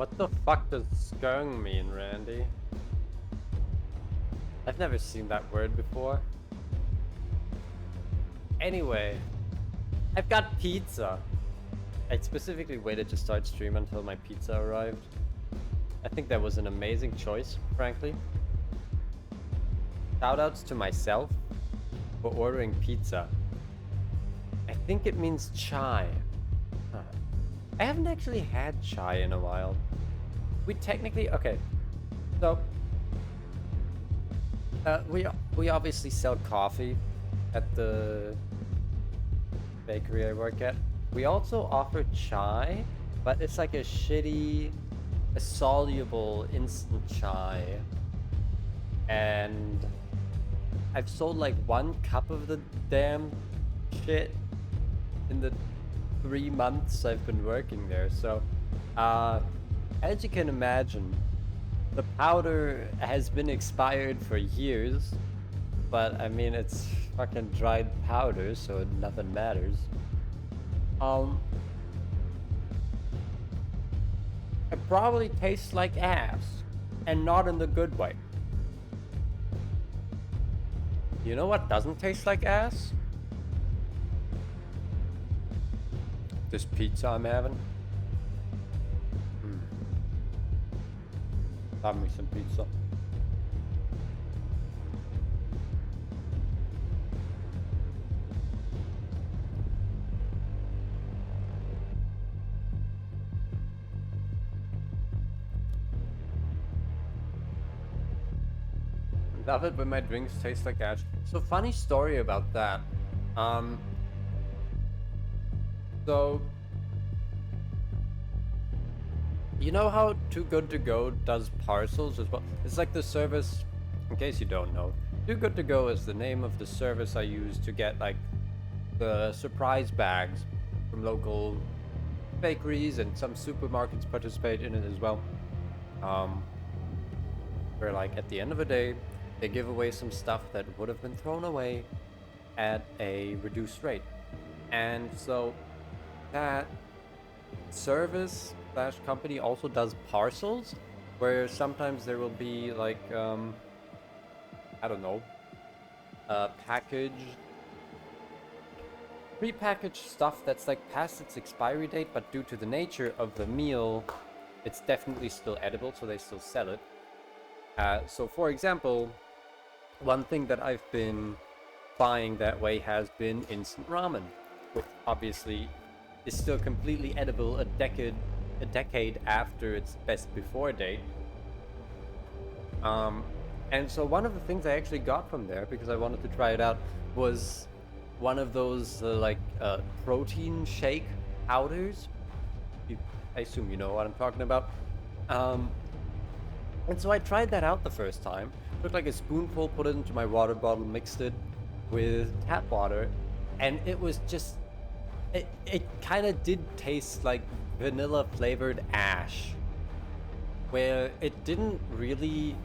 What the fuck does skung mean, Randy? I've never seen that word before. Anyway, I've got pizza. I specifically waited to start stream until my pizza arrived. I think that was an amazing choice, frankly. Shoutouts to myself for ordering pizza. I think it means chai. Huh. I haven't actually had chai in a while. We technically, okay, so we obviously sell coffee at the bakery I work at. We also offer chai, but it's like a shitty, a soluble instant chai. And I've sold like 1 cup of the damn shit in the 3 months I've been working there. So, as you can imagine, the powder has been expired for years, but I mean, it's fucking dried powder, so nothing matters. It probably tastes like ass, and not in the good way. You know what doesn't taste like ass? This pizza I'm having. Love me some pizza. Love it when my drinks taste like ash. So funny story about that. So you know how Too Good To Go does parcels as well? It's like the service, in case you don't know, Too Good To Go is the name of the service I use to get like the surprise bags from local bakeries, and some supermarkets participate in it as well. Where like at the end of the day, they give away some stuff that would have been thrown away at a reduced rate. And so that service slash company also does parcels, where sometimes there will be like I don't know, prepackaged stuff that's like past its expiry date, but due to the nature of the meal, it's definitely still edible, so they still sell it. So for example, one thing that I've been buying that way has been instant ramen, which obviously is still completely edible a decade after its best before date. And so one of the things I actually got from there, because I wanted to try it out, was one of those protein shake powders. I assume you know what I'm talking about. And so I tried that out the first time. Took like a spoonful, put it into my water bottle, mixed it with tap water, and it was just, it kind of did taste like vanilla flavored ash, where it didn't really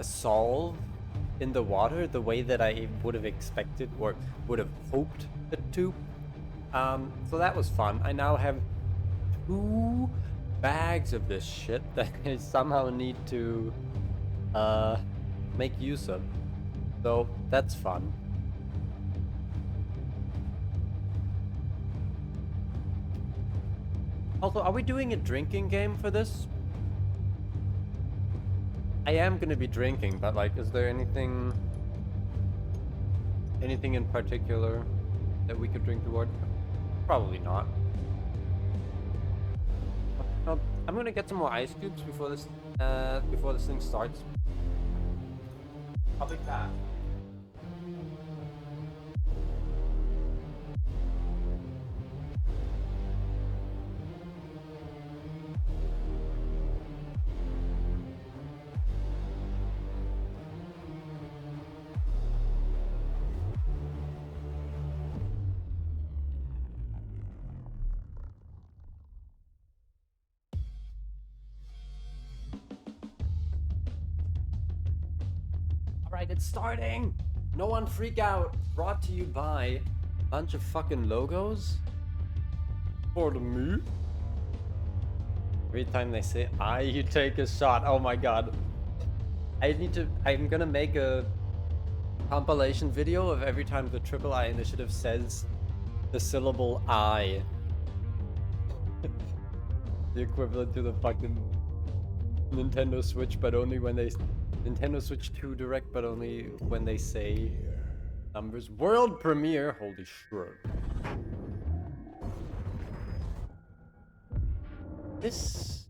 solve in the water the way that I would have expected or would have hoped it to. So that was fun. I now have 2 bags of this shit that I somehow need to make use of. So that's fun. Also, are we doing a drinking game for this? I am gonna be drinking, but like, is there anything in particular that we could drink toward? Probably not. I'm gonna get some more ice cubes before this thing starts. I'll be back. Alright, it's starting! No one freak out! Brought to you by a bunch of fucking logos. For the me? Every time they say I, you take a shot. Oh my god. I'm gonna make a compilation video of every time the Triple I Initiative says the syllable I. The equivalent to the fucking Nintendo Switch, but only when they... Nintendo Switch 2 Direct, but only when they say numbers. World premiere! Holy shit. This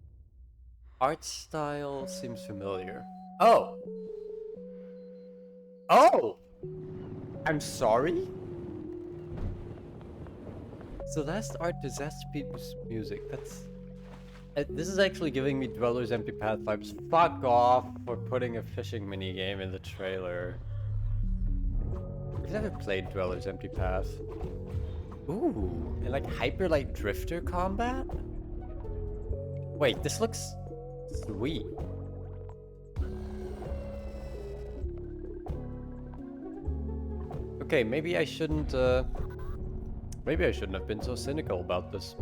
art style seems familiar. Oh! Oh! I'm sorry? Celeste Art Disaster People's Music. That's... this is actually giving me Dweller's Empty Path vibes. Fuck off for putting a fishing minigame in the trailer. I've never played Dweller's Empty Path. Ooh, and like Hyper Light Drifter combat? Wait, this looks sweet. Okay, maybe I shouldn't have been so cynical about this.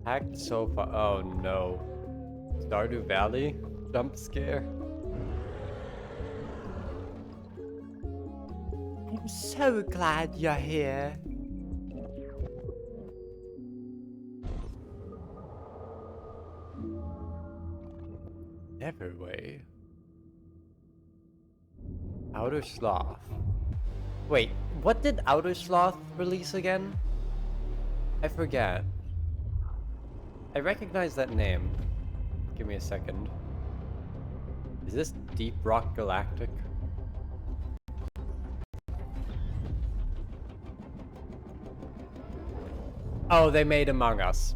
Hacked so far. Oh no. Stardew Valley? Jump scare? I'm so glad you're here. Everway. Outer Sloth. Wait, what did Outer Sloth release again? I forget. I recognize that name. Give me a second. Is this Deep Rock Galactic? Oh, they made Among Us.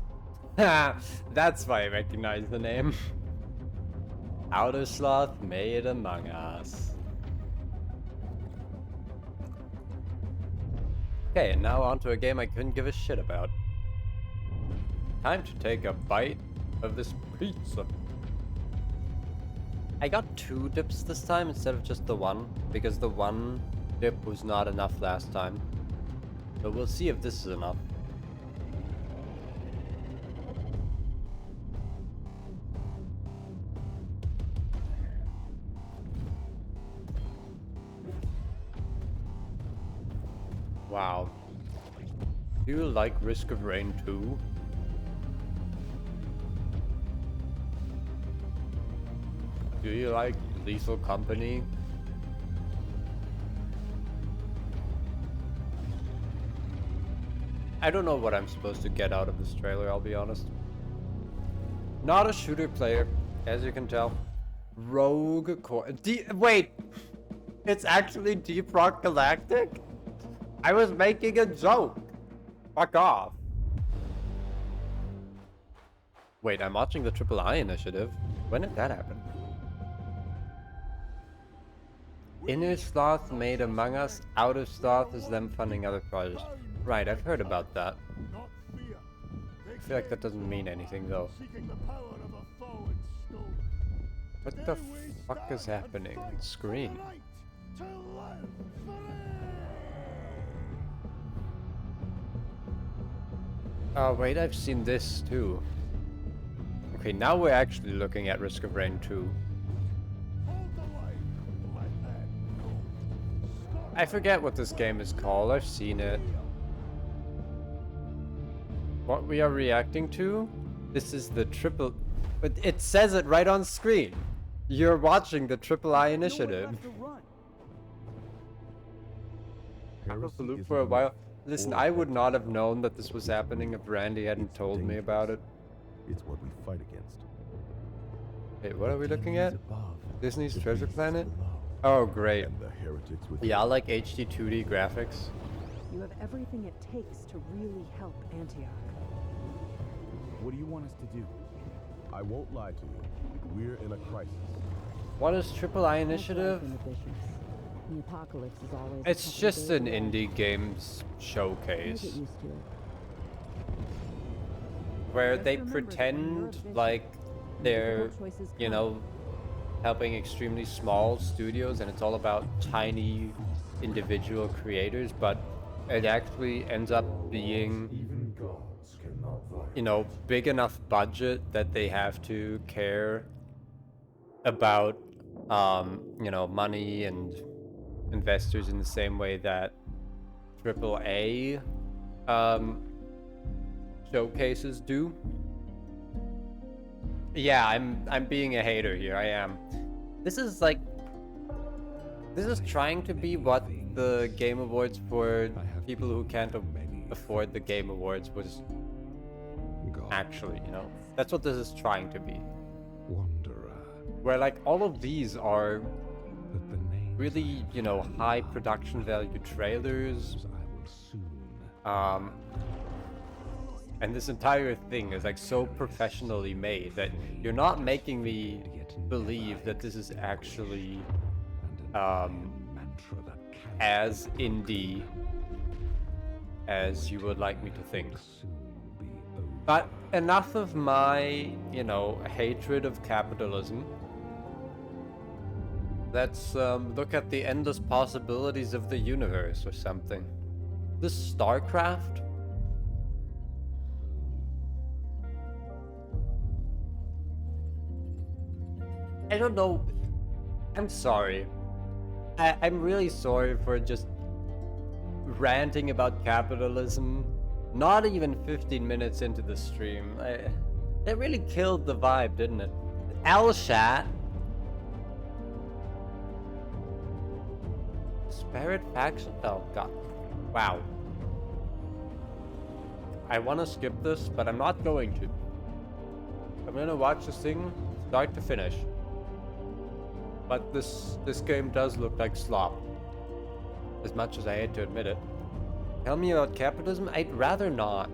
That's why I recognize the name. Outer Sloth made Among Us. Okay, and now onto a game I couldn't give a shit about. Time to take a bite of this pizza. I got 2 dips this time instead of just the 1, because the 1 dip was not enough last time. So we'll see if this is enough. Wow. Do you like Risk of Rain 2? Do you like Lethal Company? I don't know what I'm supposed to get out of this trailer, I'll be honest. Not a shooter player, as you can tell. Rogue Core. Wait! It's actually Deep Rock Galactic? I was making a joke! Fuck off. Wait, I'm watching the Triple I Initiative. When did that happen? Inner Sloth made Among Us. Outer Sloth is them funding other projects. Right, I've heard about that. I feel like that doesn't mean anything though. What the fuck is happening on screen? Oh wait, I've seen this too. Okay, now we're actually looking at Risk of Rain 2. I forget what this game is called, I've seen it. What we are reacting to? This is the triple... But it says it right on screen. You're watching the Triple I Initiative. I was the loop for a while. Listen, I would not have known that this was happening if Randy hadn't told me about it. It's what we fight against. Wait, what are we looking at? Disney's Treasure Planet? Oh, great. And the heretics with Yeah, I like HD 2D graphics. You have everything it takes to really help Antioch. What do you want us to do? I won't lie to you. We're in a crisis. What is Triple I Initiative? The apocalypse is always It's just an indie games showcase Get used to it. where they pretend like they're, you know, helping extremely small studios and it's all about tiny individual creators, but it actually ends up being you know, big enough budget that they have to care about, you know, money and investors in the same way that AAA showcases do. Yeah, I'm being a hater here. I am. This is like, this is trying to be what the Game Awards for people who can't afford the Game Awards was actually, you know? That's what this is trying to be. Wanderer, Where like all of these are but the names really, you know, high production value trailers. I will soon. And this entire thing is like so professionally made that you're not making me believe that this is actually Mantra that can as indie as you would like me to think. soon be over. But enough of my, you know, hatred of capitalism. Let's look at the endless possibilities of the universe or something. This StarCraft? I don't know. I'm sorry. I'm really sorry for just ranting about capitalism. Not even 15 minutes into the stream. It really killed the vibe, didn't it? Elshat. Spirit faction? Oh god. Wow. I want to skip this, but I'm not going to. I'm gonna watch this thing start to finish. But this game does look like slop. As much as I hate to admit it. Tell me about capitalism? I'd rather not.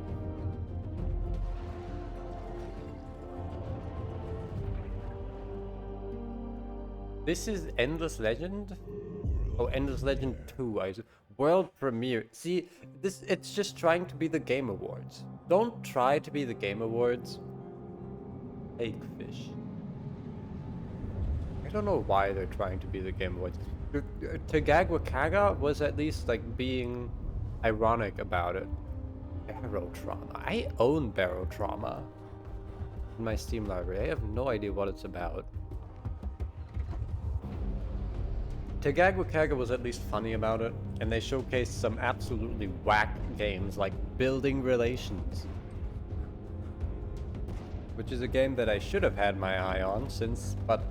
This is Endless Legend? Oh, Endless Legend 2. World premiere. See, it's just trying to be the Game Awards. Don't try to be the Game Awards. Eggfish. I don't know why they're trying to be the Game Awards. Tagawa Kaga was at least like being ironic about it. Barotrauma. I own Barotrauma in my Steam library. I have no idea what it's about. Tagawa Kaga was at least funny about it, and they showcased some absolutely whack games like Building Relations, which is a game that I should have had my eye on since, but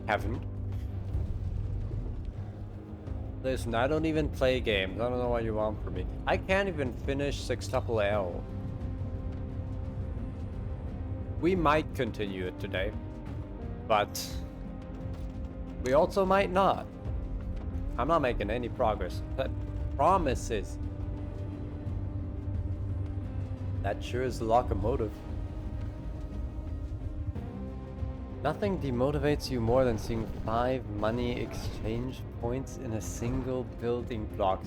haven't. Listen, I don't even play games. I don't know what you want from me. I can't even finish Sextuple L. We might continue it today, but we also might not. I'm not making any progress. But promises. That sure is the locomotive. Nothing demotivates you more than seeing 5 money exchange points in a single building block.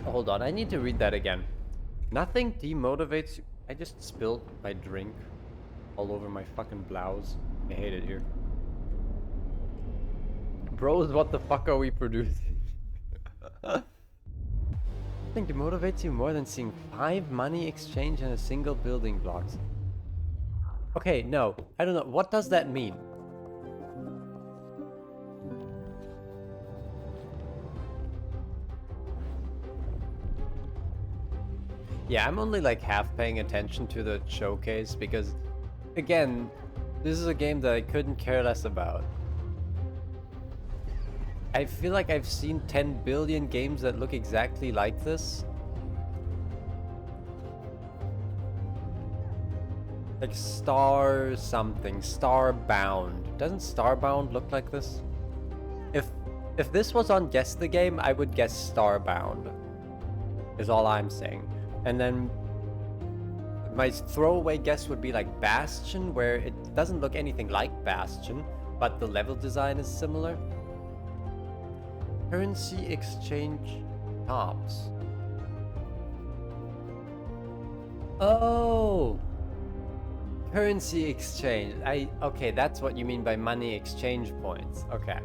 Hold on, I need to read that again. Nothing demotivates you. I just spilled my drink all over my fucking blouse. I hate it here. Bros, what the fuck are we producing? Nothing demotivates you more than seeing 5 money exchange in a single building blocks. Okay, no, I don't know. What does that mean? Yeah, I'm only like half paying attention to the showcase because, again, this is a game that I couldn't care less about. I feel like I've seen 10 billion games that look exactly like this. Like Star something, Starbound. Doesn't Starbound look like this? If this was on Guess the Game, I would guess Starbound. Is all I'm saying. And then my throwaway guess would be like Bastion, where it doesn't look anything like Bastion, but the level design is similar. Currency exchange tops. Oh! Currency exchange. Okay, that's what you mean by money exchange points. Okay.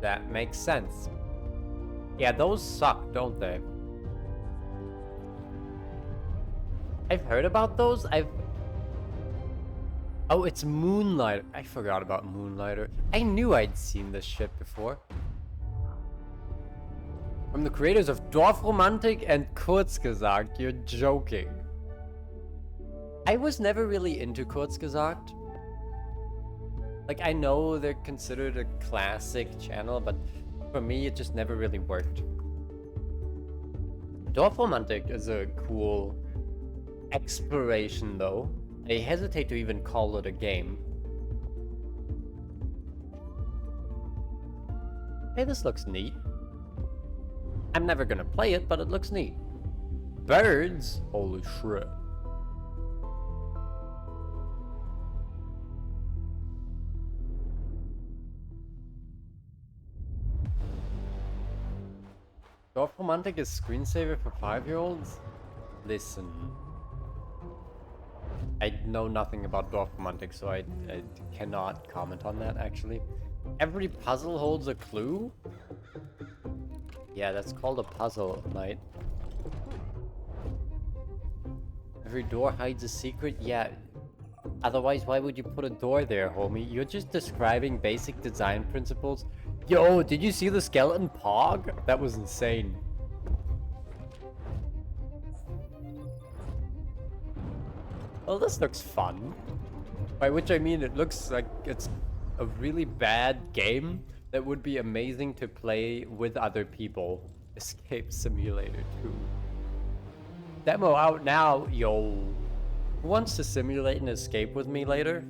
That makes sense. Yeah, those suck, don't they? I've heard about those. Oh, it's Moonlighter. I forgot about Moonlighter. I knew I'd seen this shit before. From the creators of Dorfromantik and Kurzgesagt. You're joking. I was never really into Kurzgesagt. Like, I know they're considered a classic channel, but for me, it just never really worked. Dorfromantik is a cool exploration, though. I hesitate to even call it a game. Hey, this looks neat. I'm never gonna play it, but it looks neat. Birds? Holy shit. Dorfromantik is screensaver for 5-year-olds? Listen. I know nothing about Dorfromantik, so I cannot comment on that, actually. Every puzzle holds a clue? Yeah, that's called a puzzle, mate. Every door hides a secret? Yeah. Otherwise, why would you put a door there, homie? You're just describing basic design principles. Yo, did you see the skeleton pog? That was insane. Well, this looks fun. By which I mean it looks like it's a really bad game that would be amazing to play with other people. Escape Simulator 2. Demo out now, yo. Who wants to simulate an escape with me later?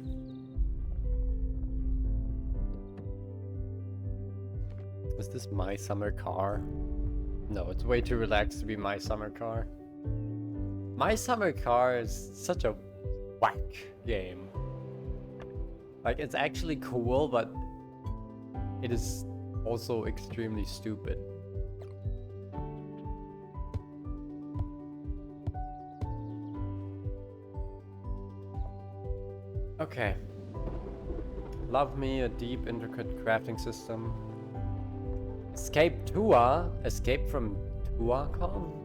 Is this my summer car? No, it's way too relaxed to be my summer car. My summer car is such a whack game. Like, it's actually cool, but it is also extremely stupid. Okay. Love me a deep, intricate crafting system. Escape Tua? Escape from Tuacon?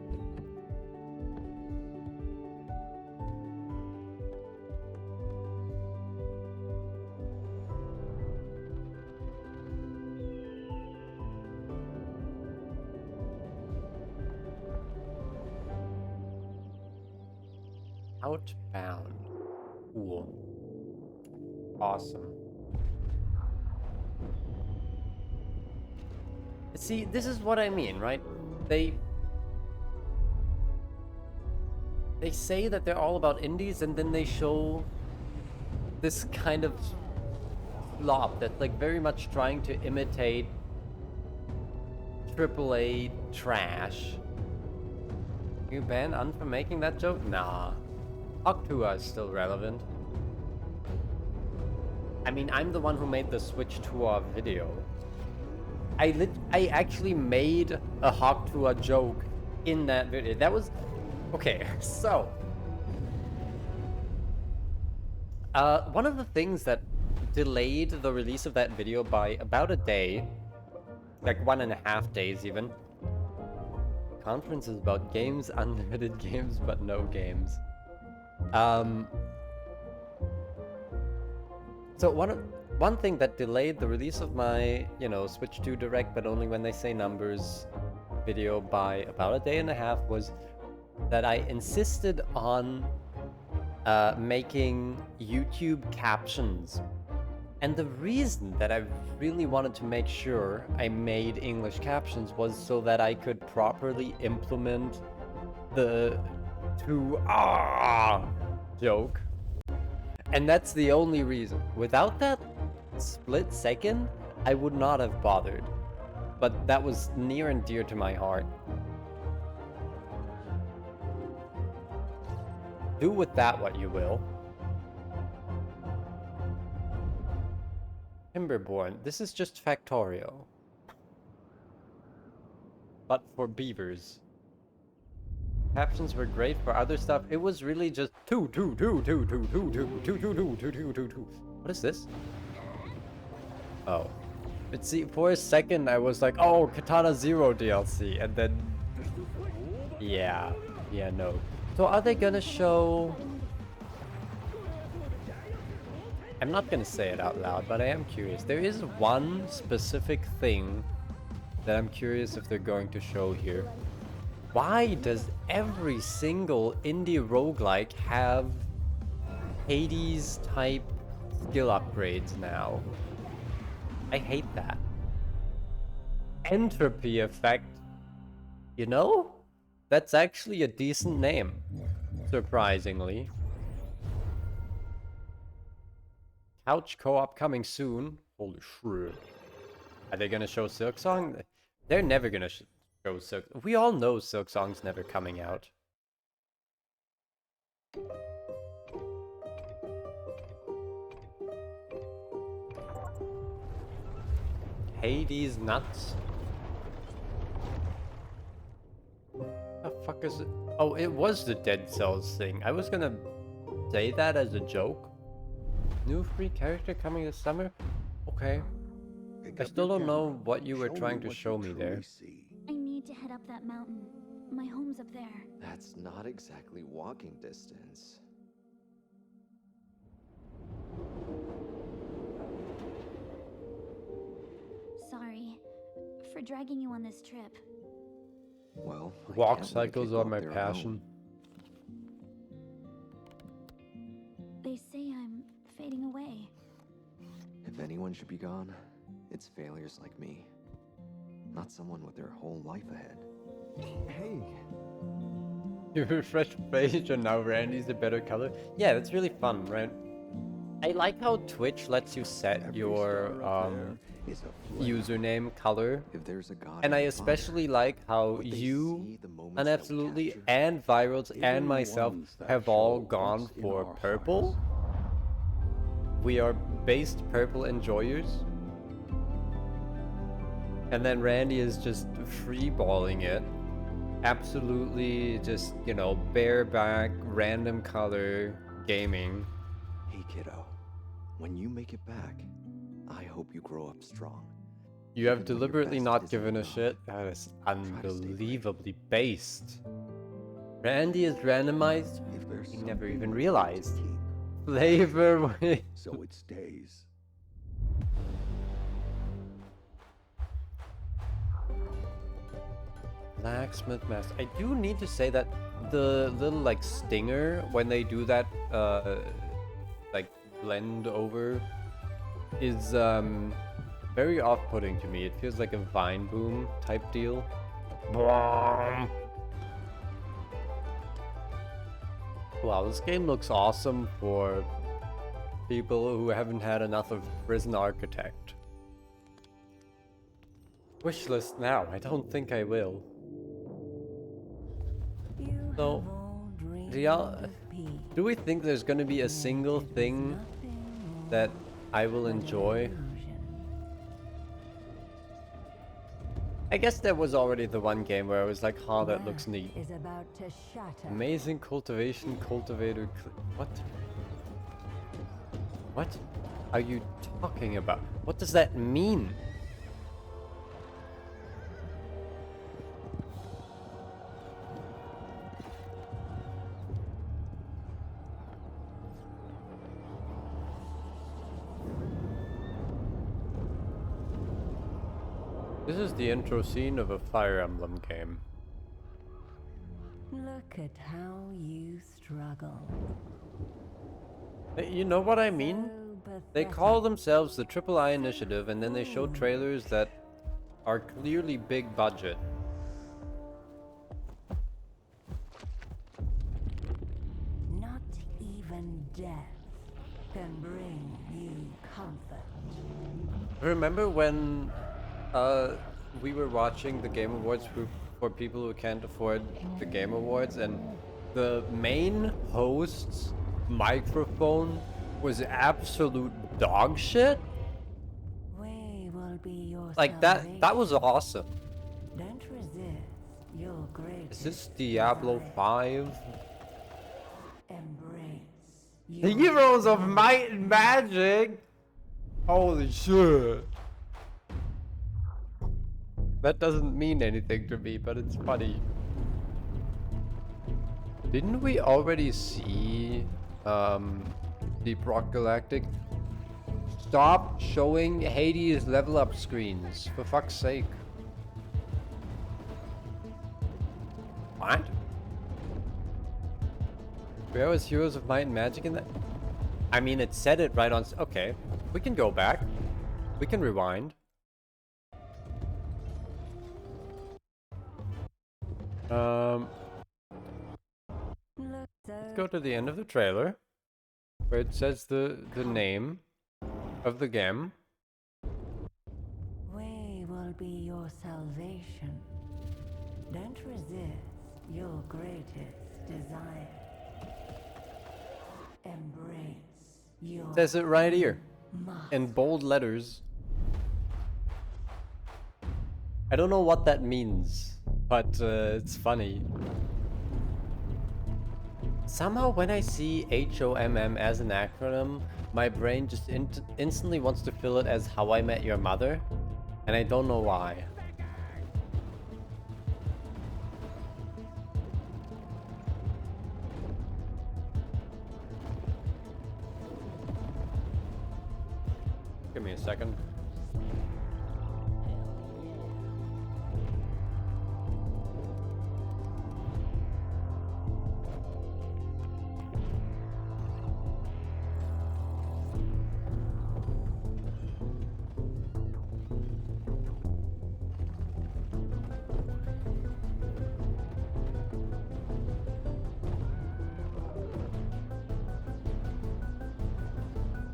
Outbound. Cool. Awesome. See, this is what I mean, right? They say that they're all about indies, and then they show this kind of flop that's like very much trying to imitate AAA trash. You ban Un for making that joke? Nah. Octua is still relevant. I mean, I'm the one who made the Switch Tour video. I actually made a Hawk joke in that video. That was... Okay, so... one of the things that delayed the release of that video by about a day, like 1.5 days even. Conference is about games, unlimited games, but no games. So one thing that delayed the release of my, Switch 2 Direct, but only when they say numbers video by about a day and a half was that I insisted on making YouTube captions. And the reason that I really wanted to make sure I made English captions was so that I could properly implement the joke. And that's the only reason. Without that split second, I would not have bothered. But that was near and dear to my heart. Do with that what you will. Timberborn, this is just Factorio. But for beavers. Captions were great for other stuff. It was really just two. What is this? Oh. But see, for a second I was like, oh, Katana Zero DLC, and then... Yeah, no. So are they gonna show... I'm not gonna say it out loud, but I am curious. There is one specific thing that I'm curious if they're going to show here. Why does every single indie roguelike have Hades type skill upgrades now? I hate that. Entropy effect. You know? That's actually a decent name. Surprisingly. Couch co-op coming soon. Holy shit. Are they gonna show Silksong? They're never gonna show Silk. We all know Silksong's never coming out. Hades nuts. The fuck is it? Oh, it was the Dead Cells thing. I was gonna say that as a joke. New free character coming this summer? Okay. I still don't know what you were trying to show me there. I need to head up that mountain. My home's up there. That's not exactly walking distance. Sorry for dragging you on this trip. Well, I Walk can't let a cycles kid are go my up there passion. They say I'm fading away. If anyone should be gone, it's failures like me. Not someone with their whole life ahead. Hey, You refresh page and now Randy's a better color. Yeah, that's really fun, right? I like how Twitch lets you set Every your star up there is a flame. username color. If there's a god And I in the fire, especially like how what they you see, the moments and they'll Absolutely capture, and Virals Even and the myself ones that have all show gone what's in for our purple. hearts. We are based purple enjoyers. And then Randy is just freeballing it. Absolutely just, you know, bareback, random color gaming. Hey kiddo, when you make it back, I hope you grow up strong. You have Even when your deliberately best not isn't given a enough, shit. That is to stay brave. unbelievably based. Randy is randomized. If there's He never something even we realized. keep, Flavor. so it stays. Blacksmith mask. I do need to say that the little like stinger when they do that like blend over is very off-putting to me. It feels like a Vine Boom type deal. Wow, this game looks awesome for people who haven't had enough of Prison Architect. Wishlist now. I don't think I will. So, do we think there's going to be a single thing that I will enjoy? I guess there was already the one game where I was like, "Oh, that looks neat." Is about to shatter. Amazing cultivation, cultivator. What? What are you talking about? What does that mean? This is the intro scene of a Fire Emblem game. Look at how you struggle. You know what I mean? So They call pathetic. themselves the Triple I Initiative, and then they show trailers that are clearly big budget. Not even death can bring you comfort. Remember when we were watching the Game Awards for people who can't afford the Game Awards, and the main host's microphone was absolute dog shit? We will be your Like that was awesome. Don't resist your greatest. Is this Diablo 5? Embrace. The Heroes of Might and Magic! Holy shit. That doesn't mean anything to me, but it's funny. Didn't we already see Deep Rock Galactic? Stop showing Hades level up screens, for fuck's sake. What? Where was Heroes of Might and Magic in that? I mean, it said it right on. Okay, we can go back. We can rewind. Let's go to the end of the trailer, where it says the name of the game. Way will be your salvation. Don't resist your greatest desire. Embrace your It says it right here, must. in bold letters. I don't know what that means, but it's funny. Somehow when I see HOMM as an acronym, my brain just instantly wants to fill it as How I Met Your Mother, and I don't know why. Give me a second.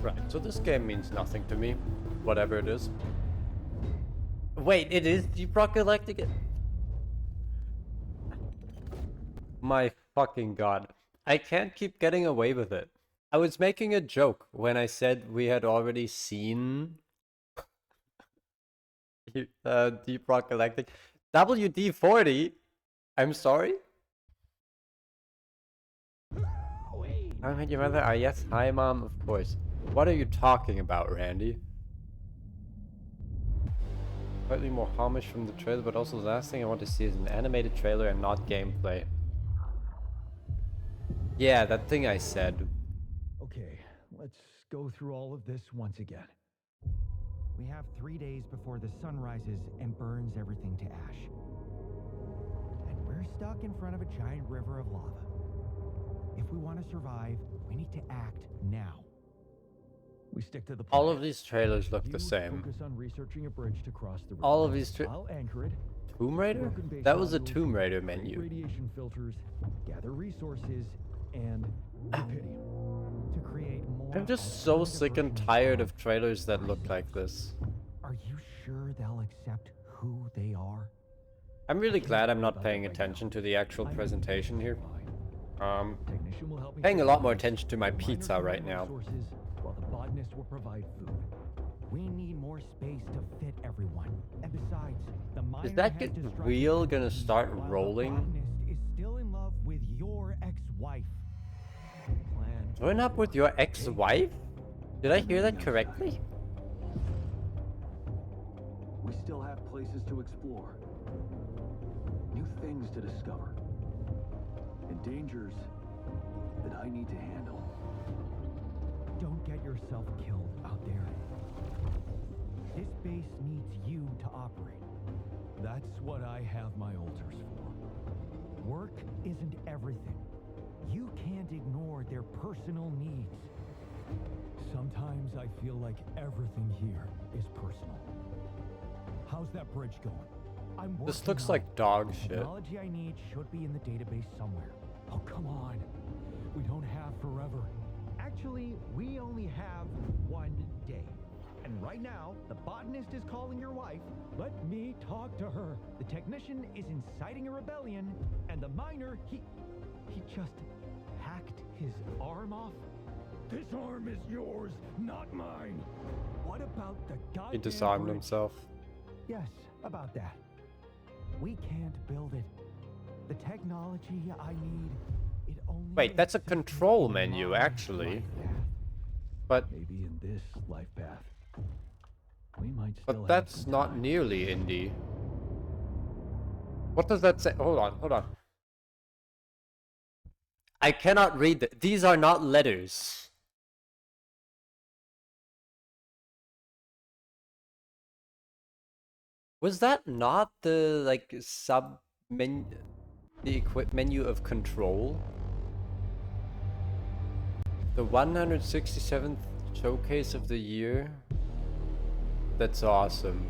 Right, so this game means nothing to me, whatever it is. Wait, it is Deep Rock Galactic? My fucking god. I can't keep getting away with it. I was making a joke when I said we had already seen Deep Rock Galactic. WD-40? I'm sorry? I met your mother? Ah, yes. Hi, Mom, of course. What are you talking about, Randy? Slightly more homage from the trailer, but also the last thing I want to see is an animated trailer and not gameplay. Yeah, that thing I said. Okay, let's go through all of this once again. We have 3 days before the sun rises and burns everything to ash. And we're stuck in front of a giant river of lava. If we want to survive, we need to act now. We stick to the plan. All of these trailers look You the same. Focus on researching a bridge to cross the river. All of these I'll anchor it. Tomb Raider? Broken base That was a modules, Tomb Raider create menu. Radiation filters, gather resources, and Rubidium to create more. I'm just so alternative sick and versions tired of of trailers that look like this. Are you sure they'll accept who they are? I'm really glad I'm not paying attention to the actual presentation here. Technician will help me Paying a figure lot out more the attention to my miners pizza will right mine now. resources, while the botanist will provide food. We need more space to fit everyone. And besides, the miner Is that has to strike wheel a gonna balance start while the rolling? botanist is still in love with your ex-wife. Plan. Join up with your ex-wife? Did I hear that correctly? We still have places to explore, new things to discover, and dangers that I need to handle. Don't get yourself killed out there. This base needs you to operate. That's what I have my altars for. Work isn't everything. You can't ignore their personal needs. Sometimes I feel like everything here is personal. How's that bridge going? I'm This working looks on like it. dog The shit. technology I need should be in the database somewhere. Oh, come on. We don't have forever. Actually, we only have 1 day. And right now, the botanist is calling your wife. Let me talk to her. The technician is inciting a rebellion, and the miner, he just hacked his arm off. This arm is yours, not mine. What about the goddamn He disarmed bridge? himself. Yes, about that. We can't build it. The technology I need, it only Wait, that's a exists control in menu, my actually. life path. But Maybe in this life path, we might still have that's some not time. nearly indie. What does that say? Hold on, hold on. I cannot read these are not letters. Was that not the like sub menu, the equip menu of Control? The 167th showcase of the year? That's awesome.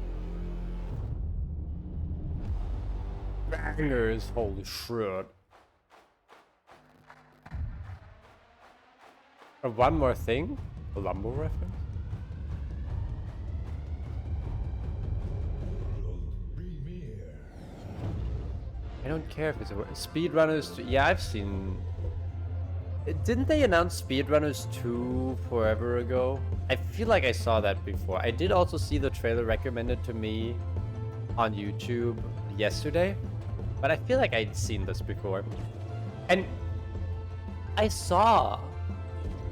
Bangers, holy shit. One more thing? A Lumbo reference? I don't care if it's a Speedrunners 2. Yeah, I've seen. Didn't they announce Speedrunners 2 forever ago? I feel like I saw that before. I did also see the trailer recommended to me on YouTube yesterday, but I feel like I'd seen this before. And I saw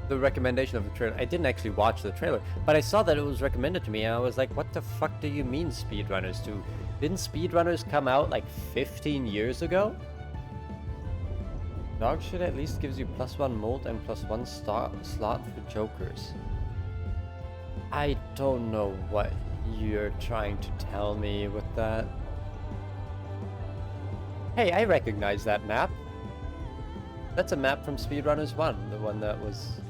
the recommendation of the trailer. I didn't actually watch the trailer, but I saw that it was recommended to me, and I was like, what the fuck do you mean Speedrunners 2? Didn't Speedrunners come out like 15 years ago? Dog shit at least gives you +1 mold and +1 slot for jokers. I don't know what you're trying to tell me with that. Hey, I recognize that map. That's a map from Speedrunners 1, the one that was...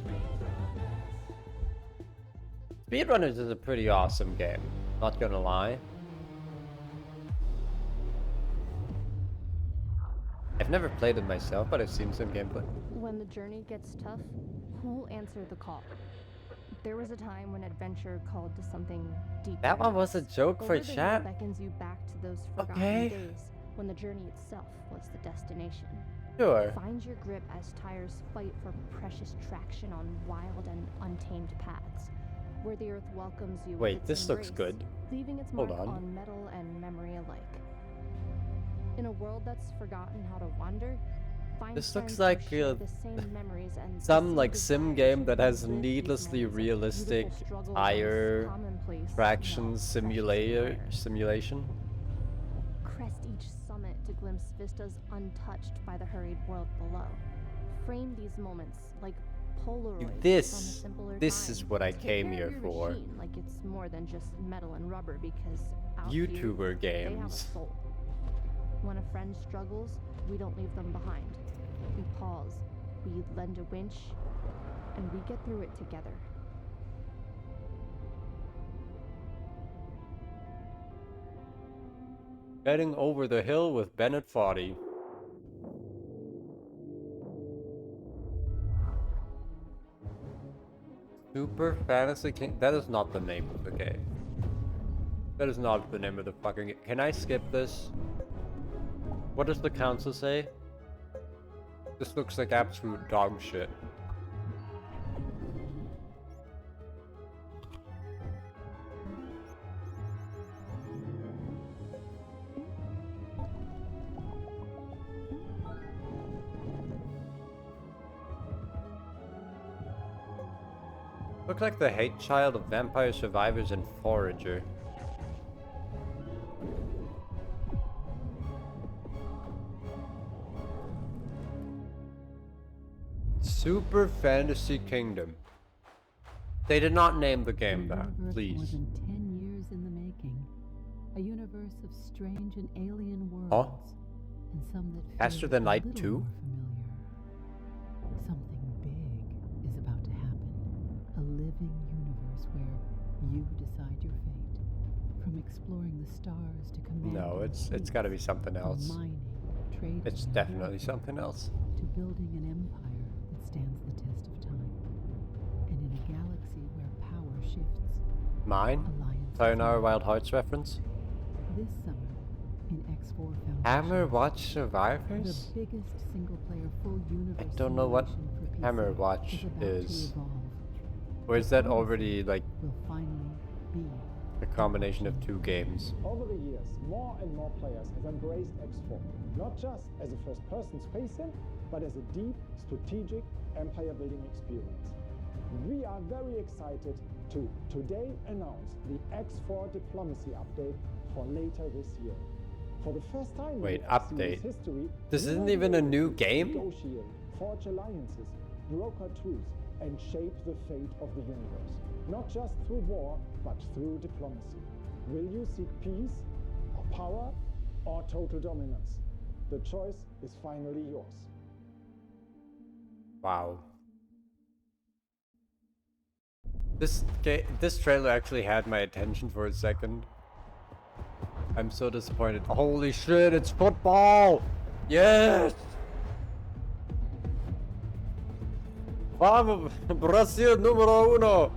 Speedrunners is a pretty awesome game, not gonna lie. I've never played it myself, but I've seen some gameplay. When the journey gets tough, who'll answer the call? There was a time when adventure called to something deeper. That one was a joke for Over the chat. hill beckons you back to those forgotten Okay. days when the journey itself was the destination. Sure. Find your grip as tires fight for precious traction on wild and untamed paths, where the earth welcomes you. Wait, with its this looks embrace, good. leaving its Hold mark on. metal and memory alike. In a world that's forgotten how to wander, This looks Feinstein like can share the same memories and the some same like sim desire game to that has relive these needlessly moments of realistic beautiful struggle tire against commonplace, traction precious simulation. Crest each summit to glimpse vistas untouched by the hurried world below. Frame these moments like Polaroids from a This simpler is time. what I Take came care of here your for. machine like it's more than just metal and rubber, because out here, YouTuber they have a games. soul. When a friend struggles, we don't leave them behind. We pause, we lend a winch, and we get through it together. Heading over the hill with Bennett Foddy. Super Fantasy King. That is not the name of the game. That is not the name of the fucking game. Can I skip this? What does the council say? This looks like absolute dog shit. Look like the hate child of Vampire Survivors and Forager. Super Fantasy Kingdom. They did not name the game that, More please. than 10 years in the making. A universe of strange and alien worlds. Huh? And some that Faster feel Than a Light little 2? more familiar. Something big is about to happen. A living universe where you decide your fate. From exploring the stars to commanding No, it's got to be something from else. mining, trading, It's and definitely warfare, something else. to building an empire that stands the test of time. And in a galaxy where power shifts, Mine? alliances Sayonara merge. Wild Hearts reference? This summer, in X4 Foundation, Hammer Watch the Survivors? biggest single-player full universe I don't know what simulation for PC Hammer Watch is about is. to evolve. Or is that already like Will finally be a combination of two games? Over the years, more and more players have embraced X4, not just as a first-person space sim, but as a deep, strategic empire-building experience. We are very excited to today announce the X4 Diplomacy update for later this year. For the first time Wait, in X update? series history, This we isn't will be even a able new to game? negotiate forge alliances, broker truce, and shape the fate of the universe. Not just through war, but through diplomacy. Will you seek peace, or power, or total dominance? The choice is finally yours. Wow. This trailer actually had my attention for a second. I'm so disappointed. Holy shit, it's football! Yes! Vamos, Brasil numero uno!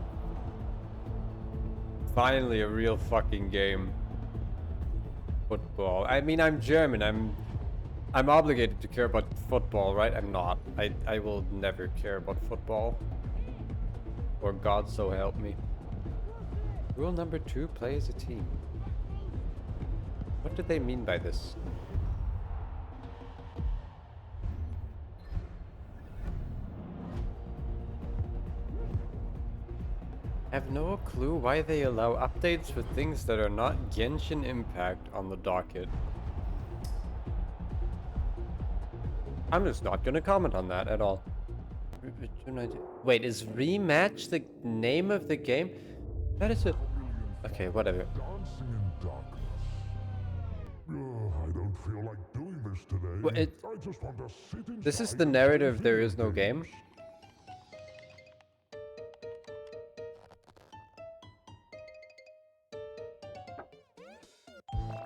Finally a real fucking game. Football. I mean, I'm German. I'm obligated to care about football, right? I'm not. I will never care about football. Or God so help me. Rule number 2, play as a team. What do they mean by this? I have no clue why they allow updates for things that are not Genshin Impact on the docket. I'm just not gonna comment on that at all. Wait, is Rematch the name of the game? That is it. Okay, whatever. Dancing in darkness. I don't feel like doing this today. Well, I just want to sit inside. This is the narrative There Is No Game.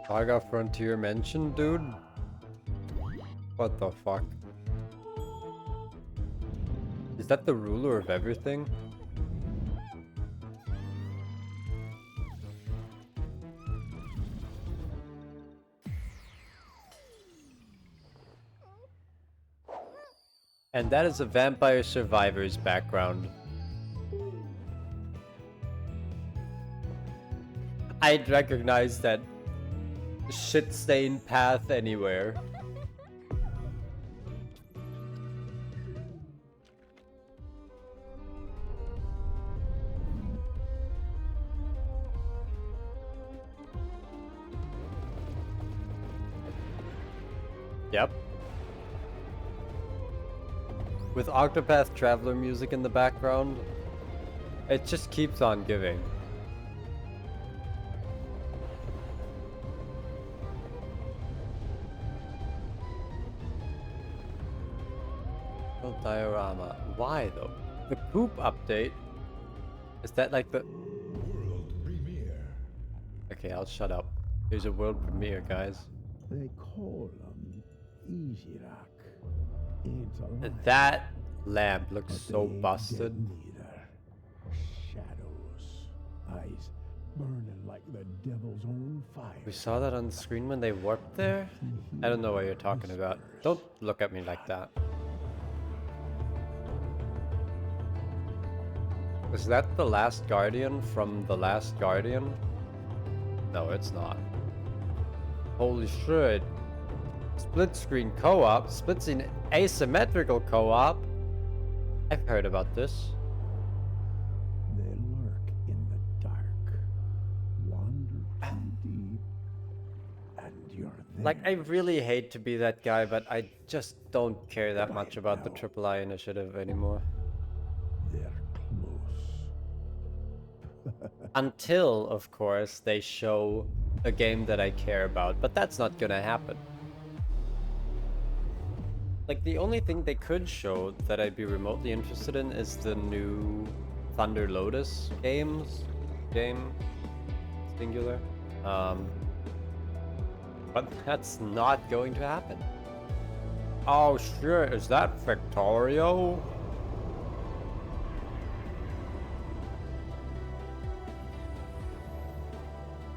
Saga Frontier mentioned, dude? What the fuck? Is that the ruler of everything? And that is a Vampire Survivors background. I'd recognize that shit-stained path anywhere. Yep. With Octopath Traveler music in the background, it just keeps on giving. Diorama. Why though? The poop update? Is that like the World premiere. Okay, I'll shut up. Here's a world premiere, guys. They call them Easy-Rock. It's alive, That lamp looks but so they ain't busted. dead neither. Shadows. Eyes burning like the devil's own fire. We saw that on screen when they warped there? I don't know what you're talking about. Don't look at me like that. Is that the Last Guardian from The Last Guardian? No, it's not. Holy shit. Split screen co-op? Split screen asymmetrical co-op? I've heard about this. They lurk in the dark. Wander too deep. And you're there. Like, I really hate to be that guy, but I just don't care that much about the III initiative anymore. They're close. Until, of course, they show a game that I care about, but that's not gonna happen. Like, the only thing they could show that I'd be remotely interested in is the new Thunder Lotus game, singular. But that's not going to happen. Oh, sure, is that Victorio?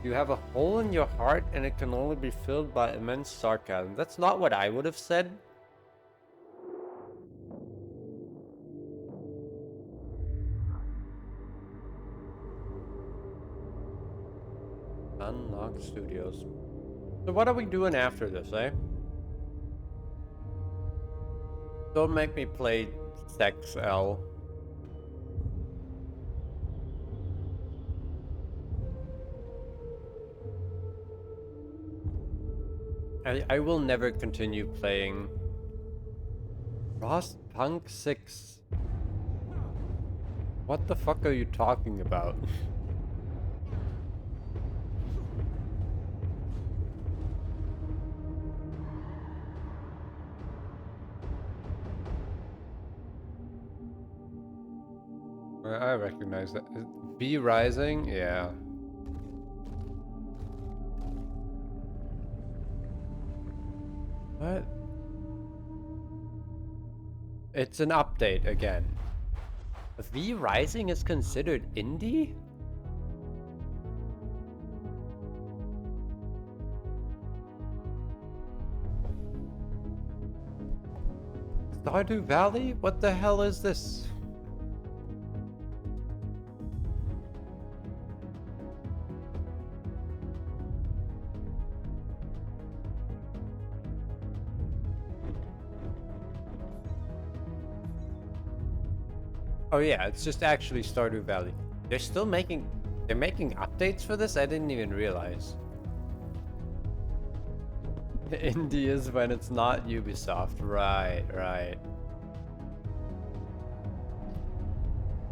You have a hole in your heart and it can only be filled by immense sarcasm. That's not what I would have said. Unlock Studios. So what are we doing after this, eh? Don't make me play Sex L. I will never continue playing Frostpunk 6. What the fuck are you talking about? I recognize that. V Rising? Yeah. What? It's an update again. V Rising is considered indie? Stardew Valley? What the hell is this? Oh yeah, it's just actually Stardew Valley. They're making updates for this? I didn't even realize. Indie is when it's not Ubisoft. Right, right.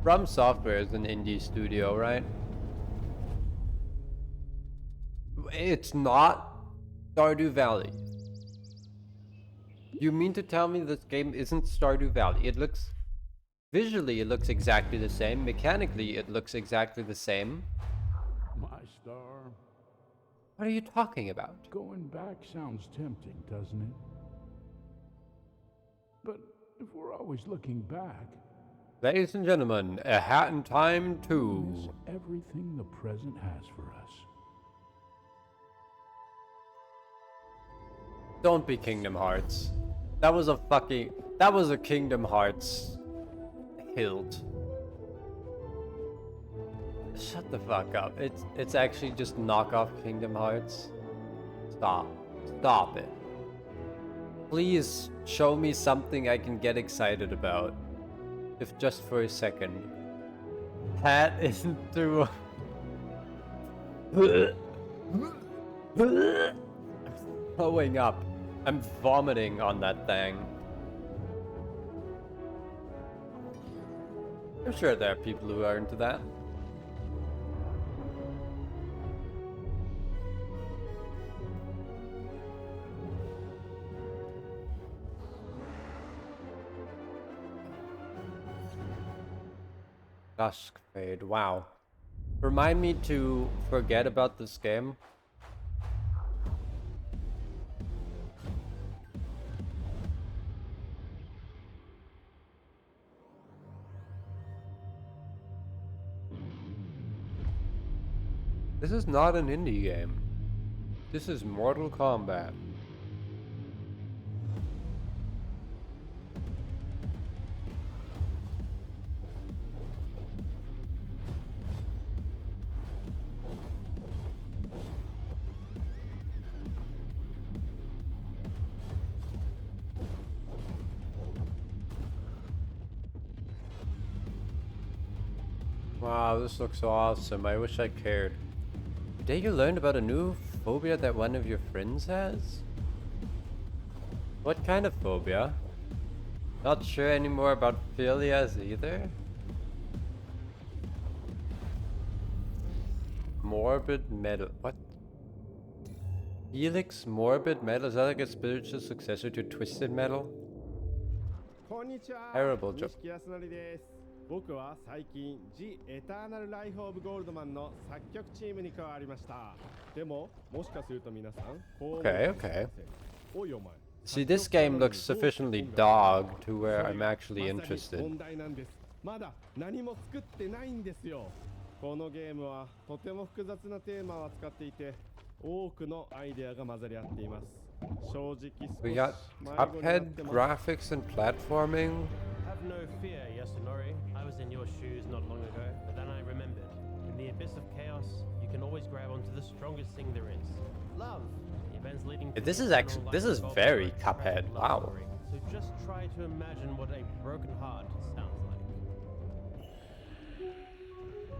From Software is an indie studio, right? It's not Stardew Valley. You mean to tell me this game isn't Stardew Valley? It looks... Visually, it looks exactly the same. Mechanically, it looks exactly the same. My star. What are you talking about? Going back sounds tempting, doesn't it? But if we're always looking back... Ladies and gentlemen, A Hat in Time 2. Miss everything the present has for us. Don't be Kingdom Hearts. That was a Kingdom Hearts hilt. Shut the fuck up. It's actually just knockoff Kingdom Hearts. Stop it. Please show me something I can get excited about. If just for a second. Hat isn't through. I'm throwing up. I'm vomiting on that thing. I'm sure there are people who are into that. Dusk Fade, wow. Remind me to forget about this game. This is not an indie game. This is Mortal Kombat. Wow, this looks awesome. I wish I cared. Today you learned about a new phobia that one of your friends has? What kind of phobia? Not sure anymore about philias either? Morbid metal. What? Helix Morbid Metal? Is that like a spiritual successor to Twisted Metal? Terrible joke. 僕は最近 The Eternal Life of Goldman の作曲チームに加わりました。でも、もしかすると皆さん、Okay, okay. See, this game looks sufficiently dog to where I'm actually interested. まだ何も作ってないんですよ。このゲームはとても複雑なテーマを扱っていて、多くのアイデアが混ざり合っています。正直、 We got Cuphead graphics and platforming. Have no fear, Yasunori. I was in your shoes not long ago, but then I remembered. In the abyss of chaos, you can always grab onto the strongest thing there is. Love. The events leading to This is very Cuphead. Wow. So just try to imagine what a broken heart sounds like.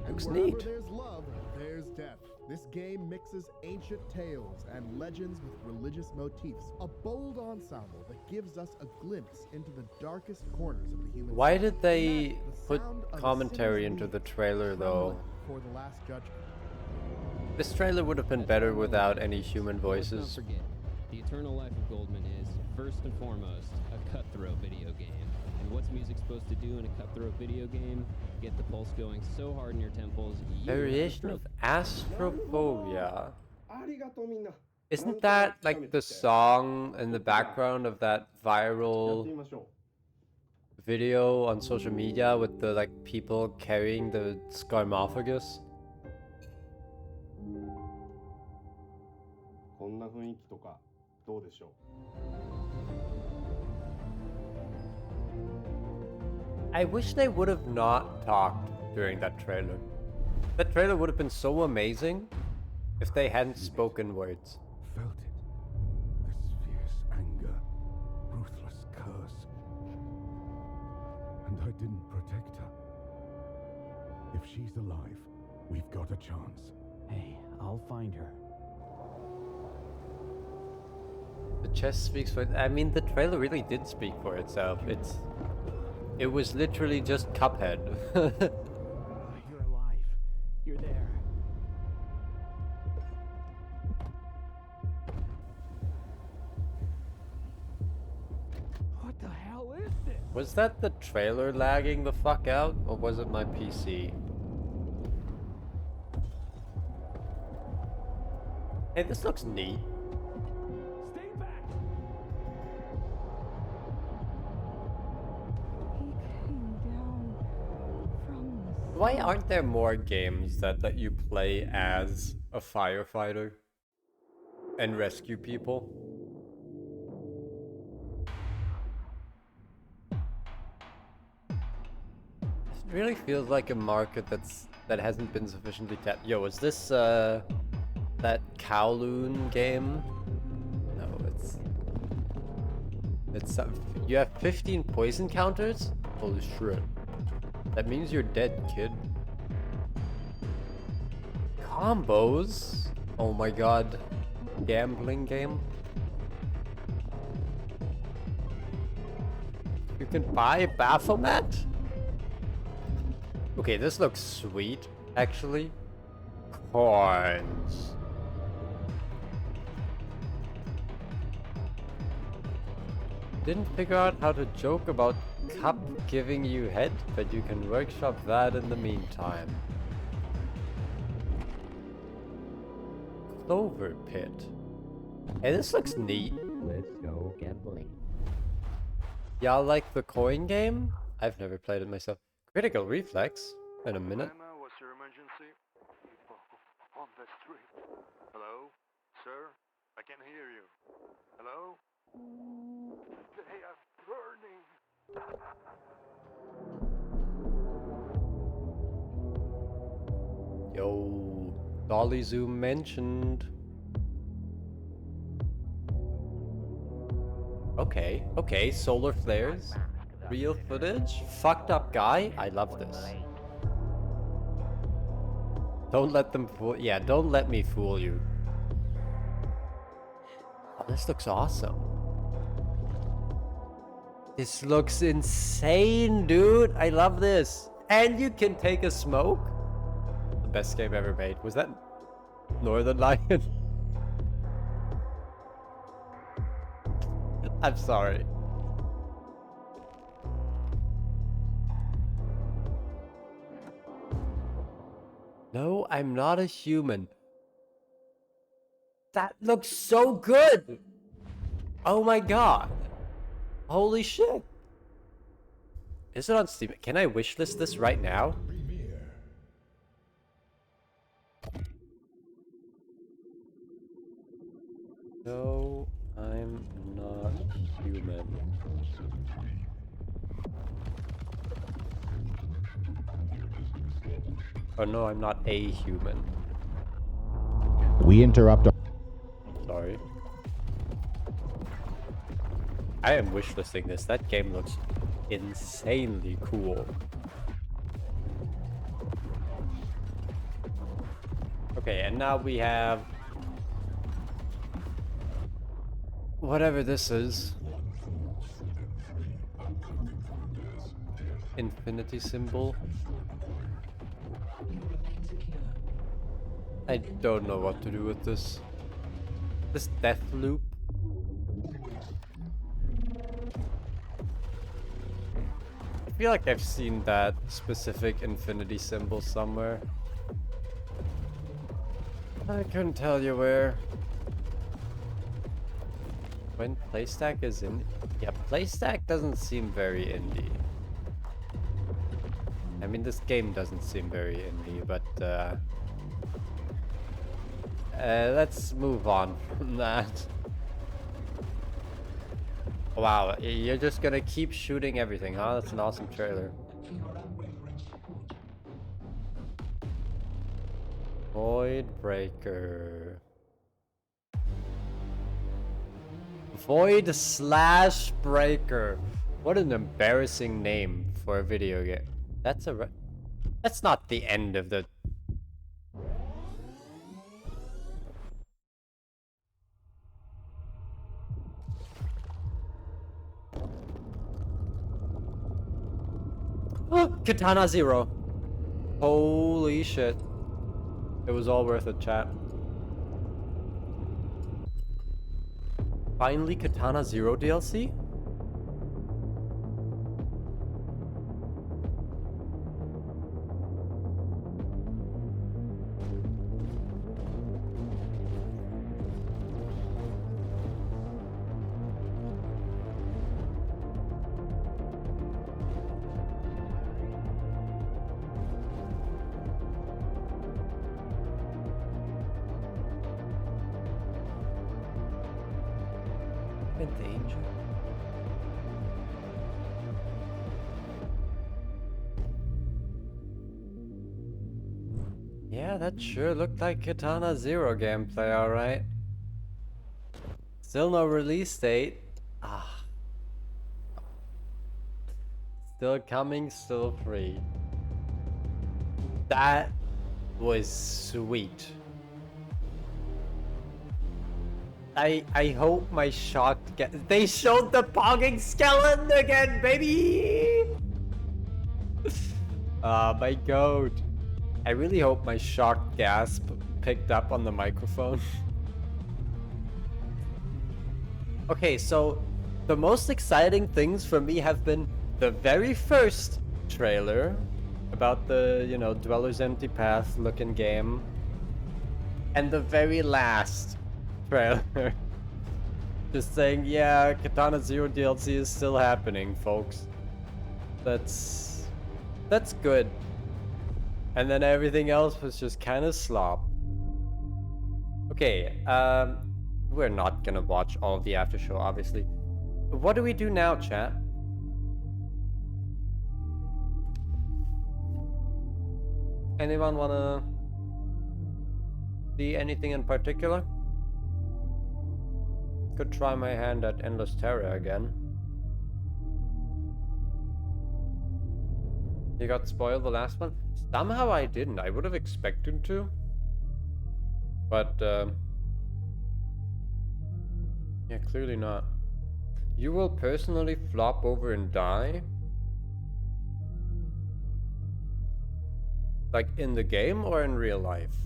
Looks neat. There's love, there's death. This game mixes ancient tales and legends with religious motifs. A bold ensemble that gives us a glimpse into the darkest corners of the human Why psyche. did they The put sound of a commentary sinner's into knees the trailer though? trembling before the last judgment. This trailer would have been better without any human Let's not voices. forget, the eternal life of Goldman is, first and foremost, a cutthroat video game. And what's music supposed to do in a cutthroat video game? Get the pulse going so hard in your temples, you Variation of Astrophobia. ありがとうみんな。 Isn't that like the song in the background of that やって viral みましょ video on social media with the like people carrying the Scarmophagus? う。こんな雰囲気とかどうでしょう。 I wish they would have not talked during that trailer. That trailer would have been so amazing if they hadn't spoken words. Felt it. This fierce anger, ruthless curse. And I didn't protect her. If she's alive, we've got a chance. Hey, I'll find her. The chest speaks for it. I mean, the trailer really did speak for itself. It was literally just Cuphead. You're alive. You're there. What the hell is this? Was that the trailer lagging the fuck out, or was it my PC? Hey, this looks neat. Stay back! He came down from the Why aren't there more games that let you play as a firefighter and rescue people? It really feels like a market that hasn't been sufficiently tapped. Yo, is this that Kowloon game? No, it's you have 15 poison counters? Holy shit. That means you're dead, kid. Combos? Oh my god. Gambling game? You can buy Baphomet? Okay, this looks sweet, actually. Coins. Didn't figure out how to joke about Cup giving you head, but you can workshop that in the meantime. Clover Pit. Hey, this looks neat. Let's go gambling. Y'all like the coin game? I've never played it myself. Critical Reflex? In a minute. What's your emergency? On the street. Hello? Sir? I can't hear you. Hello? They are burning. Yo, Dolly Zoom mentioned. Okay, solar flares. Real footage. Fucked up guy. I love this. Don't let them fool. Yeah, don't let me fool you. Oh, this looks awesome. This looks insane, dude. I love this. And you can take a smoke. The best game ever made. Was that Northern Lion? I'm sorry. No, I'm not a human. That looks so good! Oh my god. Holy shit. Is it on Steam? Can I wishlist this right now? No, I'm not human. Oh no, I'm not a human. We interrupt. Sorry. I am wishlisting this. That game looks insanely cool. Okay, and now we have whatever this is. Infinity symbol. I don't know what to do with this. This death loop. I feel like I've seen that specific infinity symbol somewhere. I couldn't tell you where. When Playstack is in... Yeah, Playstack doesn't seem very indie. I mean, this game doesn't seem very indie, but let's move on from that. Wow, you're just gonna keep shooting everything, huh? That's an awesome trailer. Void Breaker. Void slash Breaker. What an embarrassing name for a video game. That's not the end of the... Katana Zero. Holy shit. It was all worth it, chat. Finally Katana Zero DLC? Yeah, that sure looked like Katana Zero gameplay, alright. Still no release date. Ah. Still coming, still free. That was sweet. I hope my shocked they showed the pogging skeleton again, baby! My goat. I really hope my shocked gasp picked up on the microphone. Okay, so the most exciting things for me have been the very first trailer about the, you know, Dweller's Empty Path looking game, and the very last trailer just saying, yeah, Katana Zero DLC is still happening, folks. That's good. And then everything else was just kind of slop. Okay, we're not gonna watch all of the after show, obviously. What do we do now, chat? Anyone wanna see anything in particular? Could try my hand at Endless Terror again. You got spoiled the last one? Somehow I didn't. I would have expected to. But, yeah, clearly not. You will personally flop over and die? Like in the game or in real life?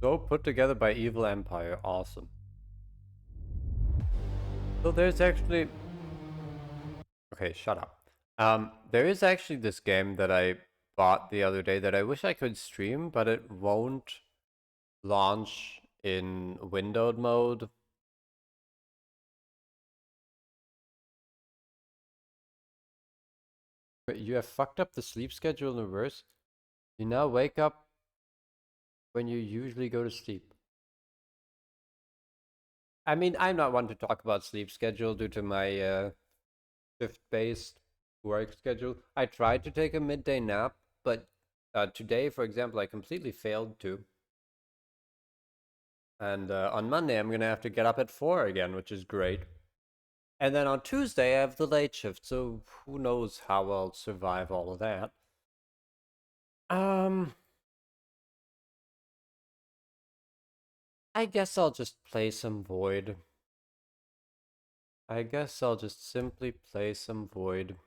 So put together by Evil Empire. Awesome. So there's actually... Okay, shut up. There is actually this game that I bought the other day that I wish I could stream, but it won't launch in windowed mode. But you have fucked up the sleep schedule in reverse. You now wake up when you usually go to sleep. I mean, I'm not one to talk about sleep schedule due to my shift-based work schedule. I tried to take a midday nap, but today, for example, I completely failed to. And on Monday, I'm gonna have to get up at 4 again, which is great. And then on Tuesday I have the late shift, so who knows how I'll survive all of that. I guess I'll just play some Void. I guess I'll just simply play some Void.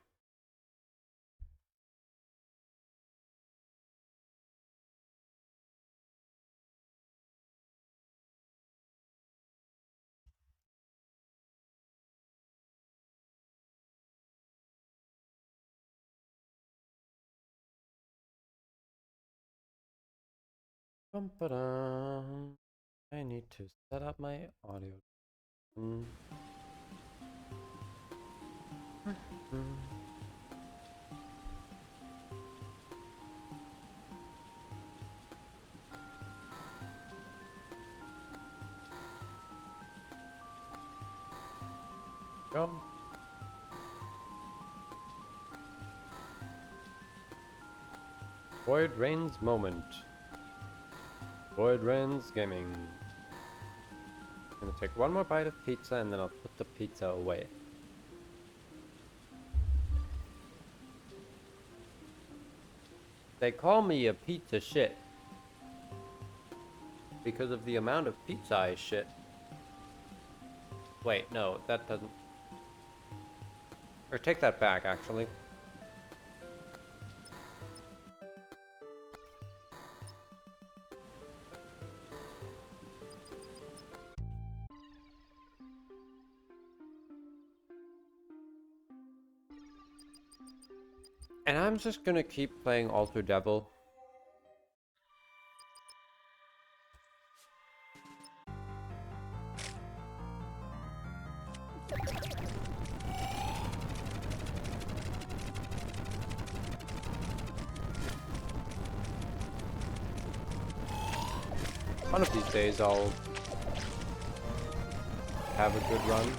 Bum-ba-dum. I need to set up my audio. Go. Void Rain's moment. Void Rain's gaming. I'm gonna take one more bite of pizza and then I'll put the pizza away. They call me a pizza shit because of the amount of pizza I shit. Wait, no, that doesn't... Or take that back, actually. And I'm just gonna keep playing Alter Devil. One of these days I'll have a good run.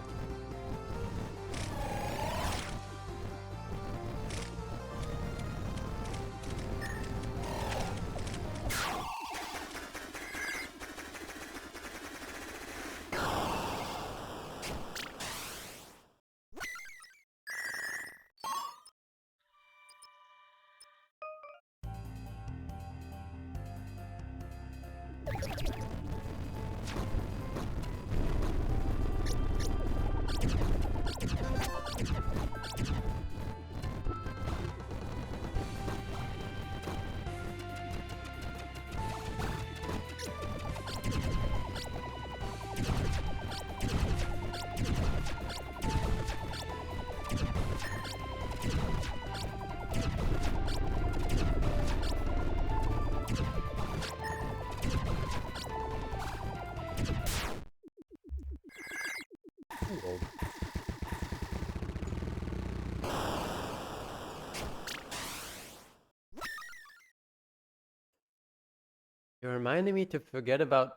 You're reminding me to forget about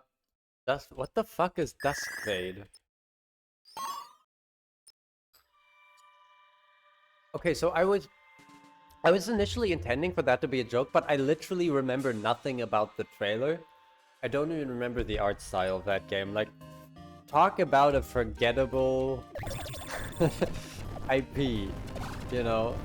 Dusk. What the fuck is Duskfade? Okay, so I was initially intending for that to be a joke, but I literally remember nothing about the trailer. I don't even remember the art style of that game. Like, talk about a forgettable IP, you know?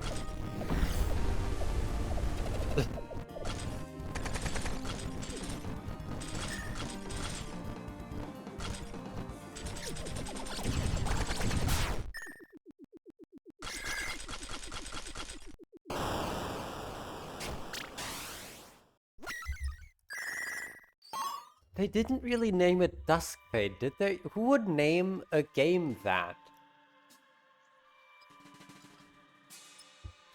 They didn't really name it Duskfade, did they? Who would name a game that?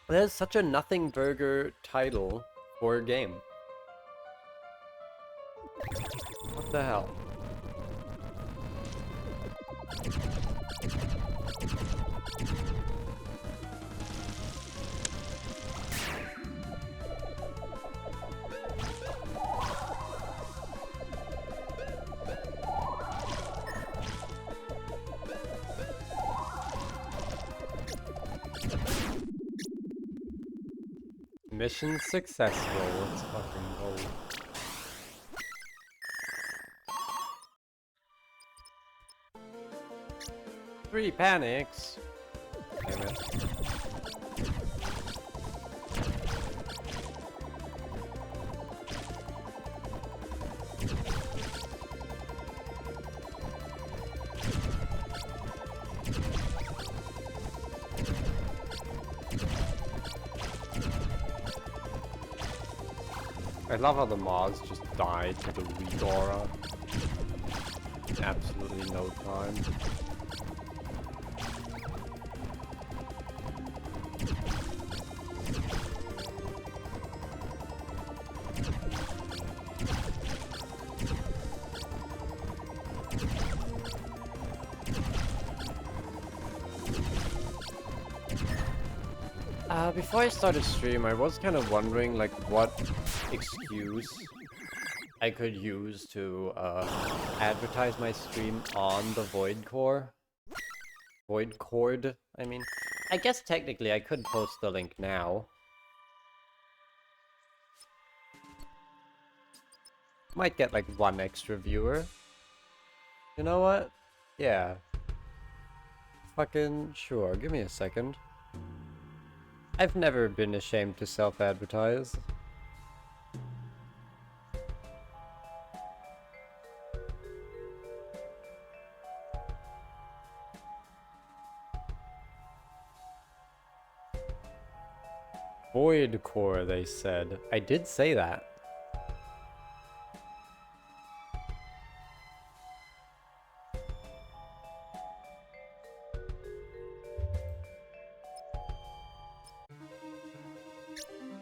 There's such a nothing burger title for a game. What the hell? Mission successful. Let's fucking go. 3 panics. Damn it. I love how the Moths just died to the weak aura in absolutely no time. Before I started stream, I was kind of wondering like what excuse I could use to advertise my stream on the Void Core. Void Cord, I mean. I guess technically I could post the link now. Might get like 1 extra viewer. You know what? Yeah. Fucking sure, give me a second. I've never been ashamed to self-advertise. Void Core, they said. I did say that.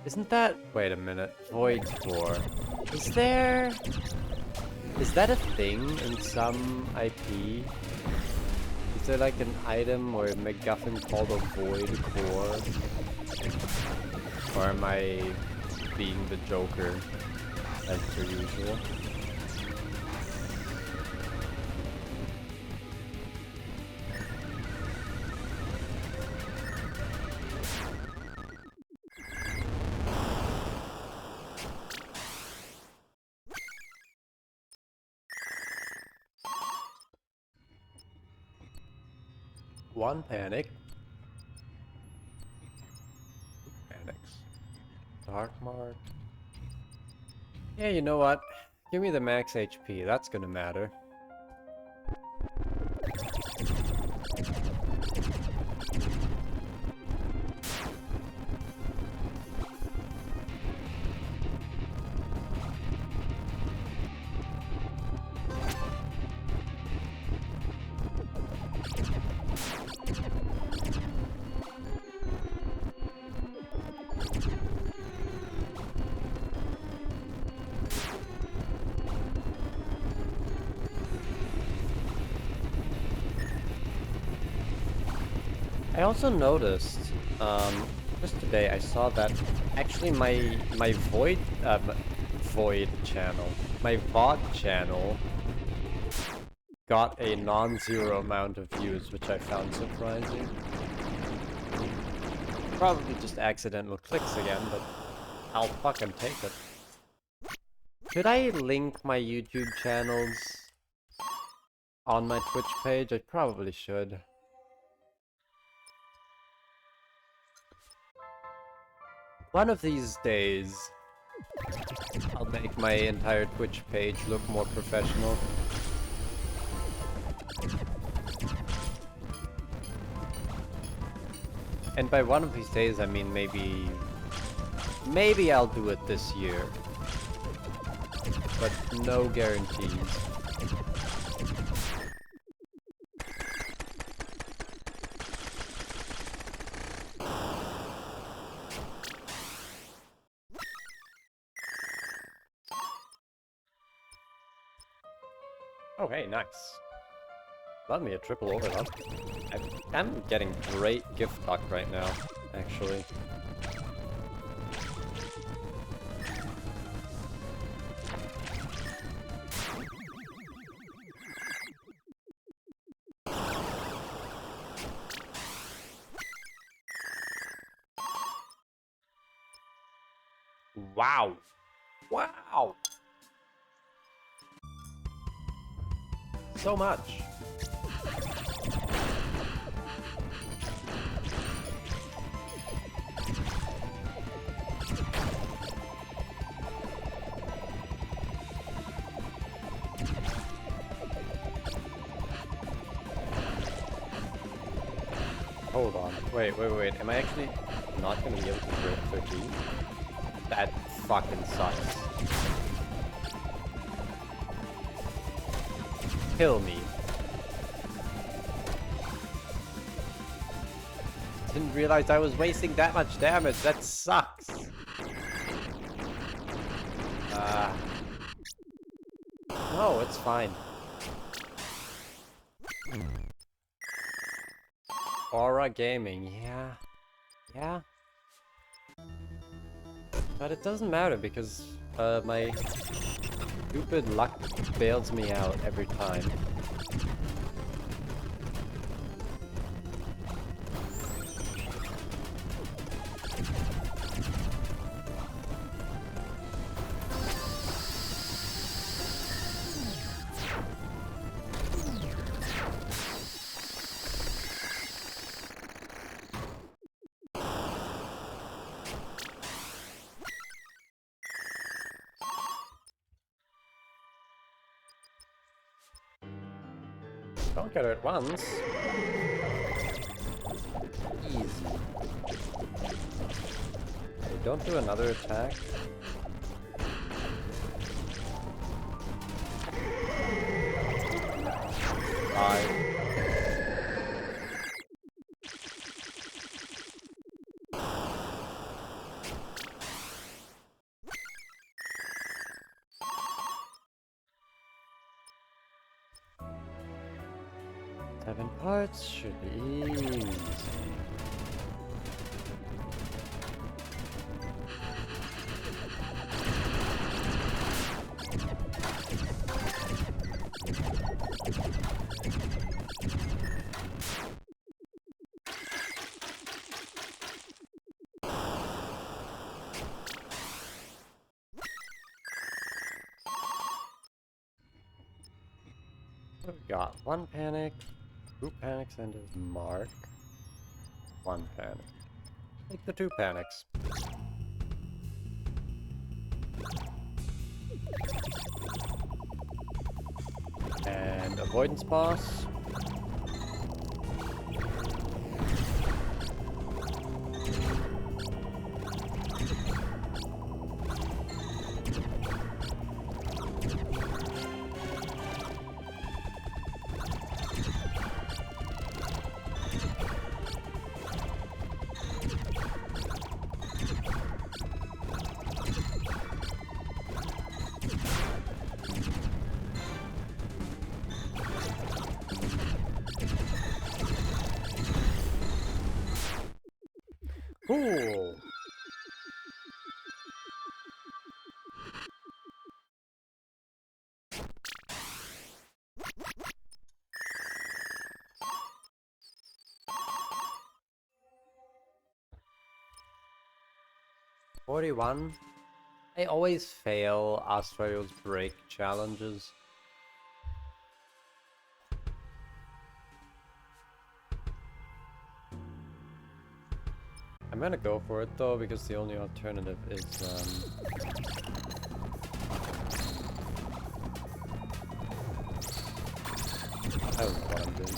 Isn't that... Wait a minute. Void Core. Is there... Is that a thing in some IP? Is there like an item or a MacGuffin called a Void Core? Or am I being the Joker as per usual? One panic. Panics. Dark Mark. Yeah, you know what? Give me the max HP. That's gonna matter. I also noticed, just today I saw that actually my Void channel, my VOD channel got a non-zero amount of views, which I found surprising. Probably just accidental clicks again, but I'll fucking take it. Should I link my YouTube channels on my Twitch page? I probably should. One of these days, I'll make my entire Twitch page look more professional. And by one of these days, I mean maybe I'll do it this year. But no guarantees. Oh, hey, nice. Love me a triple overlap. I'm getting great gift luck right now, actually. Wow. Wow. So much. hold on. Wait. Am I actually not gonna be able to break 13? That fucking sucks. Kill me. Didn't realize I was wasting that much damage. That sucks. No, it's fine. Aura Gaming, yeah. But it doesn't matter because my stupid luck bails me out every time. Don't get it once. Easy. So don't do another attack. Bye. Seven parts should be easy. We've got one panic. 2 panics and a mark. 1 panic. Take the 2 panics. And avoidance boss. Cool. $41. I always fail Astraeo's break challenges. I'm gonna go for it though, because the only alternative is I don't know what I'm doing.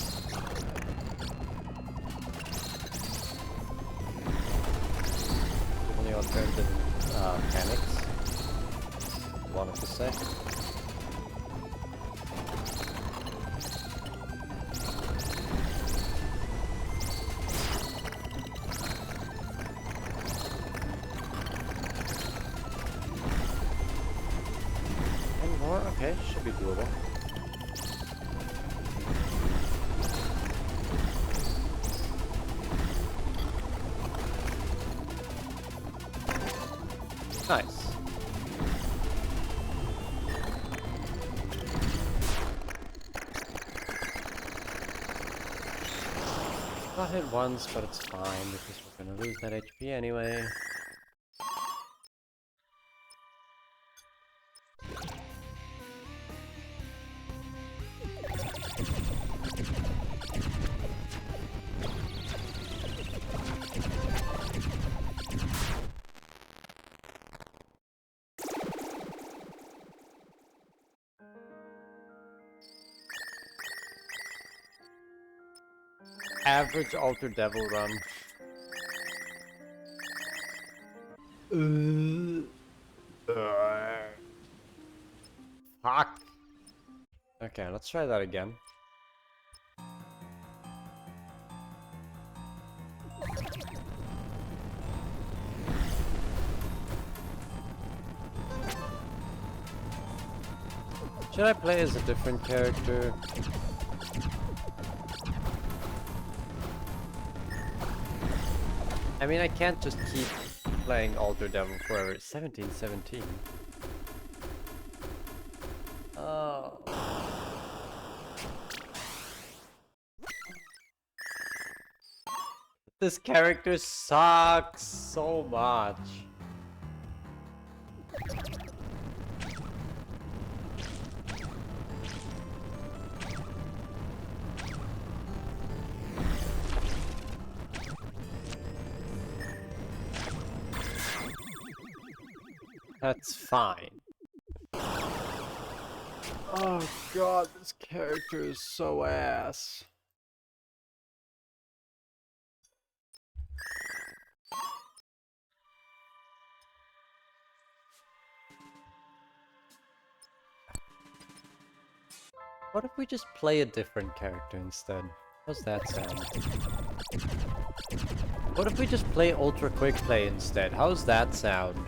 The only alternative is panics. Wanted to say. Okay, should be doable. Nice. Got hit once, but it's fine because we're gonna lose that HP anyway. average Alter Devil run. Fuck. Okay, let's try that again. Should I play as a different character? I mean, I can't just keep playing Alter Devil forever. 1717. Oh. This character sucks so much. That's fine. Oh god, this character is so ass. What if we just play a different character instead? How's that sound? What if we just play Ultra Quick Play instead? How's that sound?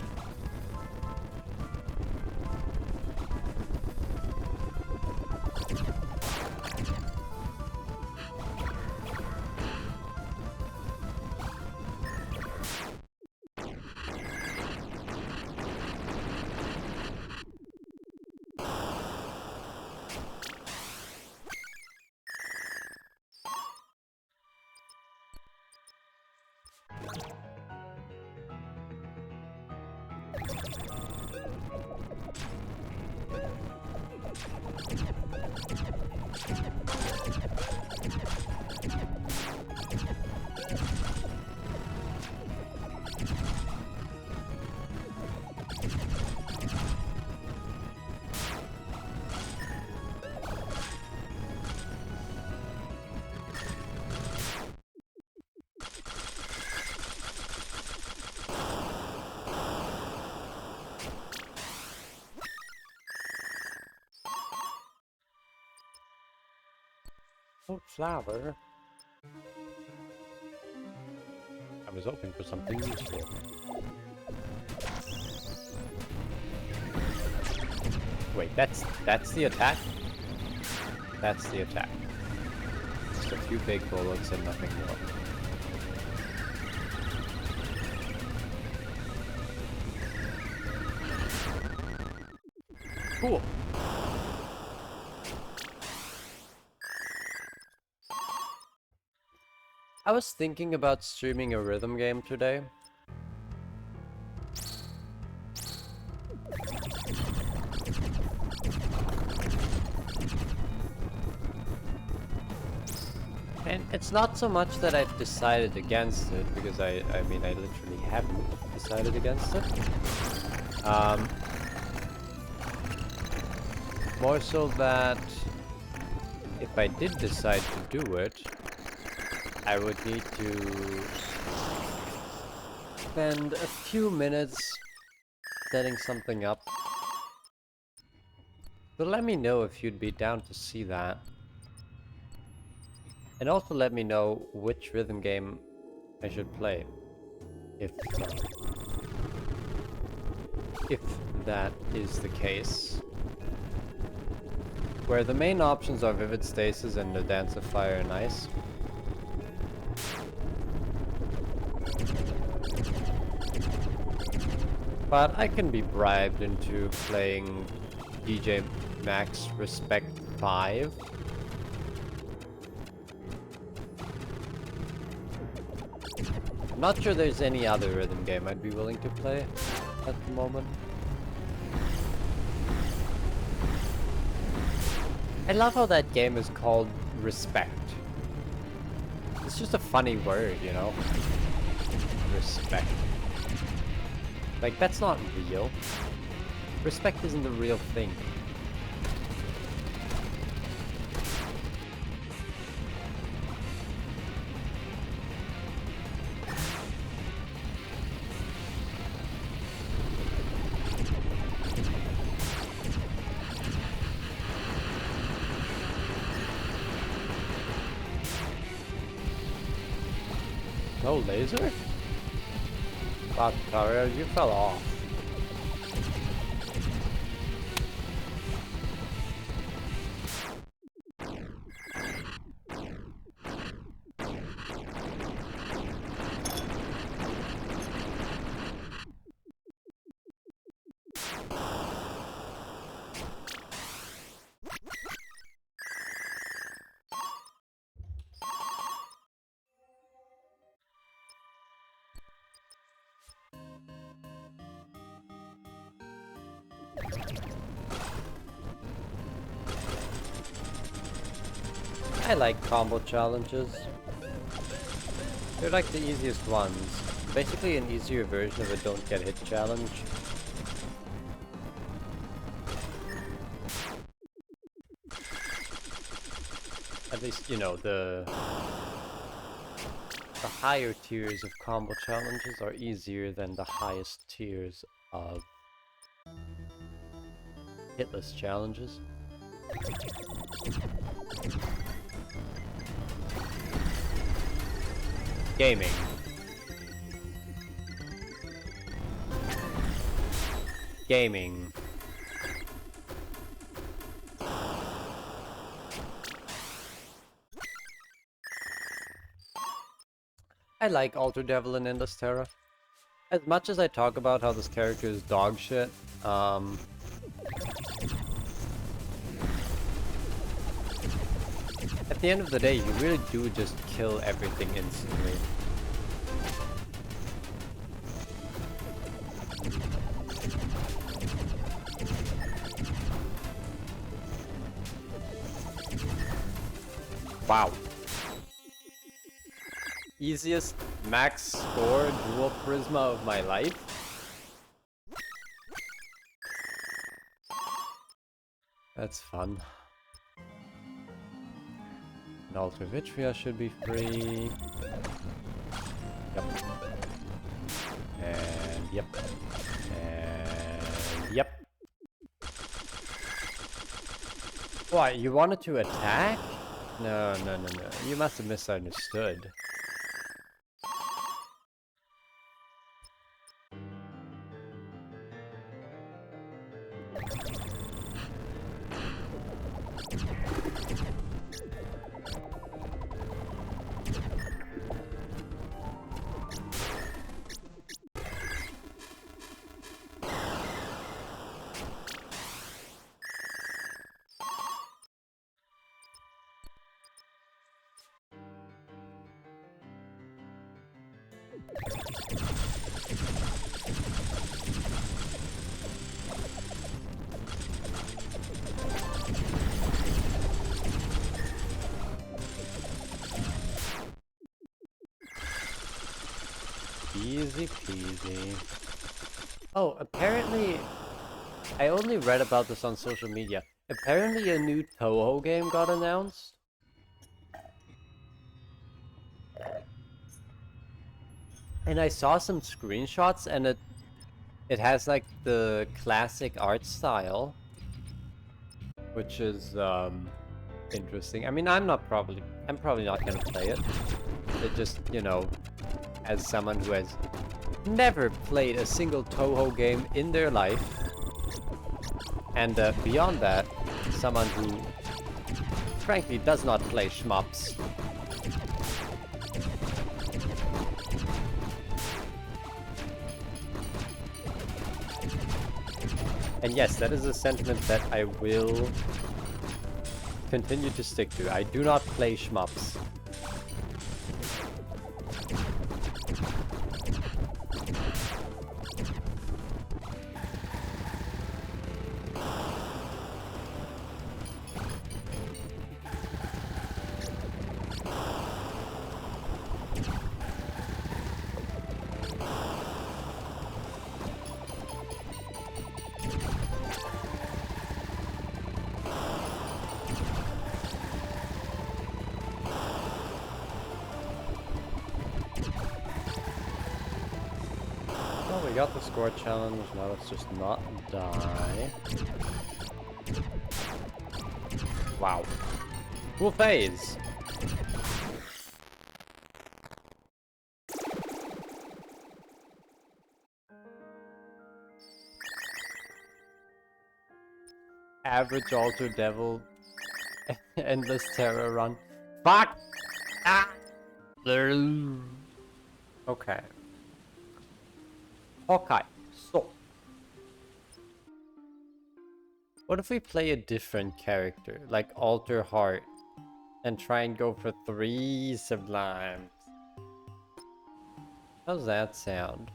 Oh, flower. I was hoping for something useful. Wait, that's the attack? That's the attack. Just a few big bullets and nothing more. Cool. I was thinking about streaming a rhythm game today. And it's not so much that I've decided against it, because I mean, I literally haven't decided against it. More so that if I did decide to do it, I would need to spend a few minutes setting something up. So let me know if you'd be down to see that. And also let me know which rhythm game I should play. If that is the case. Where the main options are Vivid Stasis and the Dance of Fire and Ice. But I can be bribed into playing DJ Max Respect 5. I'm not sure there's any other rhythm game I'd be willing to play at the moment. I love how that game is called Respect. It's just a funny word, you know? Respect. Like, that's not real. Respect isn't the real thing. No laser? Wow, Tario, you fell off. I like combo challenges. They're like the easiest ones. Basically an easier version of a don't get hit challenge. At least, you know, the higher tiers of combo challenges are easier than the highest tiers of hitless challenges. Gaming. Gaming. I like Alter Devil in Endless Terra. As much as I talk about how this character is dog shit, at the end of the day, you really do just kill everything instantly. Wow. Easiest max score dual Prisma of my life? That's fun. And Alter Vitria should be free. Yep. And yep. And yep. What, you wanted to attack? No. You must have misunderstood. Easy peasy. Oh, apparently, I only read about this on social media. Apparently a new Toho game got announced. And I saw some screenshots and it has like the classic art style, which is interesting. I mean, I'm probably not gonna play it. It just, you know, as someone who has never played a single Toho game in their life, and beyond that, someone who frankly does not play shmups. And yes, that is a sentiment that I will continue to stick to. I do not play shmups. We got the score challenge, now let's just not die. Wow. Cool phase! average Alter Devil endless terror run. Fuck! Ah! Okay. Hawkeye. So. What if we play a different character, like Alter Heart, and try and go for 3 sublimes? How's that sound?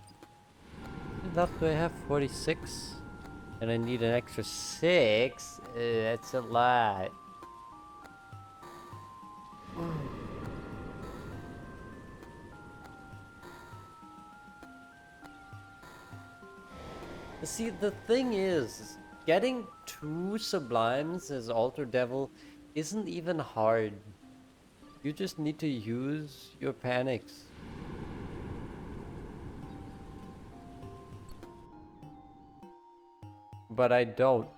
Enough, I have 46, and I need an extra 6. That's a lot. See, the thing is, getting 2 sublimes as Alter Devil isn't even hard. You just need to use your panics. But I don't.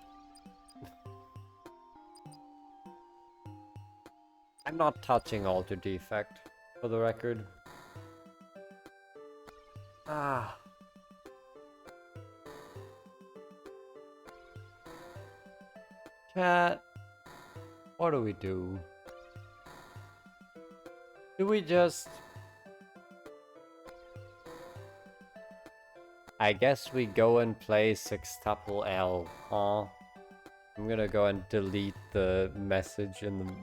I'm not touching Alter Defect, for the record. Ah. Chat, what do we do? Do we just... I guess we go and play Sextuple L, huh? I'm gonna go and delete the message in the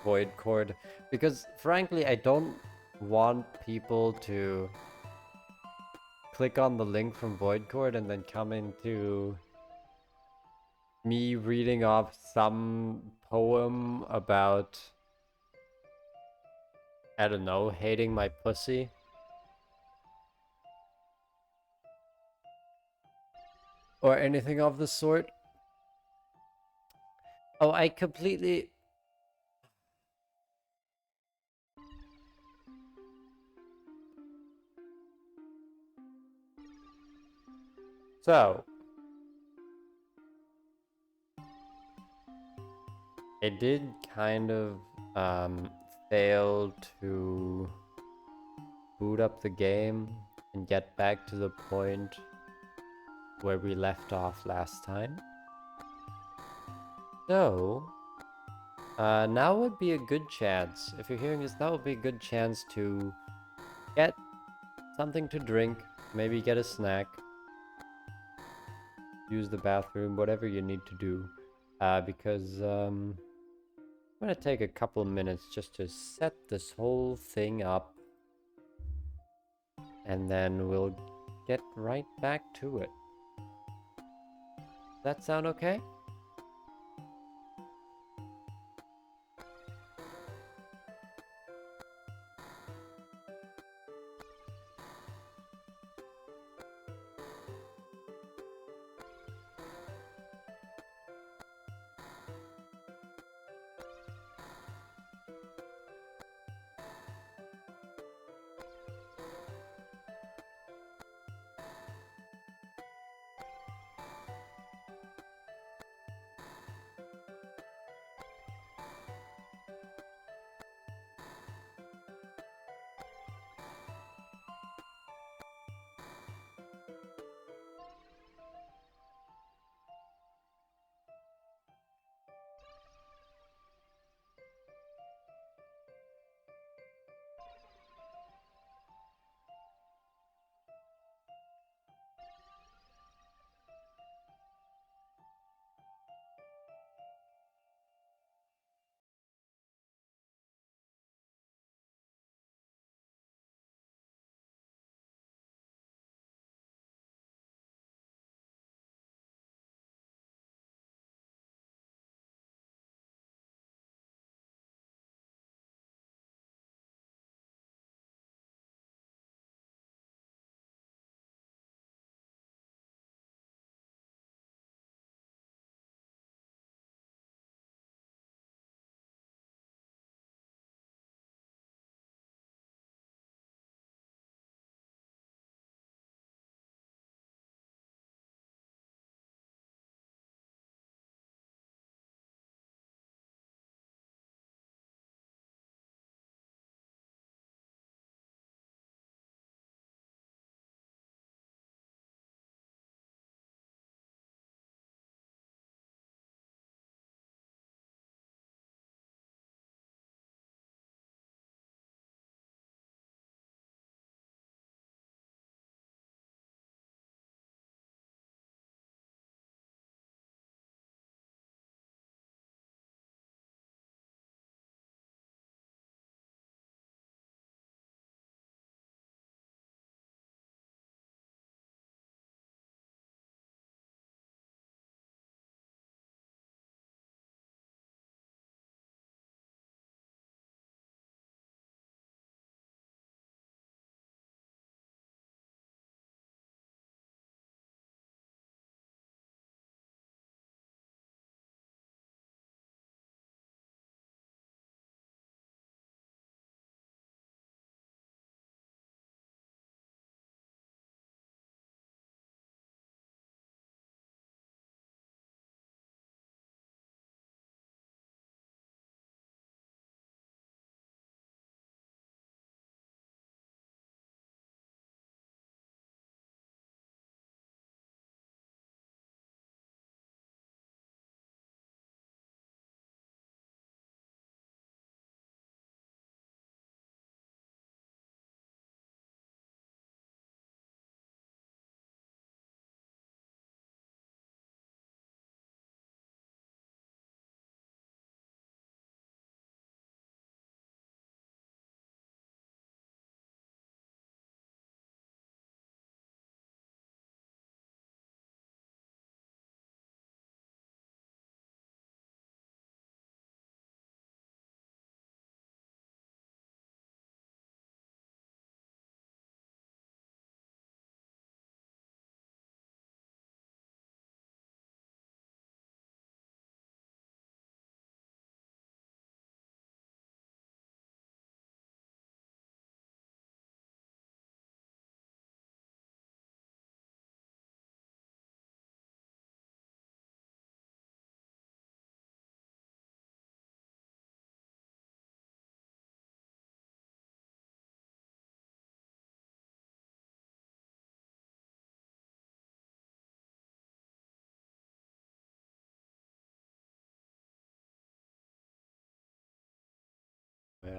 Void Chord, because frankly I don't want people to click on the link from Void Chord and then come into me reading off some poem about, I don't know, hating my pussy. Or anything of the sort. Oh, I completely... So... I did kind of fail to boot up the game and get back to the point where we left off last time. So, now would be a good chance, if you're hearing this, now would be a good chance to get something to drink, maybe get a snack, use the bathroom, whatever you need to do, because I'm gonna take a couple minutes just to set this whole thing up, and then we'll get right back to it. That sound okay?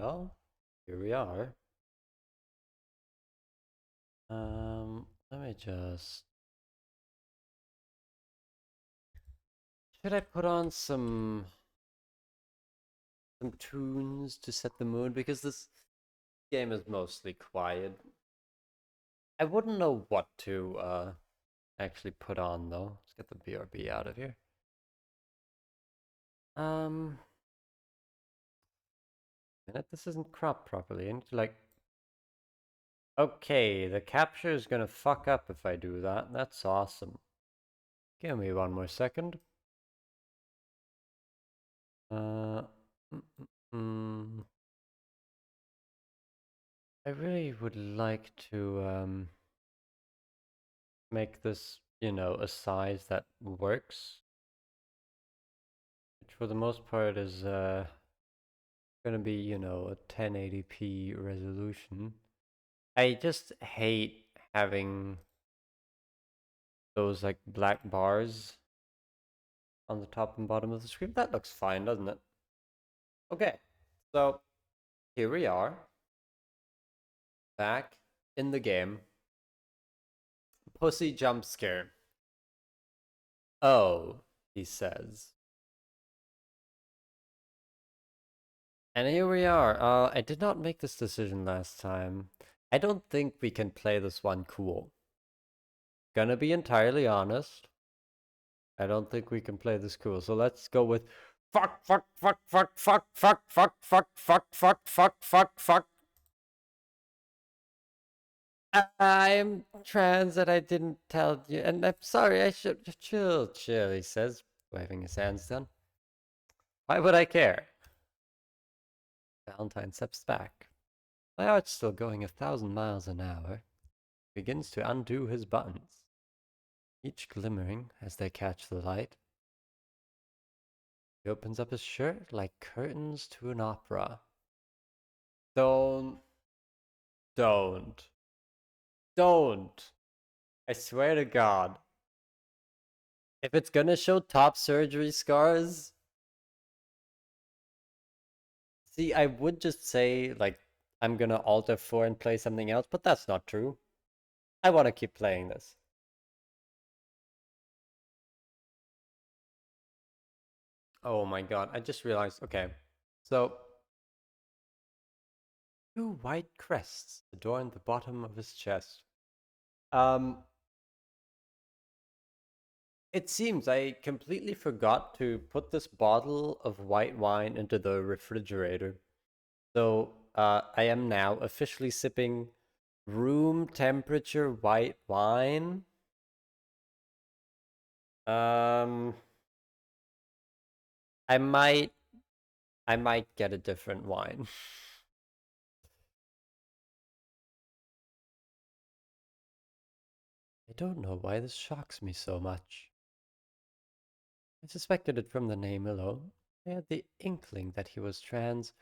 Well, here we are. Let me just... Should I put on some tunes to set the mood? Because this game is mostly quiet. I wouldn't know what to actually put on though. Let's get the BRB out of here. Minute, this isn't cropped properly. I need to like... Okay, the capture is gonna fuck up if I do that. That's awesome. Give me one more second. I really would like to make this, you know, a size that works. Which for the most part is gonna be, you know, a 1080p resolution. I just hate having those like black bars on the top and bottom of the screen. That looks fine, doesn't it? Okay, so here we are, back in the game. Pussy jump scare. Oh, he says. And here we are. I did not make this decision last time. I don't think we can play this one cool. Gonna be entirely honest. I don't think we can play this cool. So let's go with fuck, fuck, fuck, fuck, fuck, fuck, fuck, fuck, fuck, fuck, fuck, fuck, fuck. I'm trans and I didn't tell you, and I'm sorry, I should chill, he says, waving his hands down. Why would I care? Valentine steps back. My heart's still going 1,000 miles an hour. Begins to undo his buttons, each glimmering as they catch the light. He opens up his shirt like curtains to an opera. Don't. I swear to God. If it's gonna show top surgery scars... See, I would just say, like, I'm gonna Alt F4 and play something else, but that's not true. I want to keep playing this. Oh my God, I just realized, okay. So, 2 white crests adorn the bottom of his chest. It seems I completely forgot to put this bottle of white wine into the refrigerator. So, I am now officially sipping room temperature white wine. I might get a different wine. I don't know why this shocks me so much. I suspected it from the name alone. I had the inkling that he was trans,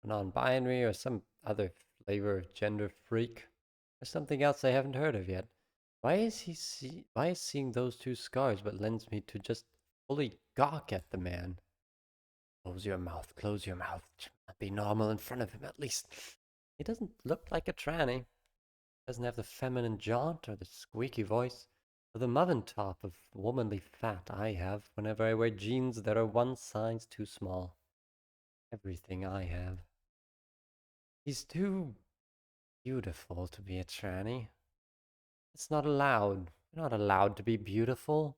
non-binary, or some other flavor of gender freak, or something else I haven't heard of yet. Why is seeing those 2 scars what lends me to just fully gawk at the man? Close your mouth, close your mouth. Be normal in front of him at least. He doesn't look like a tranny. Doesn't have the feminine jaunt or the squeaky voice or the muffin top of womanly fat I have whenever I wear jeans that are 1 size too small. Everything I have. He's too beautiful to be a tranny. It's not allowed. We're not allowed to be beautiful.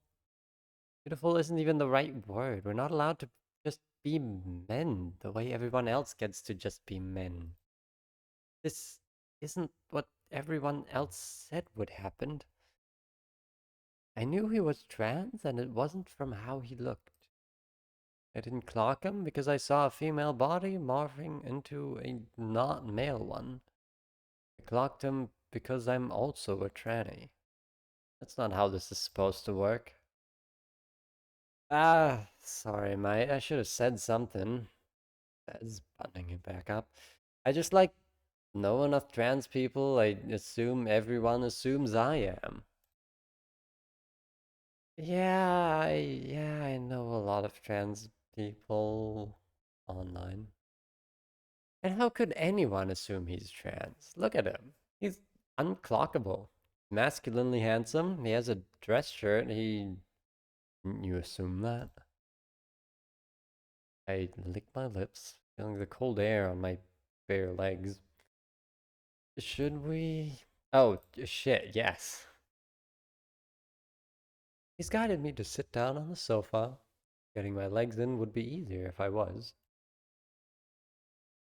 Beautiful isn't even the right word. We're not allowed to just be men the way everyone else gets to just be men. This isn't what everyone else said would happen. I knew he was trans, and it wasn't from how he looked. I didn't clock him because I saw a female body morphing into a not male one. I clocked him because I'm also a tranny. That's not how this is supposed to work. Sorry, mate. I should have said something. Says, buttoning it back up. I just know enough trans people. I assume everyone assumes I am. Yeah, I know a lot of trans people online. And how could anyone assume he's trans? Look at him. He's unclockable. Masculinely handsome. He has a dress shirt. You assume that? I lick my lips, feeling the cold air on my bare legs. Should we? Oh, shit, yes. He's guided me to sit down on the sofa. Getting my legs in would be easier if I was.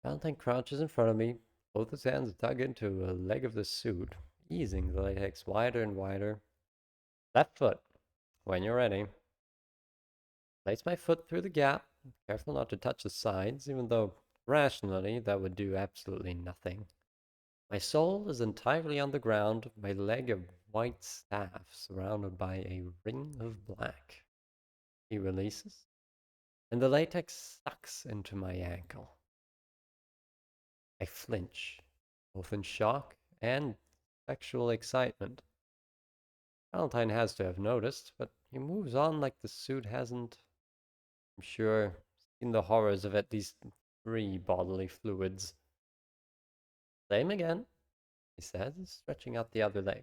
Valentine crouches in front of me, both his hands dug into a leg of the suit, easing the latex wider and wider. Left foot, when you're ready. Place my foot through the gap, careful not to touch the sides, even though rationally that would do absolutely nothing. My soul is entirely on the ground, my leg a white staff surrounded by a ring of black. He releases, and the latex sucks into my ankle. I flinch, both in shock and sexual excitement. Valentine has to have noticed, but he moves on like the suit hasn't, I'm sure, seen the horrors of at least 3 bodily fluids. Same again, he says, stretching out the other leg.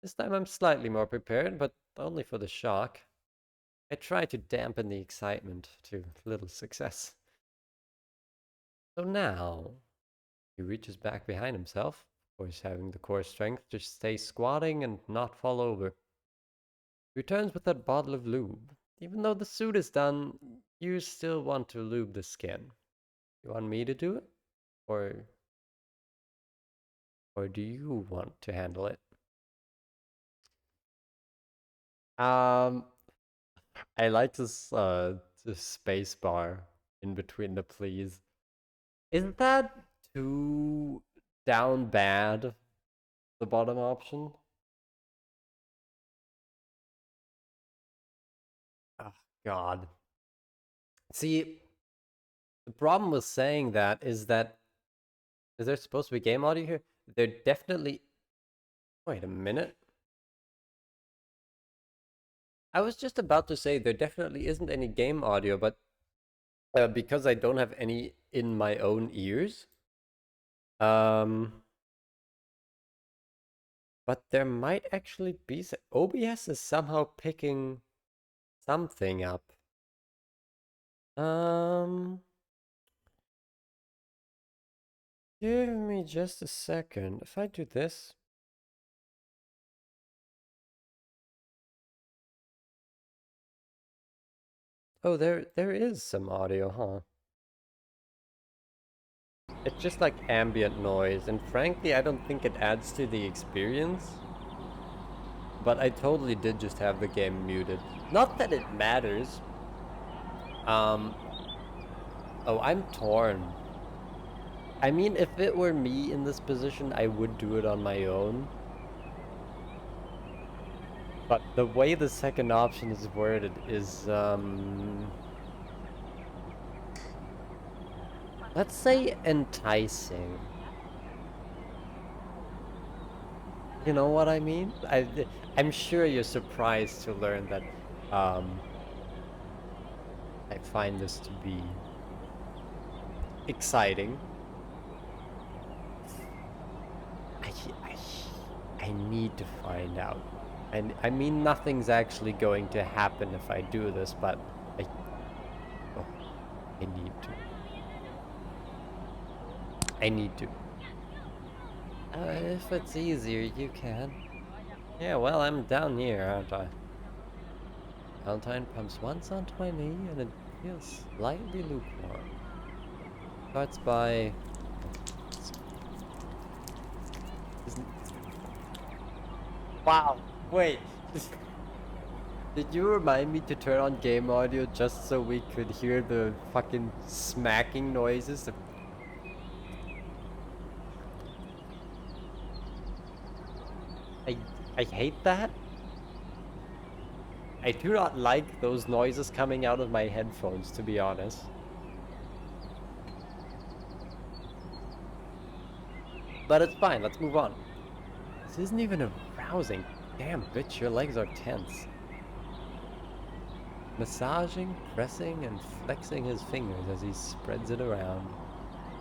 This time I'm slightly more prepared, but only for the shock. I try to dampen the excitement to little success. So now, he reaches back behind himself, of course having the core strength to stay squatting and not fall over. He returns with that bottle of lube. Even though the suit is done, you still want to lube the skin. You want me to do it? Or do you want to handle it? I like this space bar in between the please. Isn't that too down bad, the bottom option? Oh, God. See, the problem with saying that is there supposed to be game audio here? There definitely... Wait a minute. I was just about to say there definitely isn't any game audio, but because I don't have any in my own ears, but there might actually be OBS is somehow picking something up. Give me just a second. If I do this. Oh, there is some audio, huh? It's just like ambient noise, and frankly, I don't think it adds to the experience. But I totally did just have the game muted. Not that it matters. Oh, I'm torn. I mean, if it were me in this position, I would do it on my own. But the way the second option is worded is, let's say enticing. You know what I mean? I'm sure you're surprised to learn that, I find this to be exciting. I need to find out. And I mean, nothing's actually going to happen if I do this, but I need to. I need to. If it's easier, you can. Yeah, well, I'm down here, aren't I? Valentine pumps once onto my knee, and it feels slightly lukewarm. Starts by... Wow, wait. Did you remind me to turn on game audio just so we could hear the fucking smacking noises? I hate that. I do not like those noises coming out of my headphones, to be honest. But it's fine, let's move on. This isn't even arousing. Damn, bitch, your legs are tense. Massaging, pressing, and flexing his fingers as he spreads it around.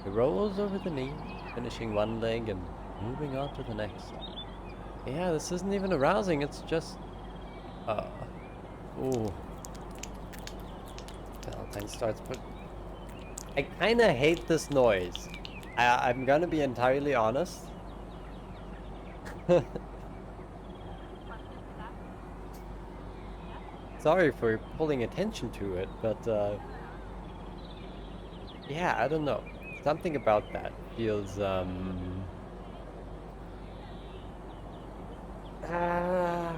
He rolls over the knee, finishing one leg and moving on to the next. Yeah, this isn't even arousing, it's just... ooh. Valentine starts put... I kinda hate this noise. I'm gonna be entirely honest. Sorry for pulling attention to it, but yeah, I don't know. Something about that feels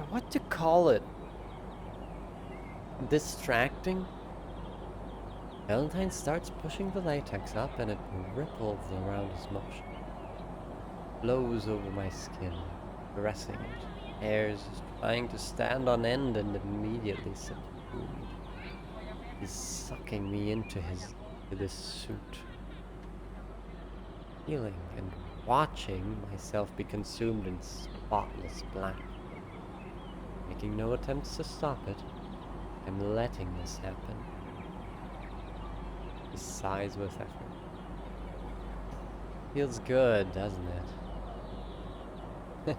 what to call it? Distracting? Valentine starts pushing the latex up and it ripples around his motion. Blows over my skin, caressing it. Hairs trying to stand on end and immediately subdued. He's sucking me into this suit. Feeling and watching myself be consumed in spotless black. Making no attempts to stop it. I'm letting this happen. He sighs with effort. Feels good, doesn't it?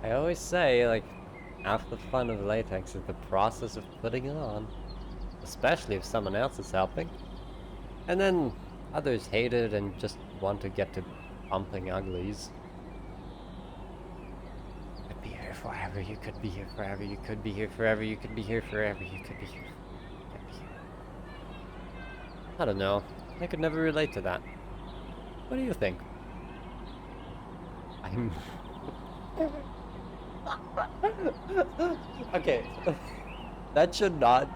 I always say, like, half the fun of latex is the process of putting it on. Especially if someone else is helping. And then others hate it and just want to get to pumping uglies. You could be here forever, you could be here forever, you could be here forever, you could be here forever, you could be here. I don't know. I could never relate to that. What do you think? I'm... Okay. That should not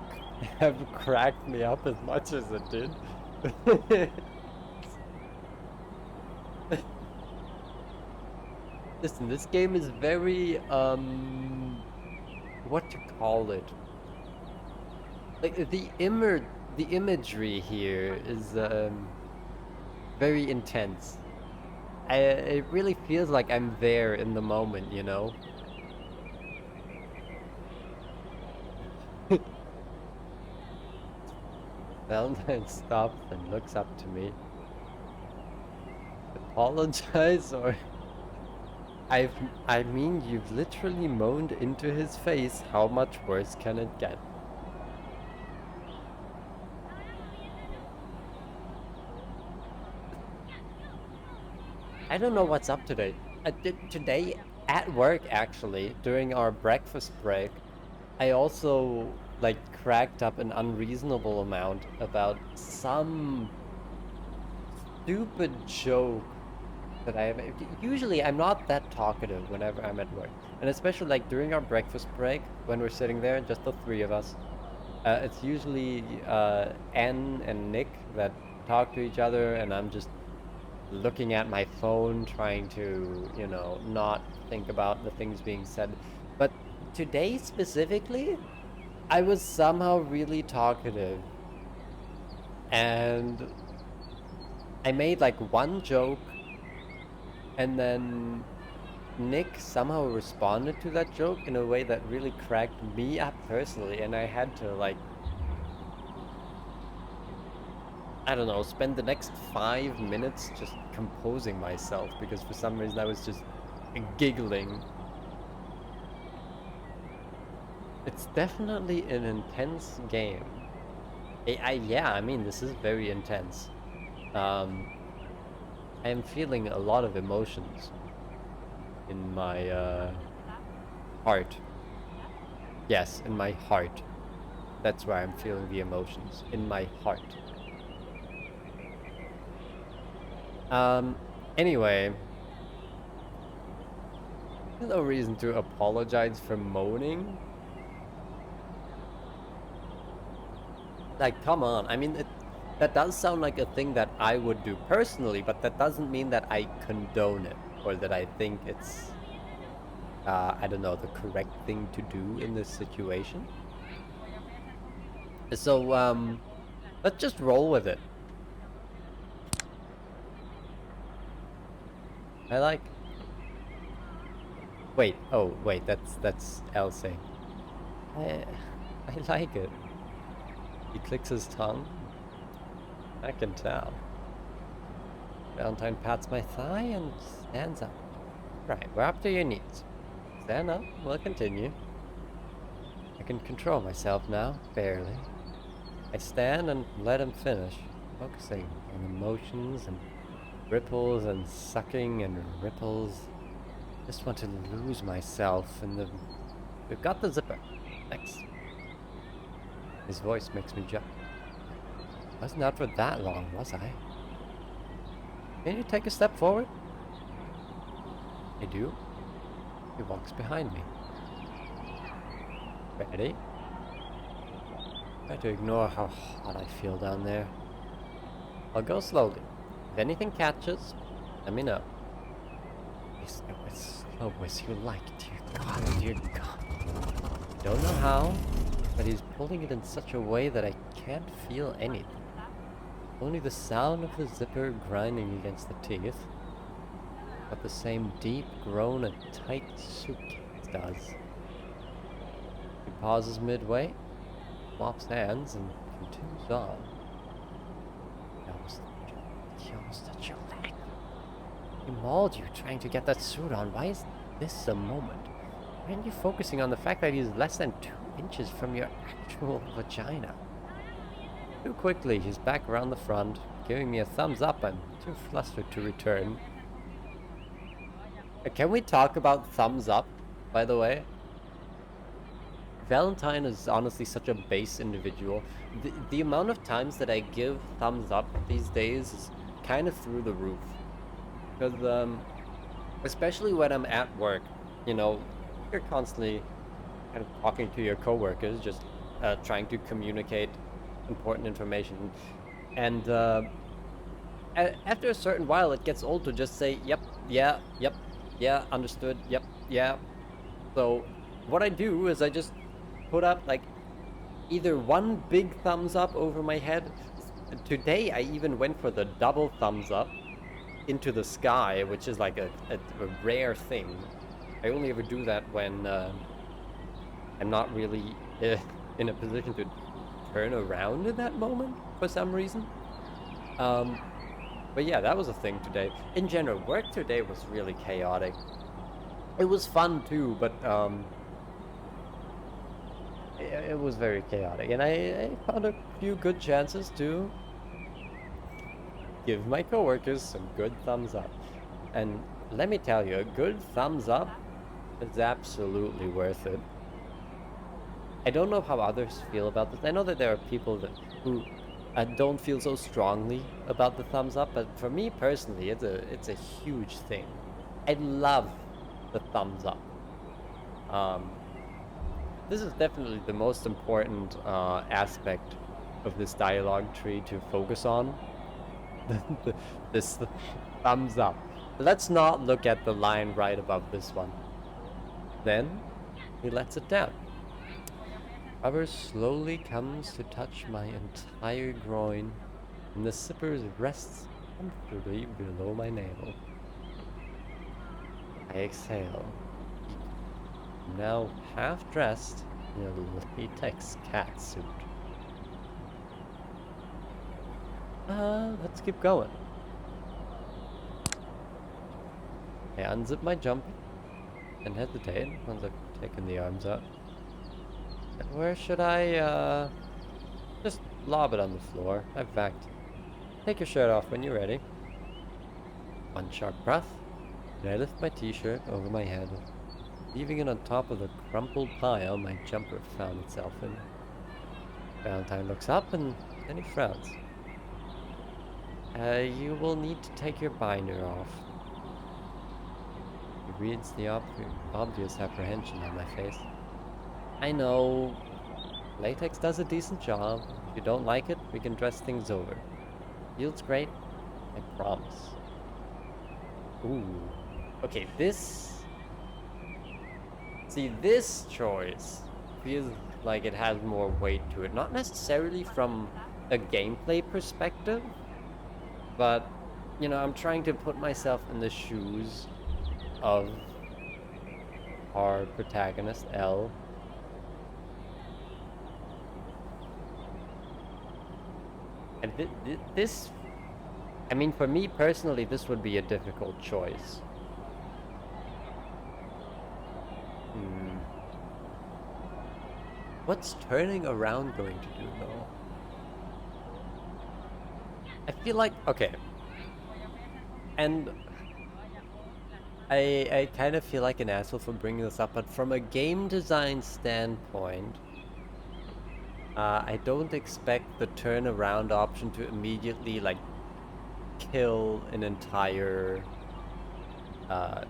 have cracked me up as much as it did. Listen, this game is very, what to call it? Like, the imagery here is, very intense. It really feels like I'm there in the moment, you know? Valentine stops and looks up to me. Apologize, or... I mean, you've literally moaned into his face. How much worse can it get? I don't know what's up today. Today at work, actually, during our breakfast break, I also like cracked up an unreasonable amount about some stupid joke that I have. Usually I'm not that talkative whenever I'm at work, and especially like during our breakfast break when we're sitting there, just the three of us. It's usually Anne and Nick that talk to each other, and I'm just looking at my phone trying to, you know, not think about the things being said. But today specifically, I was somehow really talkative, and I made like one joke, and then Nick somehow responded to that joke in a way that really cracked me up personally, and I had to like, I don't know, spend the next 5 minutes just composing myself, because for some reason I was just giggling. It's definitely an intense game. Yeah, I mean, this is very intense. I am feeling a lot of emotions in my heart. Yes, in my heart. That's where I'm feeling the emotions, in my heart. Anyway, there's no reason to apologize for moaning. Like, come on. I mean, that does sound like a thing that I would do personally, but that doesn't mean that I condone it, or that I think it's, I don't know, the correct thing to do in this situation. So, let's just roll with it. I like... Wait, oh, wait, that's Elle saying. I like it. He clicks his tongue. I can tell. Valentine pats my thigh and stands up. Right, we're up to your knees. Stand up, we'll continue. I can control myself now, barely. I stand and let him finish, focusing on emotions and ripples and sucking and ripples. Just want to lose myself in the... We've got the zipper. Next. His voice makes me jump. Wasn't out for that long, was I? Can you take a step forward? I do. He walks behind me. Ready? Try to ignore how hot I feel down there. I'll go slowly. If anything catches, let me know. Please go as slow as you like, dear God. I don't know how, but he's pulling it in such a way that I can't feel anything. Only the sound of the zipper grinding against the teeth, but the same deep groan a tight suitcase does. He pauses midway, swaps hands, and continues on. He almost touched your leg. He mauled you trying to get that suit on. Why is this a moment? Why aren't you focusing on the fact that he's less than 2 inches from your actual vagina? Too quickly, he's back around the front, giving me a thumbs up. I'm too flustered to return. Can we talk about thumbs up, by the way? Valentine is honestly such a base individual. The amount of times that I give thumbs up these days is kind of through the roof. Because, especially when I'm at work, you know, you're constantly kind of talking to your coworkers, just trying to communicate important information. And after a certain while, it gets old to just say, yep, yeah, yep, yeah, understood, yep, yeah. So what I do is I just put up like either one big thumbs up over my head. Today I even went for the double thumbs up into the sky, which is like a rare thing. I only ever do that when I'm not really in a position to turn around in that moment for some reason. But yeah, that was a thing today. In general, work today was really chaotic. It was fun too, but it was very chaotic, and I found a few good chances to give my coworkers some good thumbs up. And let me tell you, a good thumbs up is absolutely worth it. I don't know how others feel about this. I know that there are people who don't feel so strongly about the thumbs up, but for me personally, it's a huge thing. I love the thumbs up. This is definitely the most important aspect of this dialogue tree to focus on. This thumbs up. Let's not look at the line right above this one. Then he lets it down. Rubber slowly comes to touch my entire groin, and the zipper rests comfortably below my navel. I exhale. Now half dressed in a latex cat suit. Let's keep going. I unzip my jumper and hesitate once I've taken the arms out. Where should I, just lob it on the floor. I've vacked. Take your shirt off when you're ready. One sharp breath, and I lift my t-shirt over my head, leaving it on top of the crumpled pile my jumper found itself in. Valentine looks up and then he frowns. You will need to take your binder off. He reads the obvious apprehension on my face. I know. Latex does a decent job. If you don't like it, we can dress things over. Feels great, I promise. Ooh. Okay, this... See, this choice feels like it has more weight to it. Not necessarily from a gameplay perspective, but, you know, I'm trying to put myself in the shoes of our protagonist, Elle. And this I mean, for me personally, this would be a difficult choice. What's turning around going to do, though? I feel like... Okay. And... I kind of feel like an asshole for bringing this up, but from a game design standpoint, I don't expect the turnaround option to immediately, like, kill an entire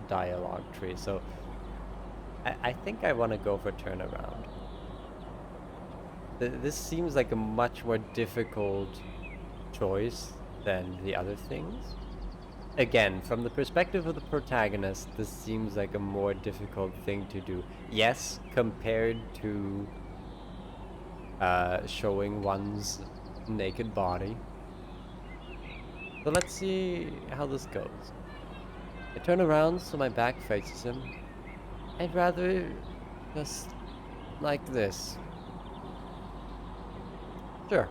dialogue tree. So, I think I want to go for turnaround. This seems like a much more difficult choice than the other things. Again, from the perspective of the protagonist, this seems like a more difficult thing to do. Yes, compared to showing one's naked body. So let's see how this goes. I turn around so my back faces him. I'd rather just like this. Sure,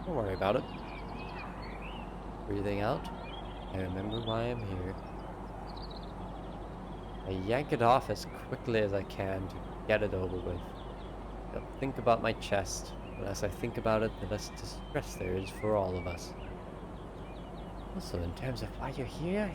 don't worry about it. Breathing out, I remember why I'm here. I yank it off as quickly as I can to get it over with. I don't think about my chest. The less I think about it, the less distress there is for all of us. Also, in terms of why you're here,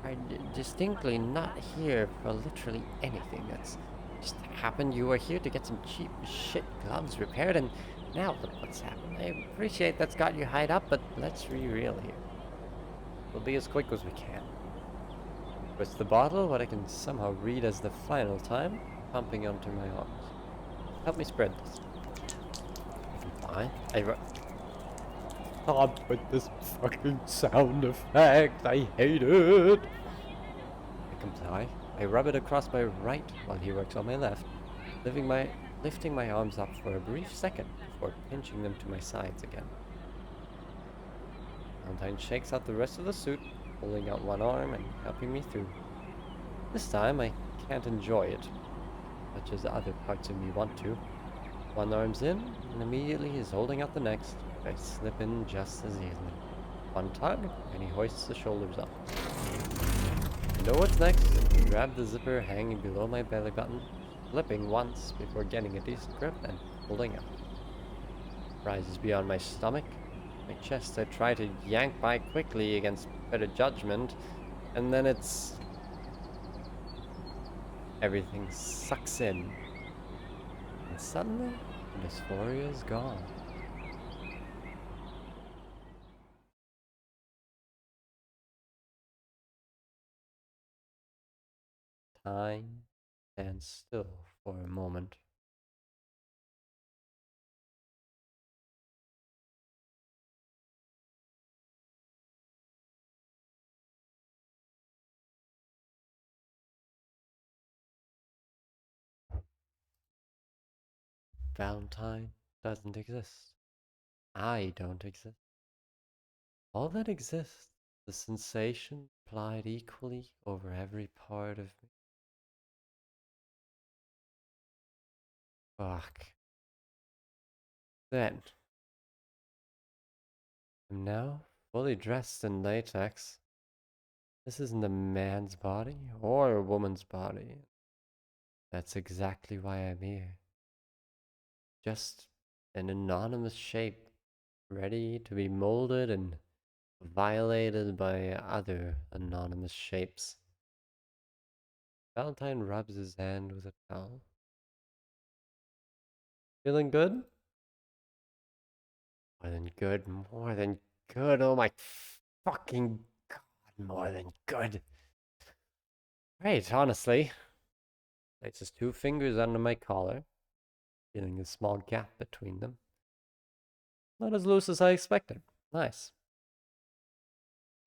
I'm distinctly not here for literally anything. That's just happened. You were here to get some cheap shit gloves repaired, and now look what's happened. I appreciate that's got you hyped up, but let's be real here. We'll be as quick as we can. Twist the bottle, what I can somehow read as the final time, pumping onto my arms. Help me spread this. Fine. Stop with this fucking sound effect. I hate it. I comply. I rub it across my right while he works on my left, lifting my arms up for a brief second before pinching them to my sides again. Valentine shakes out the rest of the suit, pulling out one arm and helping me through. This time I can't enjoy it, much as other parts of me want to. One arm's in, and immediately he's holding out the next. I slip in just as easily. One tug, and he hoists the shoulders up. I know what's next. Grab the zipper hanging below my belly button, flipping once before getting a decent grip and pulling up. Rises beyond my stomach. My chest I try to yank by quickly against better judgment, and then everything sucks in. And suddenly, the dysphoria is gone. Time stands still for a moment. Valentine doesn't exist. I don't exist. All that exists, the sensation applied equally over every part of me. Fuck. Then, I'm now fully dressed in latex. This isn't a man's body or a woman's body. That's exactly why I'm here. Just an anonymous shape, ready to be molded and violated by other anonymous shapes. Valentine rubs his hand with a towel. Feeling good? More than good, more than good. Oh my fucking god, more than good. Right, honestly. Places 2 fingers under my collar, feeling a small gap between them. Not as loose as I expected. Nice.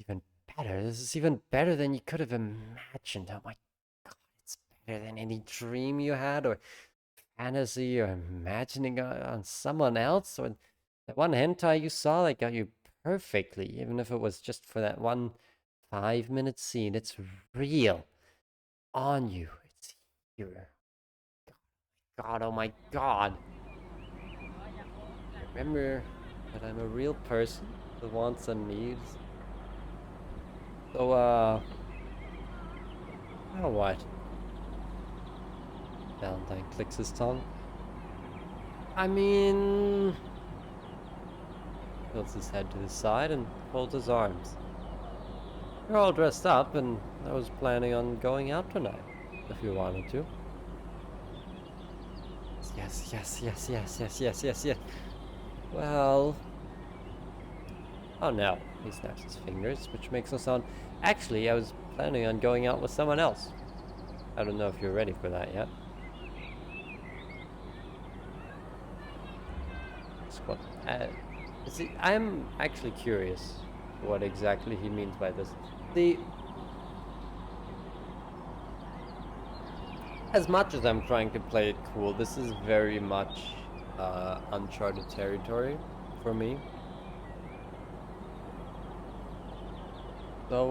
Even better. This is even better than you could have imagined. Oh my god, it's better than any dream you had or fantasy or imagining on someone else, or that one hentai you saw that got you perfectly, even if it was just for that one 5-minute scene. It's real. On you. It's here. God, oh my god. Remember that I'm a real person with wants and needs. So, now what? Valentine clicks his tongue. I mean... Tilts his head to the side and folds his arms. You're all dressed up, and I was planning on going out tonight, if you wanted to. Yes, yes, yes, yes, yes, yes, yes, yes. Well... Oh no, he snaps his fingers, which makes no sound. Actually, I was planning on going out with someone else. I don't know if you're ready for that yet. What? See, I'm actually curious what exactly he means by this. As much as I'm trying to play it cool, this is very much uncharted territory for me. So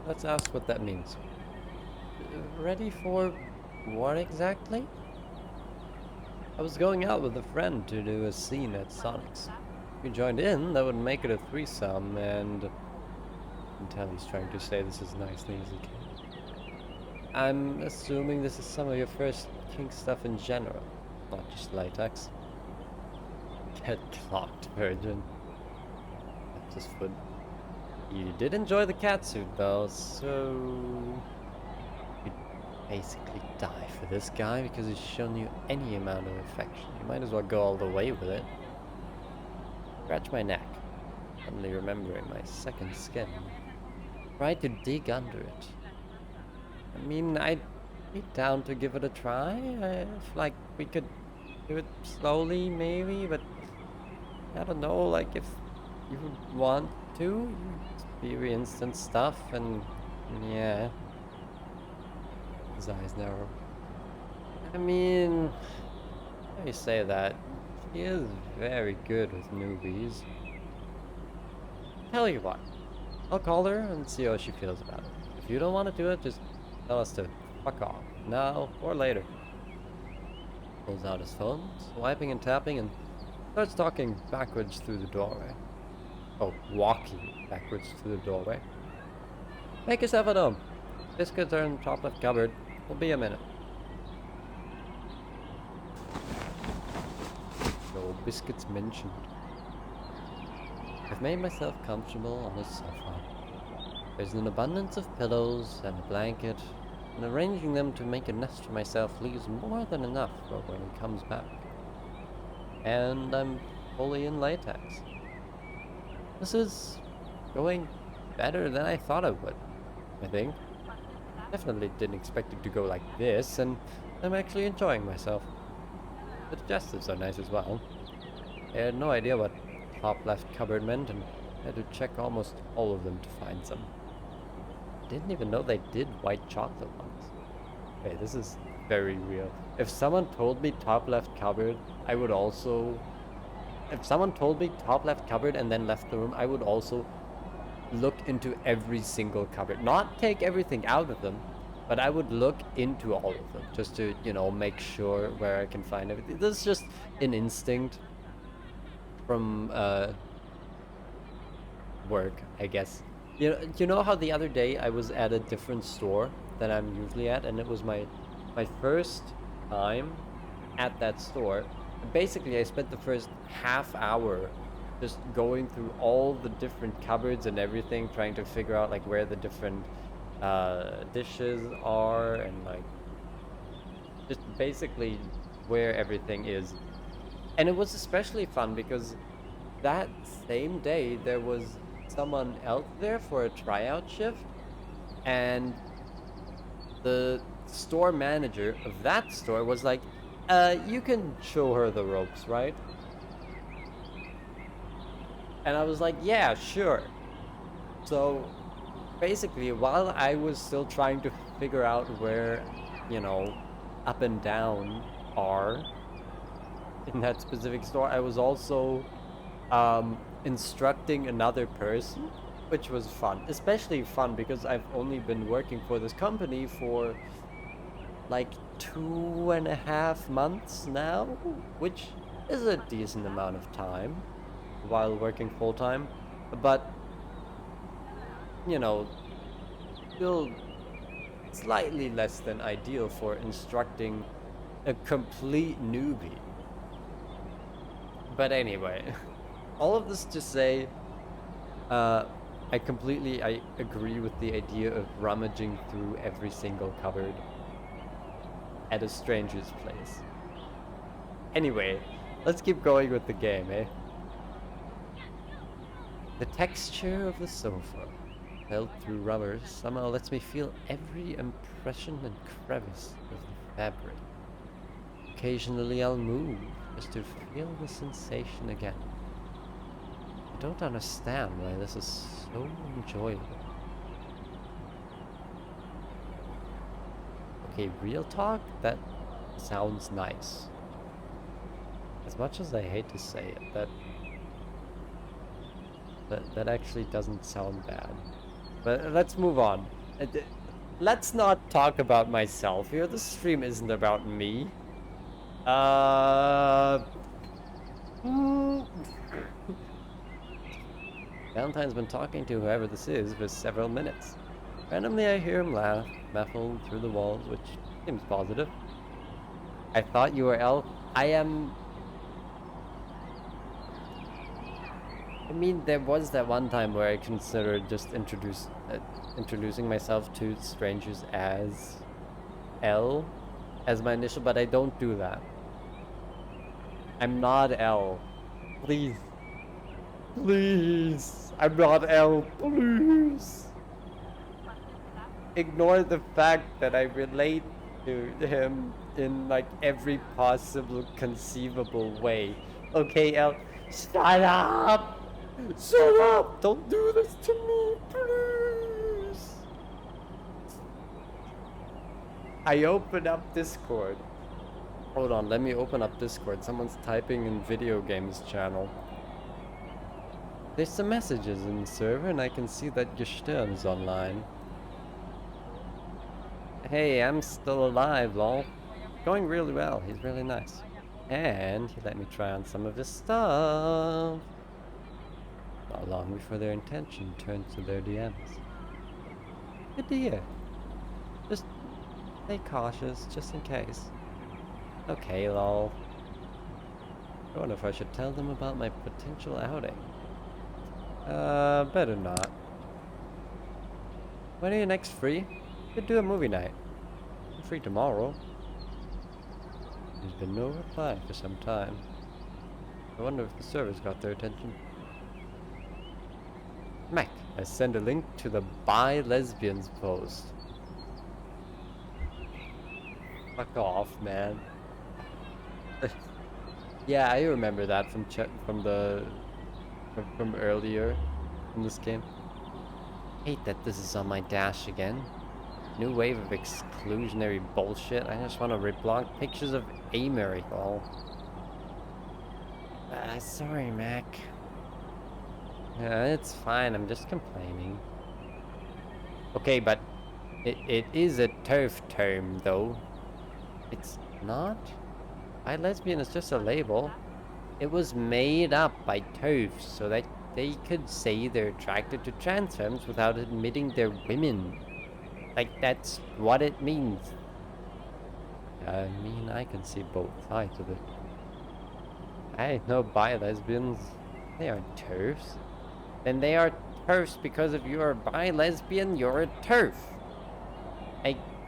let's ask what that means. Ready for what exactly? I was going out with a friend to do a scene at Sonic's. If you joined in, that would make it a threesome, and I can tell he's trying to say this as nicely as he can. I'm assuming this is some of your first kink stuff in general, not just latex. Get clocked, virgin. That's his foot. You did enjoy the catsuit though, so you'd basically die for this guy because he's shown you any amount of affection. You might as well go all the way with it. Scratch my neck, suddenly remembering my second skin. Try to dig under it. I mean, I'd be down to give it a try. If, like, we could do it slowly, maybe, but I don't know, like, if you want to, experience and stuff, and yeah. His eyes narrow. I mean, you say that. She is very good with newbies. Tell you what, I'll call her and see how she feels about it. If you don't want to do it, just tell us to fuck off, now or later. Pulls out his phone, swiping and tapping, and starts talking backwards through the doorway. Oh, walking backwards through the doorway. Make yourself at home. Biscuits are in the top left cupboard. Will be a minute. No biscuits mentioned. I've made myself comfortable on the sofa. There's an abundance of pillows and a blanket, and arranging them to make a nest for myself leaves more than enough for when he comes back. And I'm fully in latex. This is going better than I thought it would, I think. Definitely didn't expect it to go like this, and I'm actually enjoying myself. The digestives are nice as well. I had no idea what top left cupboard meant, and had to check almost all of them to find some. Didn't even know they did white chocolate ones. Okay, this is very real. If someone told me top left cupboard, I would also... If someone told me top left cupboard and then left the room, I would also look into every single cupboard. Not take everything out of them, but I would look into all of them just to, you know, make sure where I can find everything. This is just an instinct from work, I guess. You know how the other day I was at a different store than I'm usually at, and it was my first time at that store. Basically, I spent the first half hour just going through all the different cupboards and everything, trying to figure out like where the different dishes are, and like just basically where everything is. And it was especially fun because that same day there was someone else there for a tryout shift, and the store manager of that store was like, you can show her the ropes, right? And I was like, yeah, sure. So basically, while I was still trying to figure out where, you know, up and down are in that specific store, I was also instructing another person, which was fun. Especially fun because I've only been working for this company for like 2.5 months now, which is a decent amount of time while working full-time. But, you know, still slightly less than ideal for instructing a complete newbie. But anyway, all of this to say, I agree with the idea of rummaging through every single cupboard at a stranger's place. Anyway, let's keep going with the game, eh? The texture of the sofa, held through rubber, somehow lets me feel every impression and crevice of the fabric. Occasionally I'll move just to feel the sensation again. I don't understand why this is so enjoyable. Okay, real talk, that sounds nice. As much as I hate to say it, that actually doesn't sound bad. But let's move on. Let's not talk about myself here. This stream isn't about me. Valentine's been talking to whoever this is for several minutes. Randomly I hear him laugh, muffled through the walls, which seems positive. I thought you were L. I mean, there was that one time where I considered just introducing myself to strangers as L as my initial, but I don't do that. I'm not L. Please. Please. I'm not L. Please. Ignore the fact that I relate to him in like every possible conceivable way. Okay, L. Shut up! Shut up! Don't do this to me, please! I opened up Discord. Hold on, let me open up Discord. Someone's typing in video games channel. There's some messages in the server and I can see that Gestirn is online. Hey, I'm still alive, lol. Going really well, he's really nice. And he let me try on some of his stuff. Not long before their intention turned to their DMs. Good to hear. Just stay cautious, just in case. Okay, lol. I wonder if I should tell them about my potential outing. Better not. When are you next free? Could do a movie night. I'm free tomorrow. There's been no reply for some time. I wonder if the servers got their attention. Mac, I send a link to the Bi Lesbians post. Fuck off, man. Yeah, I remember that from earlier in this game. Hate that this is on my dash again. New wave of exclusionary bullshit. I just want to reblog pictures of Americal. Sorry, Mac. It's fine, I'm just complaining. Okay, but it is a TERF term, though. It's not? Bi lesbian is just a label. It was made up by TERFs so that they could say they're attracted to trans femmes without admitting they're women. Like, that's what it means. I mean, I can see both sides of it. I know bi lesbians. They aren't TERFs. Then they are TERFs because if you're a bi lesbian, you're a TERF.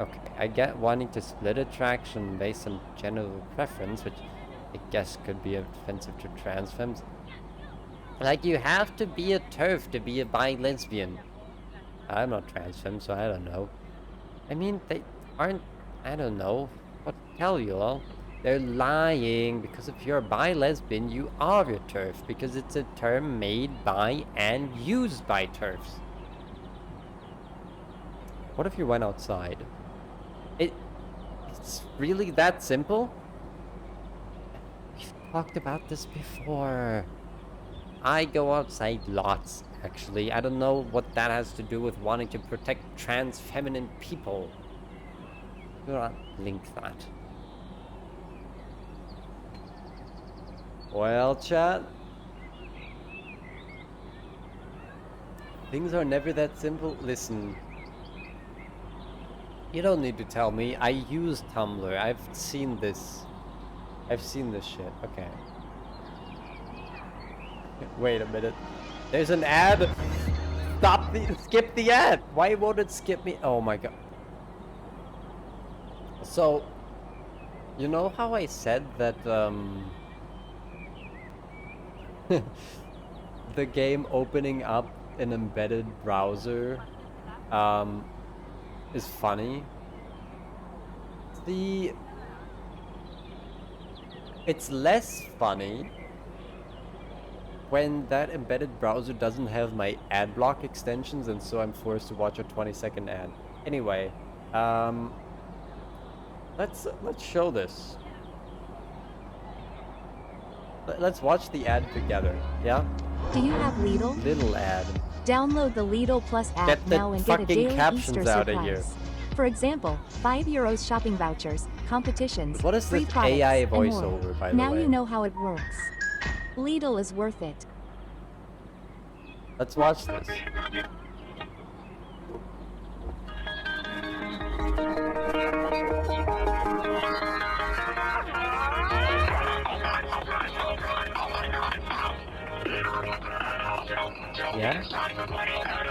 Okay, I get wanting to split attraction based on genital preference, which I guess could be offensive to trans femmes. Like, you have to be a TERF to be a bi lesbian. I'm not trans femme, so I don't know. I mean, they aren't, I don't know what to tell you all. They're lying, because if you're a bi lesbian, you are a TERF, because it's a term made by and used by TERFs. What if you went outside? It's really that simple? We've talked about this before. I go outside lots, actually. I don't know what that has to do with wanting to protect trans feminine people. Do not link that. Well, chat. Things are never that simple. Listen, You don't need to tell me. I use Tumblr. I've seen this. I've seen this shit. Okay. Wait a minute. There's an ad. Skip the ad. Why won't it skip me? Oh my god. So, you know how I said that the game opening up an embedded browser is funny? It's less funny when that embedded browser doesn't have my ad block extensions, and so I'm forced to watch a 20-second ad. Anyway, let's show this. Let's watch the ad together, yeah? Do you have Lidl? Little ad. Download the Lidl Plus app Get the now and get a fucking daily captions Easter out surprise. of here. For example, €5 shopping vouchers, competitions, What is free this products, AI and more. voiceover, by the Now way? you know how it works. Lidl is worth it. Let's watch this. Yeah?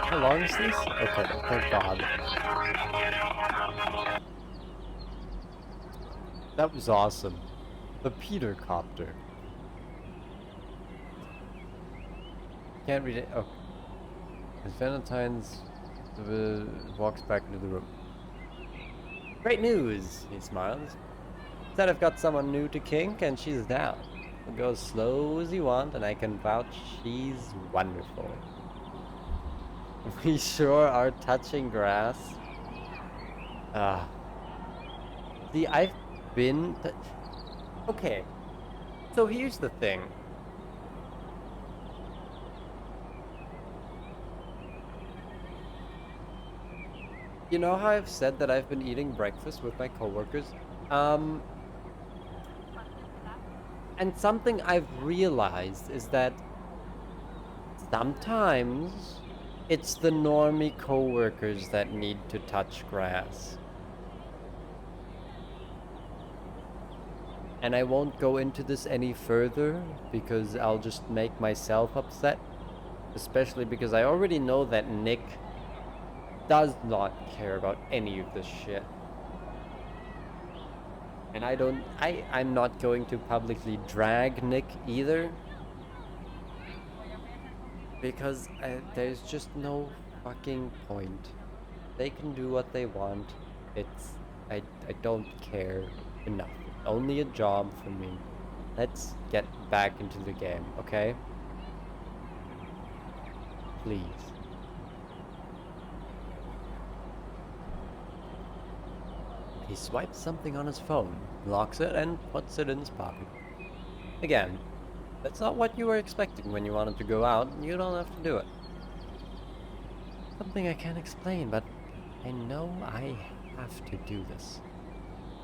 How long is this? Okay, thank God. That was awesome. The Peter Copter. Can't read it. Oh. As Valentine's walks back into the room. Great news! He smiles. Said I've got someone new to kink and she's down. We'll go as slow as you want and I can vouch she's wonderful. We sure are touching grass. See, I've been... Okay. So here's the thing. You know how I've said that I've been eating breakfast with my coworkers? And something I've realized is that sometimes it's the normie coworkers that need to touch grass. And I won't go into this any further because I'll just make myself upset. Especially because I already know that Nick does not care about any of this shit. And I'm not going to publicly drag Nick either. Because there's just no fucking point. They can do what they want. I don't care enough. Only a job for me. Let's get back into the game, okay? Please. He swipes something on his phone, locks it, and puts it in his pocket. Again, that's not what you were expecting when you wanted to go out. You don't have to do it. Something I can't explain, but I know I have to do this.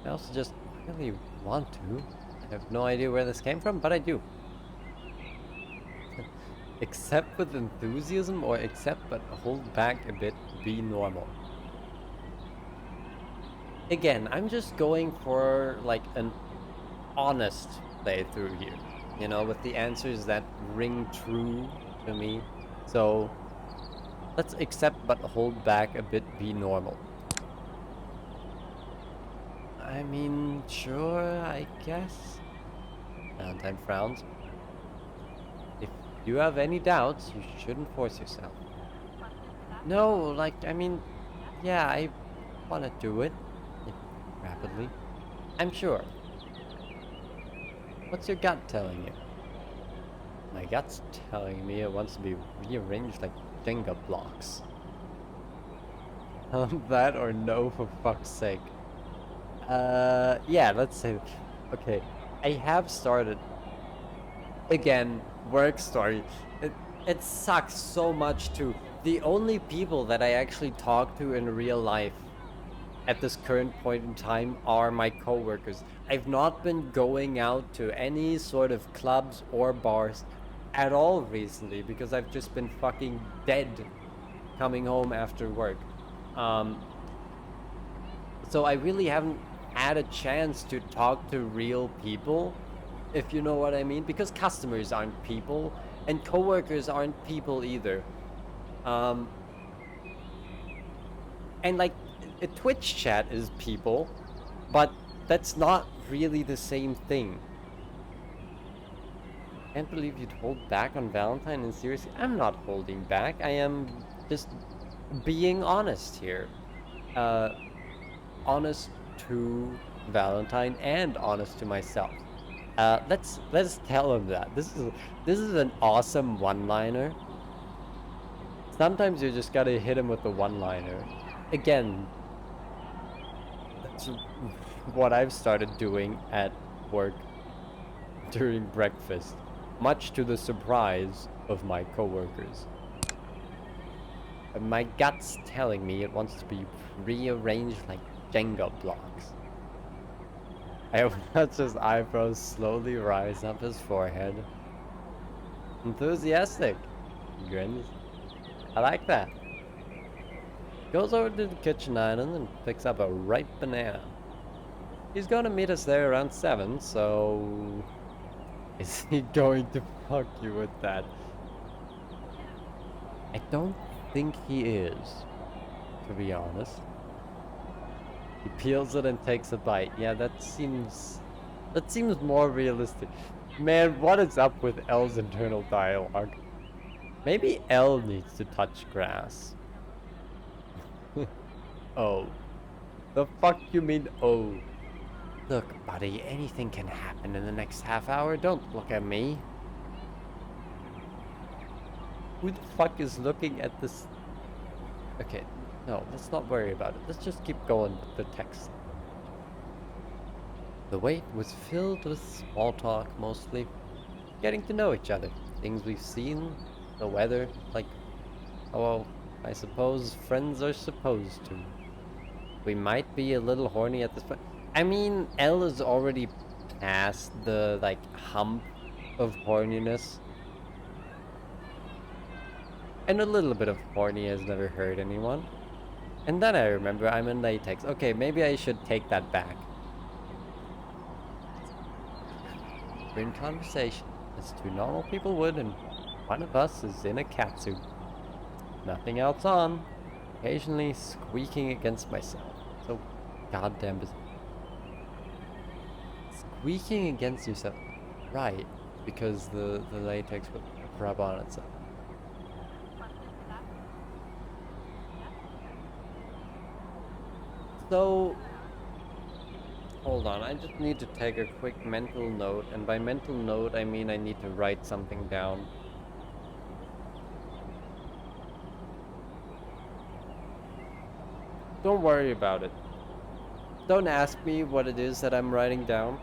I also just really want to. I have no idea where this came from, but I do. Accept with enthusiasm or accept but hold back a bit, be normal. Again, I'm just going for like an honest playthrough here, you know, with the answers that ring true to me. So let's accept but hold back a bit, be normal. I mean, sure, I guess. Valentine frowns. If you have any doubts, you shouldn't force yourself. No, like, I mean, yeah, I want to do it. Rapidly. I'm sure. What's your gut telling you? My gut's telling me it wants to be rearranged like Jenga blocks. That or no, for fuck's sake. Yeah, let's say... Okay, I have started... Again, work story. It sucks so much too. The only people that I actually talk to in real life at this current point in time are my coworkers. I've not been going out to any sort of clubs or bars at all recently because I've just been fucking dead coming home after work. So I really haven't had a chance to talk to real people, if you know what I mean, because customers aren't people and coworkers aren't people either. And like a Twitch chat is people, but that's not really the same thing. Can't believe you'd hold back on Valentine, and seriously, I'm not holding back. I am just being honest here. Honest to Valentine and honest to myself. Let's tell him that. This is an awesome one-liner. Sometimes you just gotta hit him with the one-liner. Again, that's what I've started doing at work during breakfast, much to the surprise of my coworkers. My gut's telling me it wants to be rearranged like Jenga blocks. I watch his eyebrows slowly rise up his forehead. Enthusiastic. He grins. I like that. Goes over to the kitchen island and picks up a ripe banana. He's gonna meet us there around 7, so... Is he going to fuck you with that? I don't think he is, to be honest. He peels it and takes a bite. Yeah, that seems more realistic. Man, what is up with Elle's internal dialogue? Maybe Elle needs to touch grass. Oh. The fuck you mean, oh? Look, buddy, anything can happen in the next half hour. Don't look at me. Who the fuck is looking at this? Okay, no, let's not worry about it. Let's just keep going with the text. The wait was filled with small talk, mostly. Getting to know each other. Things we've seen, the weather, like, oh, well, I suppose friends are supposed to. We might be a little horny at this point. I mean, Elle is already past the, like, hump of horniness. And a little bit of horny has never hurt anyone. And then I remember I'm in latex. Okay, maybe I should take that back. We're in conversation, as two normal people would, and one of us is in a catsuit. Nothing else on. Occasionally squeaking against myself. So goddamn busy. Squeaking against yourself. Right, because the latex would rub on itself. So, hold on, I just need to take a quick mental note, and by mental note I mean I need to write something down. Don't worry about it. Don't ask me what it is that I'm writing down.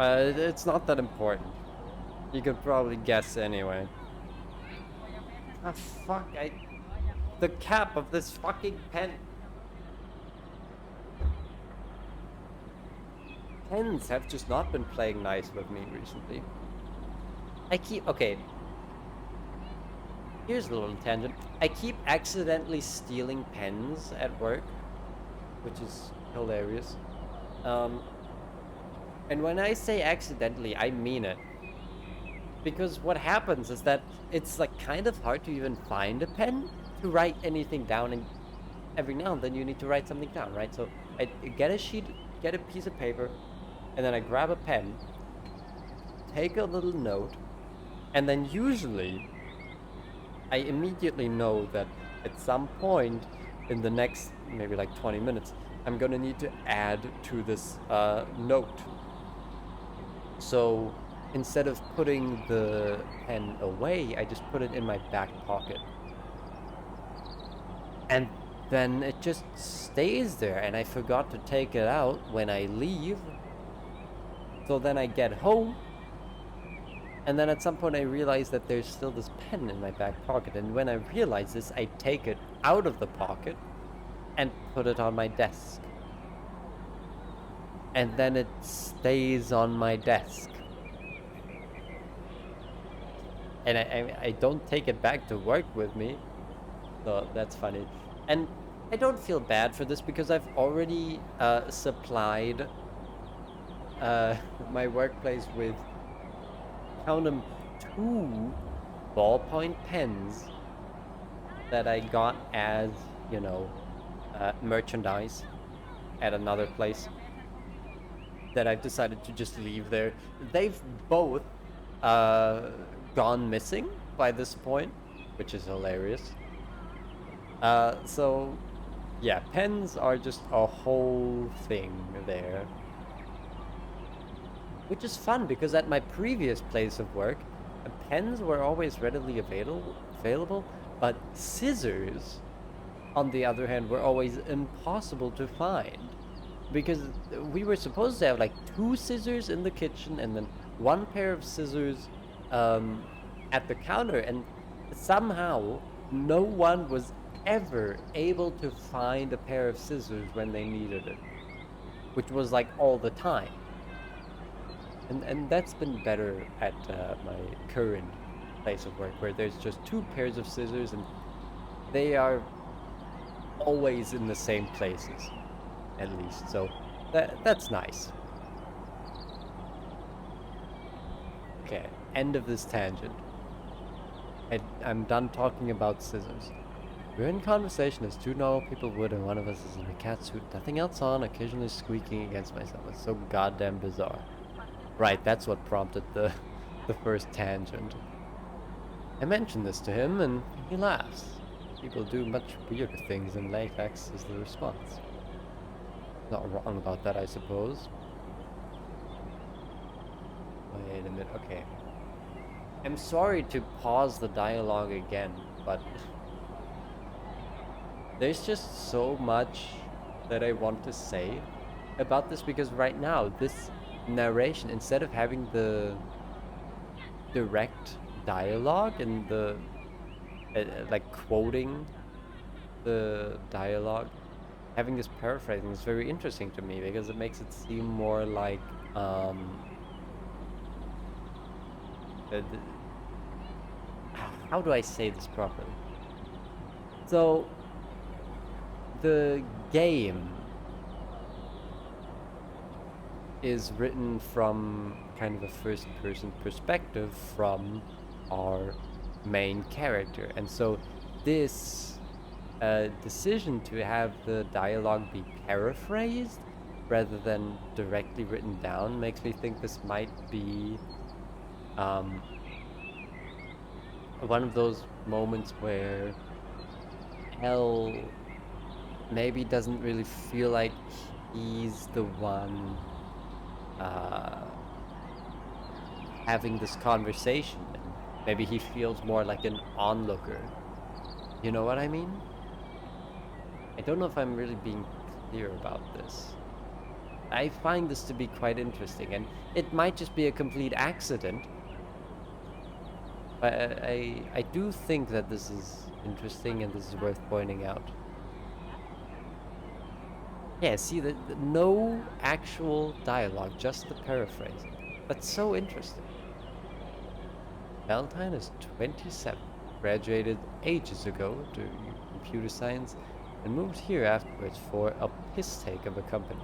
It's not that important. You could probably guess anyway. Ah, fuck, the cap of this fucking pen. Pens have just not been playing nice with me recently. Okay. Here's a little tangent. I keep accidentally stealing pens at work, which is hilarious. And when I say accidentally, I mean it. Because what happens is that it's like kind of hard to even find a pen to write anything down, and every now and then you need to write something down, right? So I get a piece of paper, and then I grab a pen, take a little note, and then usually I immediately know that at some point in the next maybe like 20 minutes, I'm gonna need to add to this note. So instead of putting the pen away, I just put it in my back pocket. And then it just stays there, and I forgot to take it out when I leave. So then I get home, and then at some point I realize that there's still this pen in my back pocket, and when I realize this, I take it out of the pocket and put it on my desk. And then it stays on my desk. And I don't take it back to work with me. So that's funny. And I don't feel bad for this because I've already supplied my workplace with, count them, 2 ballpoint pens that I got as, you know, merchandise at another place that I've decided to just leave there. They've both gone missing by this point, which is hilarious. So yeah, pens are just a whole thing there, which is fun because at my previous place of work, pens were always readily available, but scissors, on the other hand, were always impossible to find because we were supposed to have like 2 scissors in the kitchen and then 1 pair of scissors at the counter, and somehow no one was ever able to find a pair of scissors when they needed it, which was like all the time. And that's been better at my current place of work, where there's just 2 pairs of scissors and they are always in the same places, at least. So that's nice. Okay, end of this tangent. I'm done talking about scissors. We're in conversation as 2 normal people would, and one of us is in a cat suit, nothing else on, occasionally squeaking against myself. It's so goddamn bizarre. Right, that's what prompted the first tangent. I mentioned this to him, and he laughs. People do much weirder things in latex, is the response. Not wrong about that, I suppose. Wait a minute, okay. I'm sorry to pause the dialogue again, but there's just so much that I want to say about this, because right now, this narration, instead of having the direct dialogue and the like quoting the dialogue, having this paraphrasing is very interesting to me because it makes it seem more like how do I say this properly? So the game is written from kind of a first-person perspective from our main character, and so this decision to have the dialogue be paraphrased rather than directly written down makes me think this might be one of those moments where Hell maybe doesn't really feel like he's the one having this conversation. Maybe he feels more like an onlooker. You know what I mean? I don't know if I'm really being clear about this. I find this to be quite interesting, and it might just be a complete accident. But I do think that this is interesting and this is worth pointing out. Yeah, see, no actual dialogue, just the paraphrasing. That's so interesting. Valentine is 27, graduated ages ago to computer science, and moved here afterwards for a piss take of a company.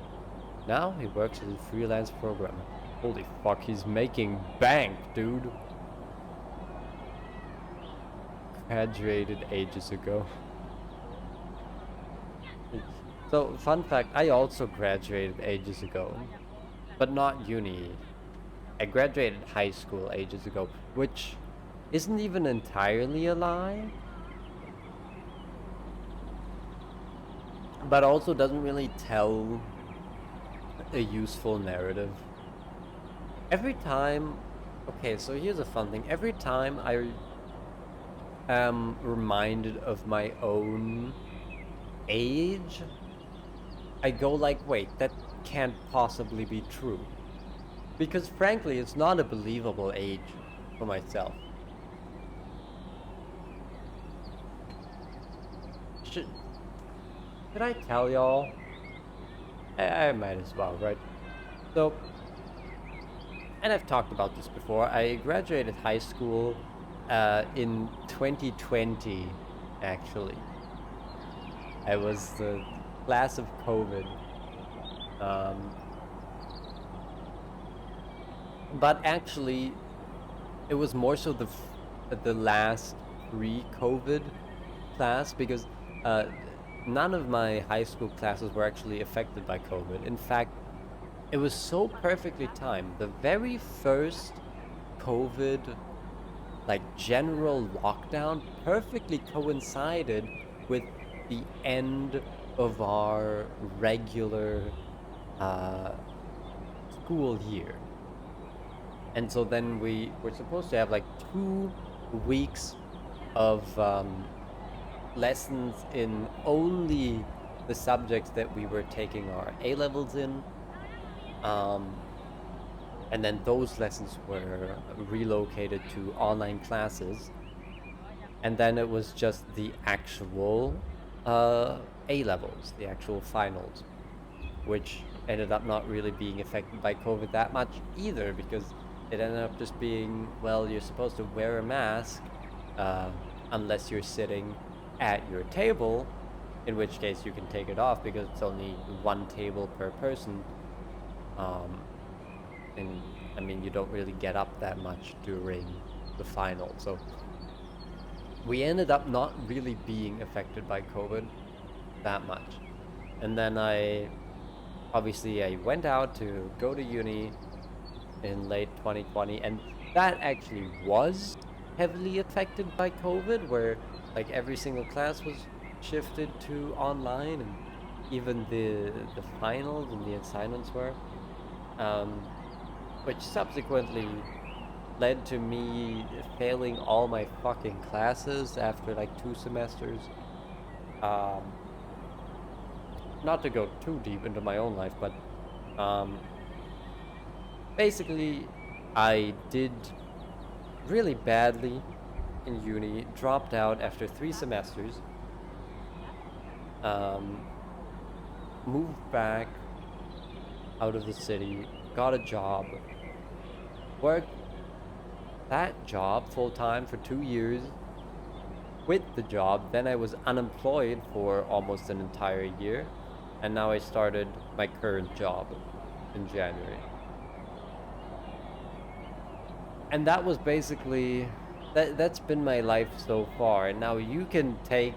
Now he works as a freelance programmer. Holy fuck, he's making bank, dude. Graduated ages ago. So, fun fact, I also graduated ages ago, but not uni. I graduated high school ages ago, which isn't even entirely a lie, but also doesn't really tell a useful narrative. Every time, okay, so here's a fun thing. Every time I am reminded of my own age, I go like, wait, that can't possibly be true. Because frankly, it's not a believable age for myself. Should I tell y'all? I might as well, right? So, and I've talked about this before, I graduated high school in 2020, actually. I was the class of COVID. But actually, it was more so the last pre-COVID class, because none of my high school classes were actually affected by COVID. In fact, it was so perfectly timed. The very first COVID, like, general lockdown perfectly coincided with the end of our regular school year. And so then we were supposed to have like 2 weeks of lessons in only the subjects that we were taking our A-levels in. And then those lessons were relocated to online classes. And then it was just the actual A-levels, the actual finals, which ended up not really being affected by COVID that much either, because it ended up just being, well, you're supposed to wear a mask unless you're sitting at your table, in which case you can take it off because it's only 1 table per person. And I mean, you don't really get up that much during the final. So we ended up not really being affected by COVID that much. And then I went out to go to uni in late 2020, and that actually was heavily affected by COVID, where like every single class was shifted to online, and even the finals and the assignments were, which subsequently led to me failing all my fucking classes after like 2 semesters. Not to go too deep into my own life, but basically I did really badly in uni, dropped out after 3 semesters, moved back out of the city, got a job, worked that job full-time for 2 years, quit the job, then I was unemployed for almost an entire year, and now I started my current job in January. And that was basically, that's been my life so far, and now you can take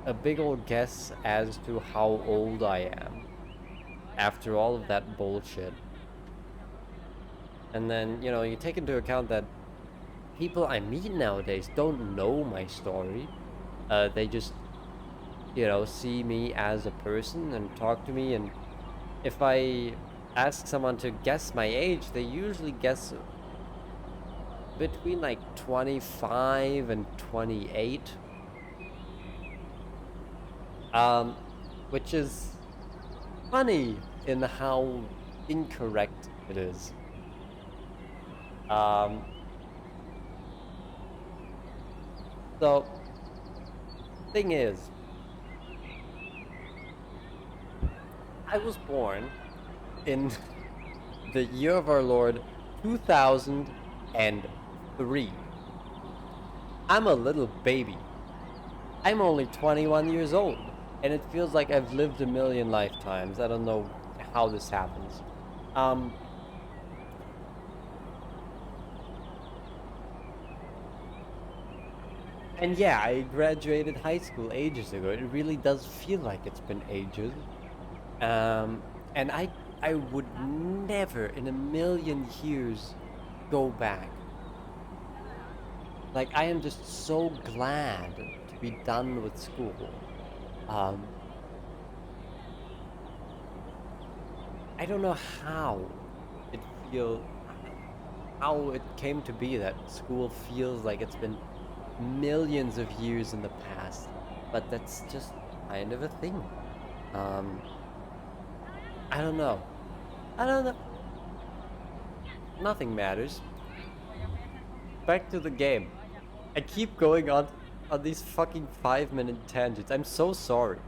a big old guess as to how old I am after all of that bullshit. And then, you know, you take into account that people I meet nowadays don't know my story. They just, you know, see me as a person and talk to me, and if I ask someone to guess my age, they usually guess between like 25 and 28. Which is funny in how incorrect it is. So, thing is, I was born in the year of our Lord 2003. I'm a little baby. I'm only 21 years old, and it feels like I've lived a million lifetimes. I don't know how this happens. And yeah, I graduated high school ages ago. It really does feel like it's been ages. And I would never in a million years go back. Like, I am just so glad to be done with school. I don't know how it came to be that school feels like it's been millions of years in the past, but that's just kind of a thing. I don't know. Nothing matters. Back to the game. I keep going on these fucking 5-minute tangents. I'm so sorry.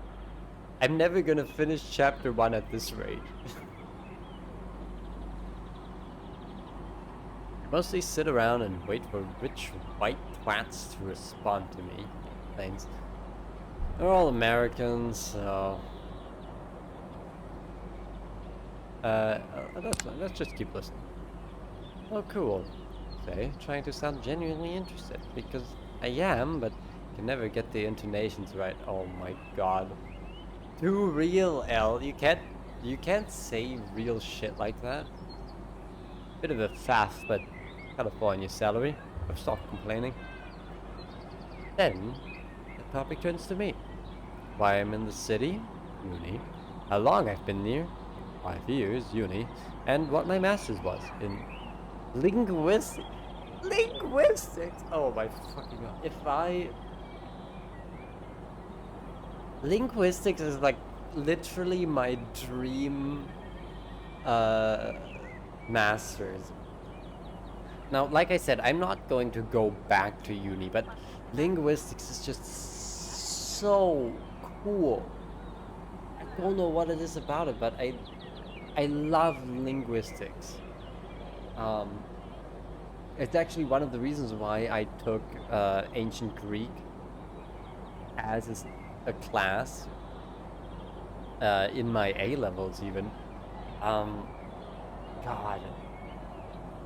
I'm never gonna finish chapter 1 at this rate. Mostly sit around and wait for rich white twats to respond to me. Things. They're all Americans, so... let's just keep listening. Oh, cool. Say, trying to sound genuinely interested, because I am, but can never get the intonations right. Oh my god. Too real, L. You can't say real shit like that. Bit of a faff, but California salary. I've stopped complaining. Then the topic turns to me. Why I'm in the city, uni. How long I've been here, 5 years, uni, and what my master's was in linguistics. Linguistics! Oh my fucking god. Linguistics is like literally my dream master's. Now, like I said, I'm not going to go back to uni, but linguistics is just so cool. I don't know what it is about it, but I love linguistics. It's actually one of the reasons why I took ancient Greek as a class in my A levels even. God,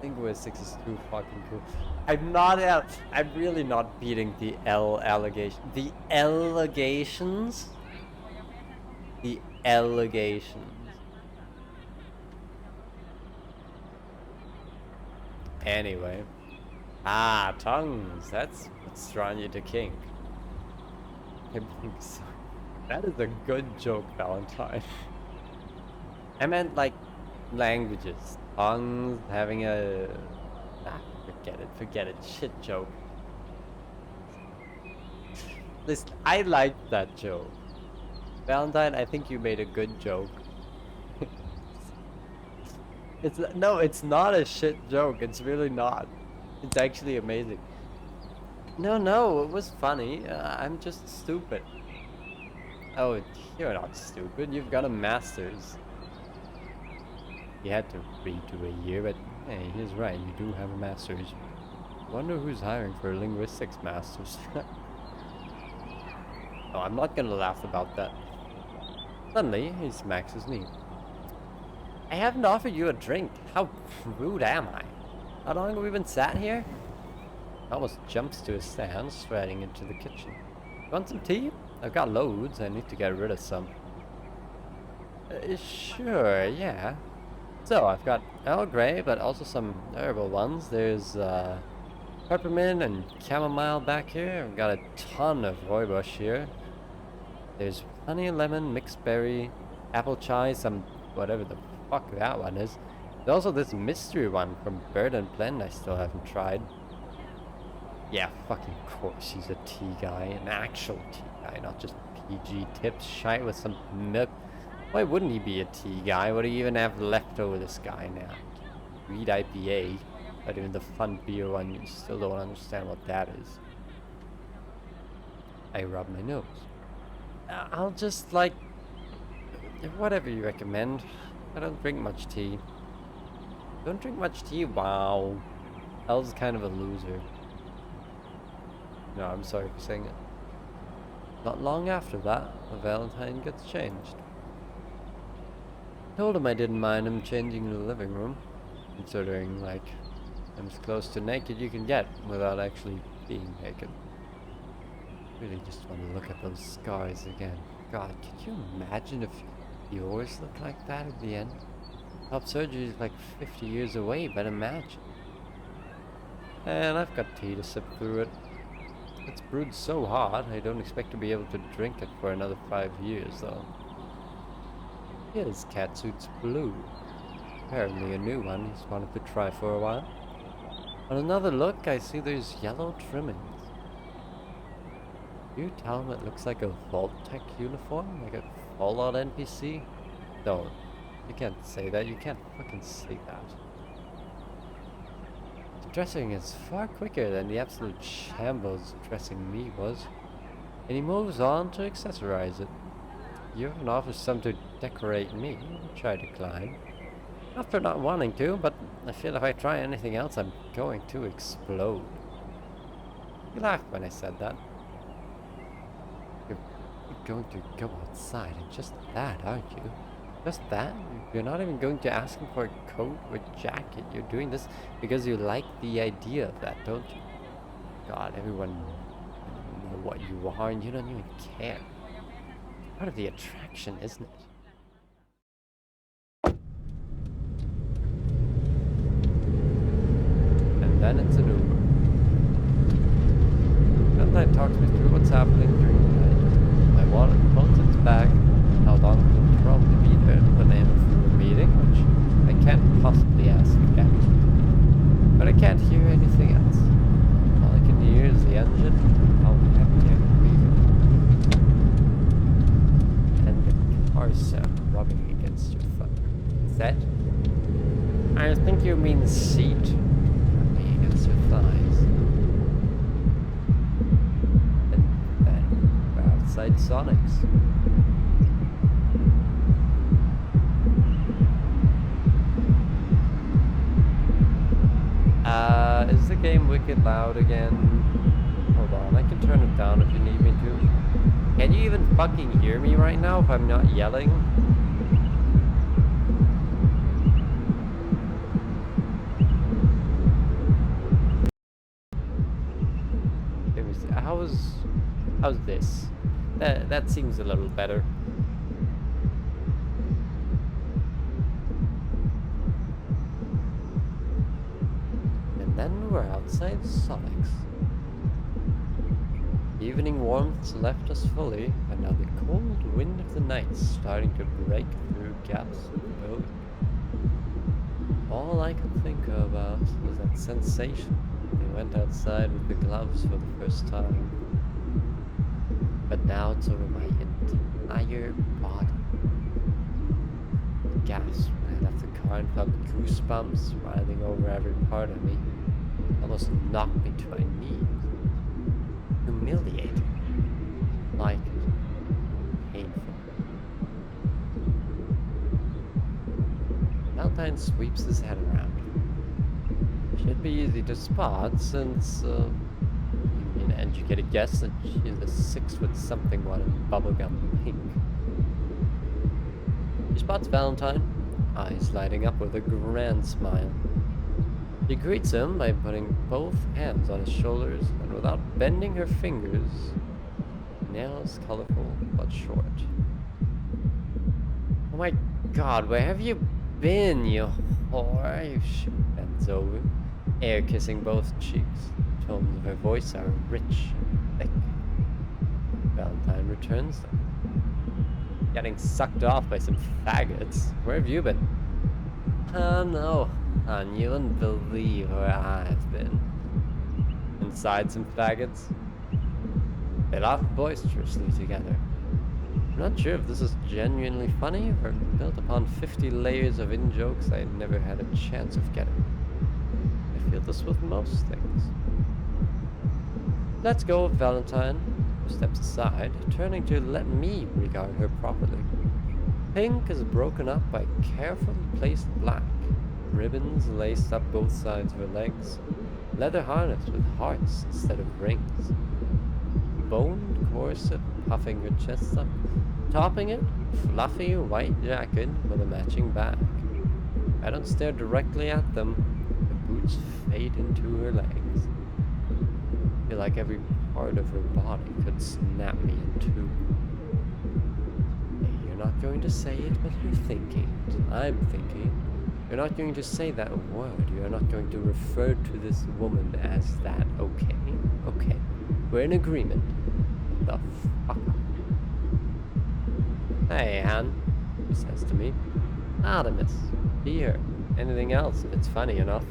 linguistics is too fucking cool. I'm really not beating the L allegation. The allegations. The allegations. Anyway. Tongues. That's what's drawing you to kink. I think so. That is a good joke, Valentine. I meant like languages. Tongues, having a... forget it. Shit joke. Listen, I liked that joke. Valentine, I think you made a good joke. It's not a shit joke. It's really not. It's actually amazing. No, it was funny. I'm just stupid. Oh, you're not stupid. You've got a master's. You had to redo a year, but hey, he's right. You do have a master's. Wonder who's hiring for a linguistics master's. Oh, I'm not gonna laugh about that. Suddenly, he smacks his knee. I haven't offered you a drink. How rude am I? How long have we been sat here? Almost jumps to his stand, striding into the kitchen. Want some tea? I've got loads. I need to get rid of some. Sure, yeah. So, I've got Earl Grey, but also some herbal ones. There's peppermint and chamomile back here. I've got a ton of rooibos here. There's honey, lemon, mixed berry, apple chai, some whatever the fuck that one is. There's also this mystery one from Bird and Blend I still haven't tried. Yeah, fucking course he's a tea guy, an actual tea guy, not just PG tips shite with some milk. Why wouldn't he be a tea guy? What do you even have left over this guy now? Reed IPA, not even the fun beer one. You still don't understand what that is. I rub my nose. I'll just like whatever you recommend. I don't drink much tea. Don't drink much tea? Wow. El's kind of a loser. No, I'm sorry for saying it. Not long after that, Valentine gets changed. Told him I didn't mind him changing in the living room, considering, like, I'm as close to naked you can get without actually being naked. Really just want to look at those scars again. God, could you imagine if yours looked like that at the end? Top surgery is like 50 years away, but imagine. And I've got tea to sip through it. It's brewed so hot, I don't expect to be able to drink it for another 5 years, though. His catsuit's blue. Apparently a new one he's wanted to try for a while. On another look, I see there's yellow trimmings. You tell him it looks like a Vault-Tec uniform? Like a Fallout NPC? No, you can't say that. You can't fucking say that. The dressing is far quicker than the absolute shambles dressing me was. And he moves on to accessorize it. You haven't offered some to decorate me, which I decline. Not for not wanting to, but I feel if I try anything else, I'm going to explode. You laughed when I said that. You're going to go outside and just that, aren't you? Just that? You're not even going to ask him for a coat or jacket. You're doing this because you like the idea of that, don't you? God, everyone knows what you are and you don't even care. Part of the attraction, isn't it? And then it's an Uber. Valentine talks me through what's happening during the night. My wallet phones its bag. How long it will probably be there when I am through a meeting, which I can't possibly ask again. But I can't hear anything else. All I can hear is the engine, how heavy I'm breathing, and the car sound rubbing against your foot. Set? I think you mean seat rubbing against your thighs. And then we're outside Sonic's. Is the game wicked loud again? Hold on, I can turn it down if you need me to. Can you even fucking hear me right now if I'm not yelling? How's this? That seems a little better. And then we're outside Sonic's. Evening warmth left us fully, and now the cold wind of the night's starting to break through gaps in the road. All I could think about was that sensation when I went outside with the gloves for the first time. But now it's over my entire body. I gasped when I left the car and felt goosebumps riding over every part of me. It almost knocked me to my knees. Humiliating. Like it. Painful. Valentine sweeps his head around. Should be easy to spot since, an educated guess that she's a 6-foot-something one in bubblegum pink. She spots Valentine, eyes lighting up with a grand smile. She greets him by putting both hands on his shoulders and without bending her fingers, nails colorful but short. Oh my god, where have you been, you whore? She bends over, air kissing both cheeks. Tones of her voice are rich and thick. Valentine returns them. Getting sucked off by some faggots. Where have you been? Oh no, hon, you wouldn't believe where I've been. Inside some faggots. They laugh boisterously together. I'm not sure if this is genuinely funny or built upon 50 layers of in-jokes I never had a chance of getting. I feel this with most things. Let's go, Valentine, who steps aside, turning to let me regard her properly. Pink is broken up by carefully placed black, ribbons laced up both sides of her legs, leather harness with hearts instead of rings, boned corset puffing her chest up, topping it, fluffy white jacket with a matching bag. I don't stare directly at them, the boots fade into her legs. I feel like every part of her body could snap me in two. Hey, you're not going to say it, but you're thinking it. I'm thinking. You're not going to say that word. You're not going to refer to this woman as that. Okay? Okay. We're in agreement. The fuck up. Hey, Han, she says to me. Artemis, be here. Anything else if it's funny enough.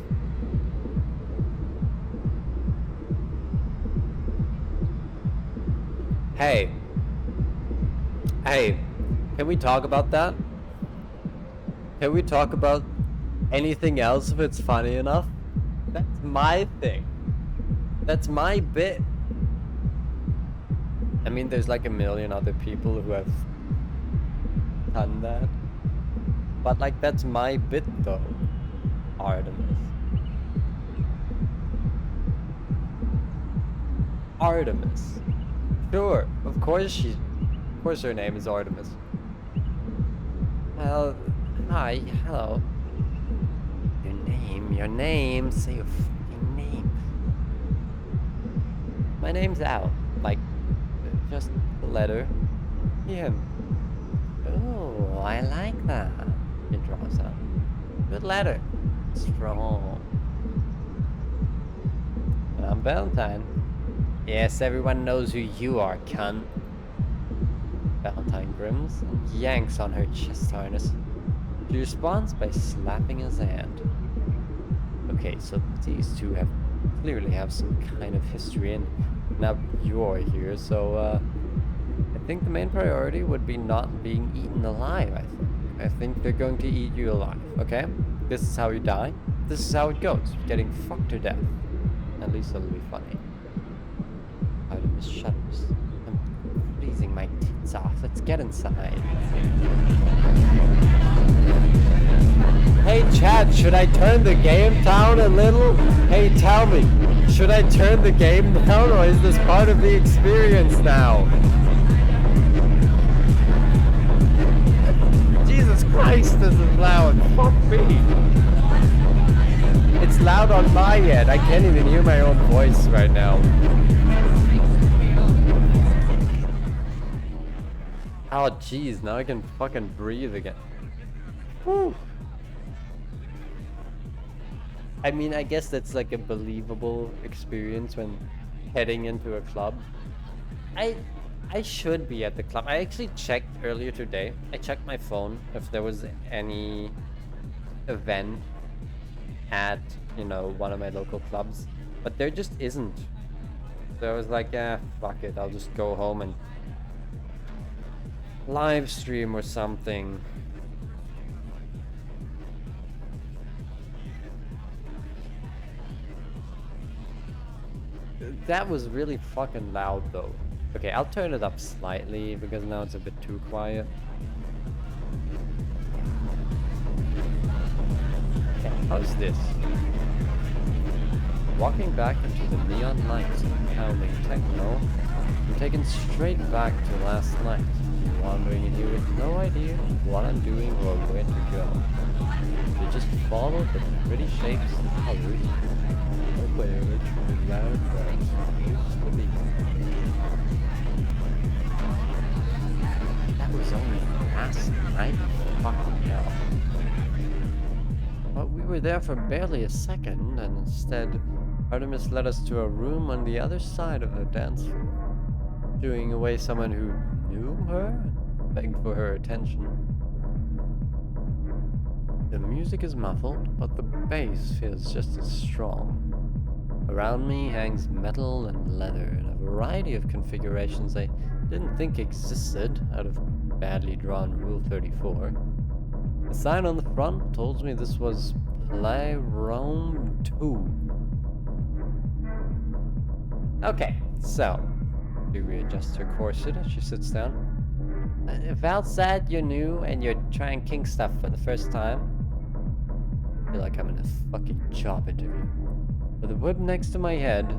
Hey. Hey, can we talk about that? Can we talk about anything else if it's funny enough? That's my thing. That's my bit. I mean, there's like a million other people who have done that. But like, that's my bit though. Artemis. Artemis. Sure, of course her name is Artemis. Hi, hello. Your name, say your fucking name. My name's Al, like, just the letter. Him. Oh, I like that. It draws out. Good letter. Strong. And I'm Valentine. Yes, everyone knows who you are, cunt. Valentine grins and yanks on her chest harness. She responds by slapping his hand. Okay, so these two clearly have some kind of history, and now you're here, so I think the main priority would be not being eaten alive, I think they're going to eat you alive, okay? This is how you die. This is how it goes. You're getting fucked to death. At least it'll be funny. Artemis shudders. I'm freezing my tits off. Let's get inside. Hey chat, should I turn the game down a little? Hey, tell me, should I turn the game down, or is this part of the experience now? Jesus Christ, this is loud. Fuck me. It's loud on my end. I can't even hear my own voice right now. Oh jeez, now I can fucking breathe again. Whew. I mean, I guess that's like a believable experience when heading into a club. I should be at the club. I actually checked earlier today. I checked my phone if there was any event at, you know, one of my local clubs, but there just isn't. So I was like, fuck it, I'll just go home and live stream or something. That was really fucking loud though. Okay, I'll turn it up slightly because now it's a bit too quiet. Okay, how's this? Walking back into the neon lights and pounding techno, I'm taken straight back to last night, wandering in here with no idea what I'm doing or where to go. You just follow the pretty shapes and colors. Hopefully which was loud, but used to be. That was only last night? Fucking hell. But we were there for barely a second, and instead, Artemis led us to a room on the other side of the dance floor, shooing away someone who knew her and begged for her attention. The music is muffled, but the bass feels just as strong. Around me hangs metal and leather in a variety of configurations I didn't think existed out of badly drawn Rule 34. The sign on the front told me this was Playroom 2. Okay, so we readjust her corset as she sits down. If outside you're new and you're trying kink stuff for the first time, I feel like I'm in a fucking job interview. With a whip next to my head.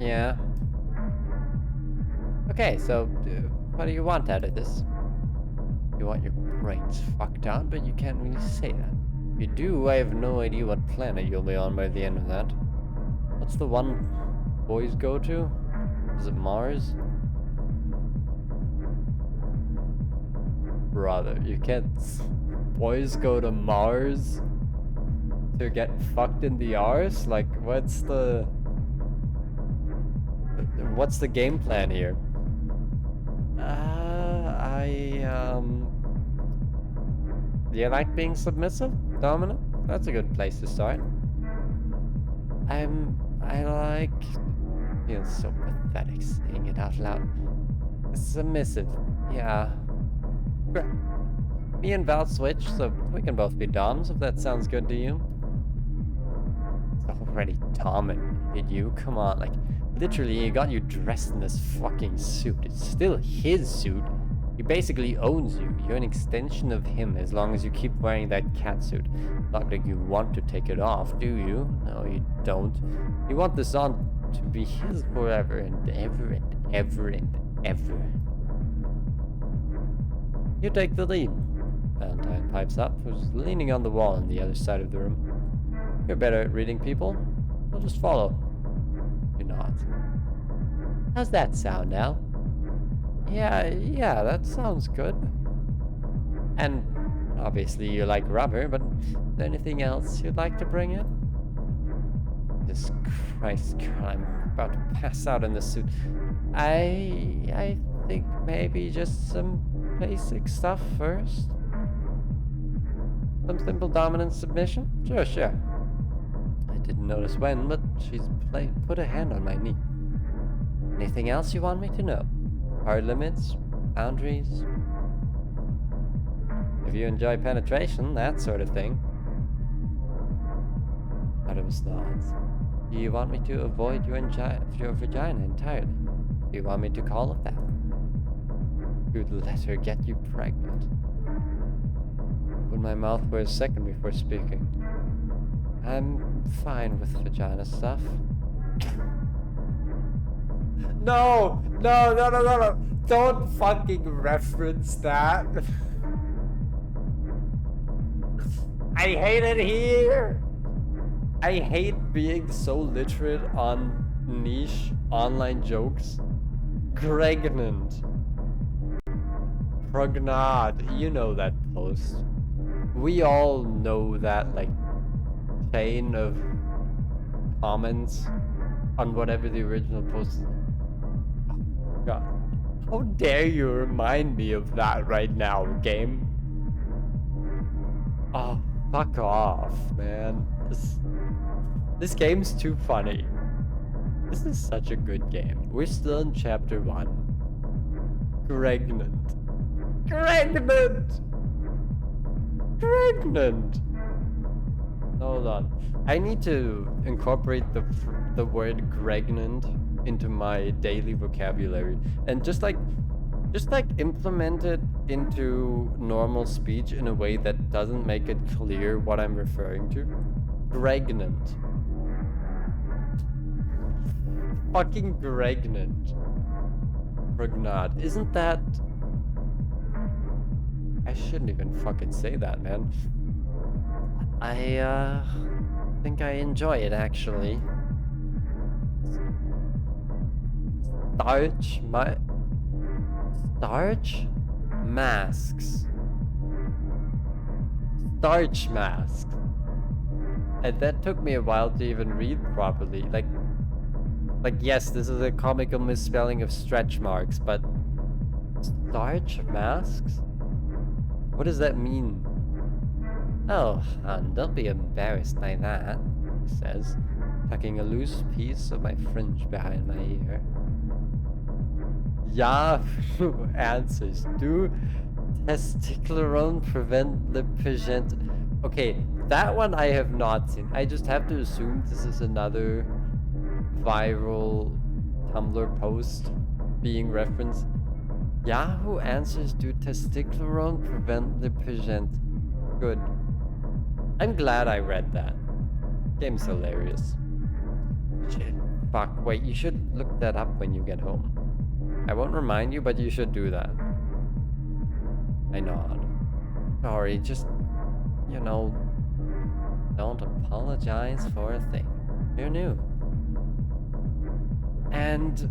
Yeah. Okay, so what do you want out of this? You want your brains fucked out, but you can't really say that. If you do, I have no idea what planet you'll be on by the end of that. What's the one boys go to? Is it Mars? Brother, you can't... Boys go to Mars to get fucked in the arse? Like, what's the game plan here? Do you like being submissive, dominant? That's a good place to start. Feels so pathetic saying it out loud. Submissive, yeah. Great. Me and Val switch, so we can both be doms if that sounds good to you. It's already dominated you, come on, like, literally he got you dressed in this fucking suit. It's still his suit. He basically owns you. You're an extension of him as long as you keep wearing that catsuit. Not like you want to take it off, do you? No, you don't. You want this on to be his forever and ever and ever and ever. You take the lead. Valentine pipes up, who's leaning on the wall on the other side of the room. You're better at reading people. I'll just follow. You're not. How's that sound, Al? Yeah, that sounds good. And obviously you like rubber, but is there anything else you'd like to bring in? Jesus Christ, girl, I'm about to pass out in this suit. I think maybe just some basic stuff first. Some simple dominant submission? Sure. I didn't notice when, but she's put a hand on my knee. Anything else you want me to know? Hard limits? Boundaries? If you enjoy penetration, that sort of thing. Adams nods. Do you want me to avoid your vagina entirely? Do you want me to call it that? You'd let her get you pregnant. Open my mouth for a second before speaking. I'm fine with vagina stuff. No! Don't fucking reference that. I hate it here. I hate being so literate on niche online jokes. Pregnant. Prognard. You know that post. We all know that, like, chain of comments on whatever the original post is. Oh, God. How dare you remind me of that right now, game? Oh, fuck off, man. This game's too funny. This is such a good game. We're still in chapter 1. Pregnant. Hold on. I need to incorporate the word pregnant into my daily vocabulary and just like implement it into normal speech in a way that doesn't make it clear what I'm referring to. Pregnant. Fucking pregnant. Pregnant. Isn't that... I shouldn't even fucking say that, man. I think I enjoy it, actually. Starch masks. Starch masks. And that took me a while to even read properly. Like yes, this is a comical misspelling of stretch marks, but starch masks? What does that mean? Oh, hon, don't be embarrassed by that, he says, tucking a loose piece of my fringe behind my ear. Yahoo answers. Do testiclerone prevent the present? Okay, that one I have not seen. I just have to assume this is another viral Tumblr post being referenced. Yahoo answers, do testiclerone prevent the present? Good. I'm glad I read that. Game's hilarious. Shit. Fuck, wait, you should look that up when you get home. I won't remind you, but you should do that. I nod. Sorry, just, you know, don't apologize for a thing. You're new. And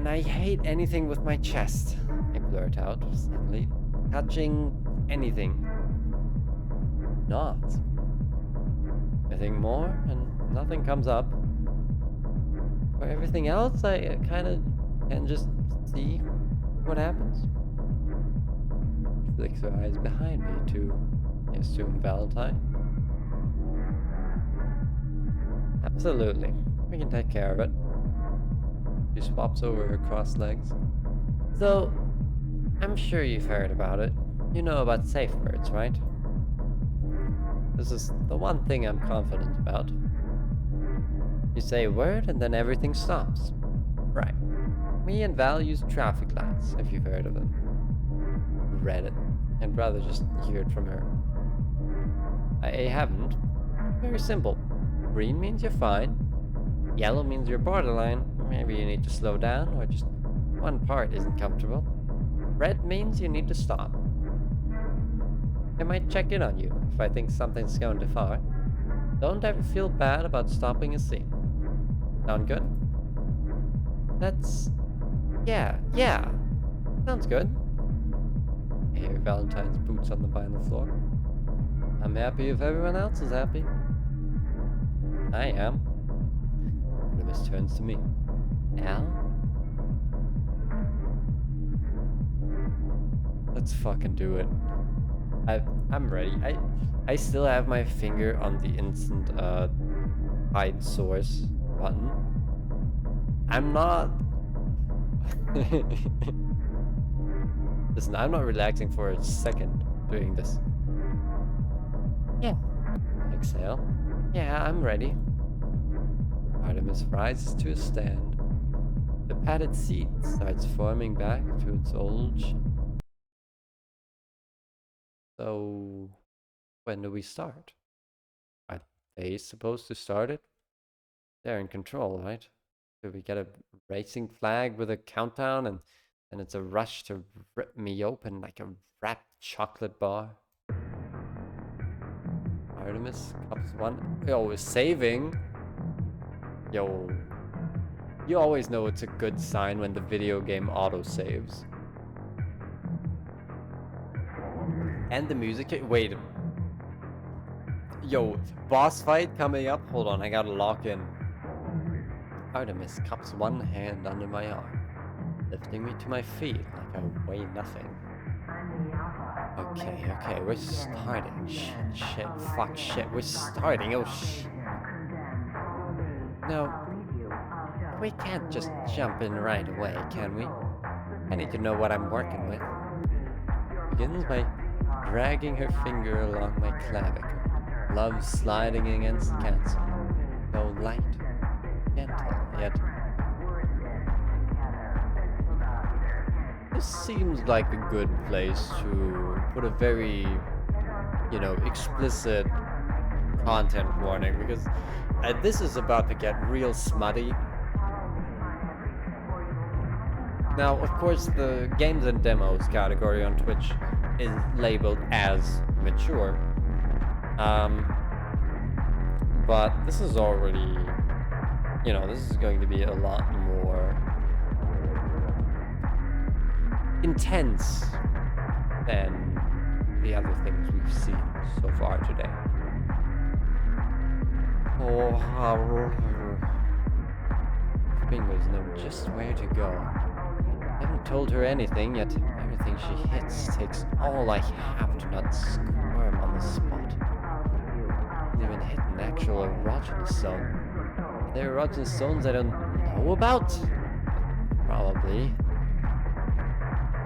I hate anything with my chest, I blurt out, suddenly. Touching anything. Not. I think more, and nothing comes up. For everything else, I kind of can just see what happens. She flicks her eyes behind me to, I assume, Valentine. Absolutely. We can take care of it. She swaps over her crossed legs. So, I'm sure you've heard about it. You know about safe words, right? This is the one thing I'm confident about. You say a word and then everything stops. Right. Me and Val use traffic lights, if you've heard of them. read it. I'd rather just hear it from her. I haven't. Very simple. Green means you're fine. Yellow means you're borderline. Maybe you need to slow down, or just one part isn't comfortable. Red means you need to stop. I might check in on you if I think something's going too far. Don't ever feel bad about stopping a scene. Sound good? That's... yeah. Sounds good. I hear Valentine's boots on the vinyl floor. I'm happy if everyone else is happy. I am. Artemis turns to me. Al? Let's fucking do it. I'm ready. I still have my finger on the instant hide source button. I'm not... Listen, I'm not relaxing for a second doing this. Yeah. Exhale. Yeah, I'm ready. Artemis rises to a stand. The padded seat starts forming back to its old shape. So, when do we start? Are they supposed to start it? They're in control, right? Do we get a racing flag with a countdown and it's a rush to rip me open like a wrapped chocolate bar? Artemis cups one. Yo, is saving. Yo. You always know it's a good sign when the video game auto-saves. And the music... Wait. Yo, boss fight coming up? Hold on, I gotta lock in. Artemis cups one hand under my arm, lifting me to my feet like I weigh nothing. Okay, we're starting. Shit, we're starting. Oh, shit. No, we can't just jump in right away, can we? I need to know what I'm working with. Begins by dragging her finger along my clavicle, love sliding against cancer, so light, gentle, yet... This seems like a good place to put a very, explicit content warning, because this is about to get real smutty. Now, of course, the games and demos category on Twitch is labeled as mature. But this is already, this is going to be a lot more intense than the other things we've seen so far today. Oh, fingers know just where to go. I haven't told her anything, yet everything she hits takes all I have to not squirm on the spot. I haven't even hit an actual erogenous zone. Are there erogenous zones I don't know about? Probably.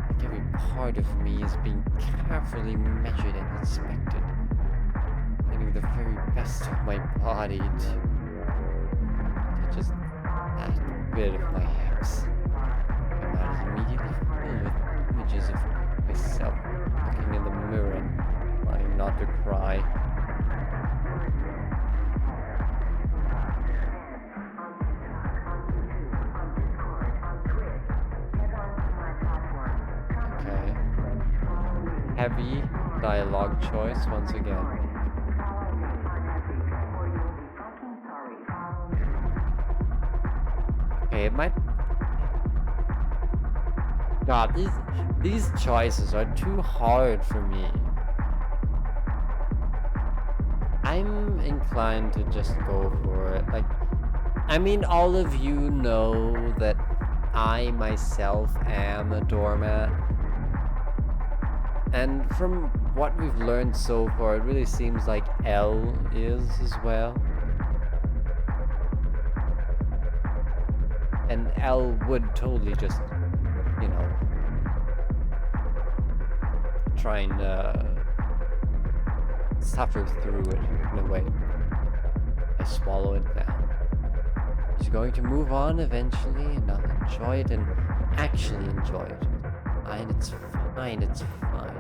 Like every part of me is being carefully measured and inspected. Getting the very best of my body to just that bit of my hips. I was immediately filled with images of myself looking in the mirror and trying not to cry. Okay. Heavy dialogue choice once again. Okay, it might... God, these choices are too hard for me. I'm inclined to just go for it. Like, I mean, all of you know that I myself am a doormat. And from what we've learned so far, it really seems like Elle is as well. And Elle would totally just, try and suffer through it in a way. I swallow it down. She's going to move on eventually, and I'll enjoy it and actually enjoy it. Fine, it's fine, it's fine.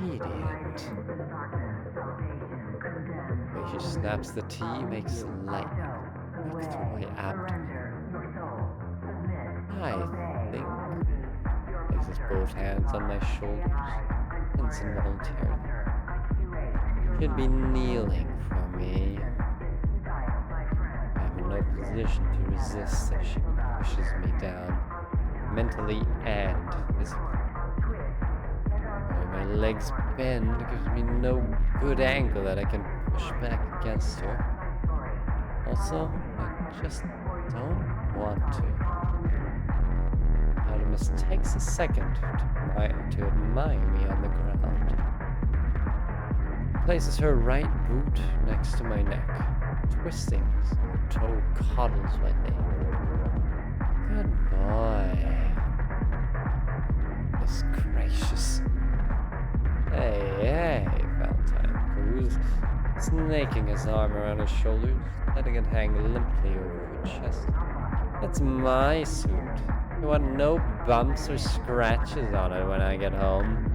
Idiot. The way she snaps the tea makes lightning break through my abdomen. I think. Places both hands on my shoulders, hence involuntarily. Should be kneeling for me. I'm in no position to resist as she pushes me down, mentally and physically. The way my legs bend gives me no good angle that I can push back against her. Also, I just don't want to. Artemis takes a second to admire me on the ground. Places her right boot next to my neck, twisting as her toe coddles my knee. Good boy. Goodness gracious. Hey, Valentine Cruz, snaking his arm around her shoulders, letting it hang limply over her chest. That's my suit. I want no bumps or scratches on it when I get home.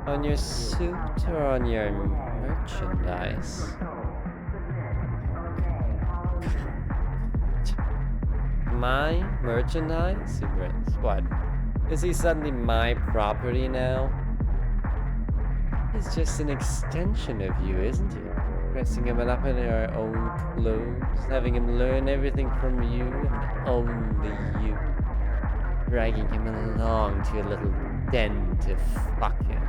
On your suit or on your merchandise? My merchandise? He grins. What? Is he suddenly my property now? He's just an extension of you, isn't he? Dressing him up in our own clothes, having him learn everything from you and only you. Dragging him along to your little den to fuck him.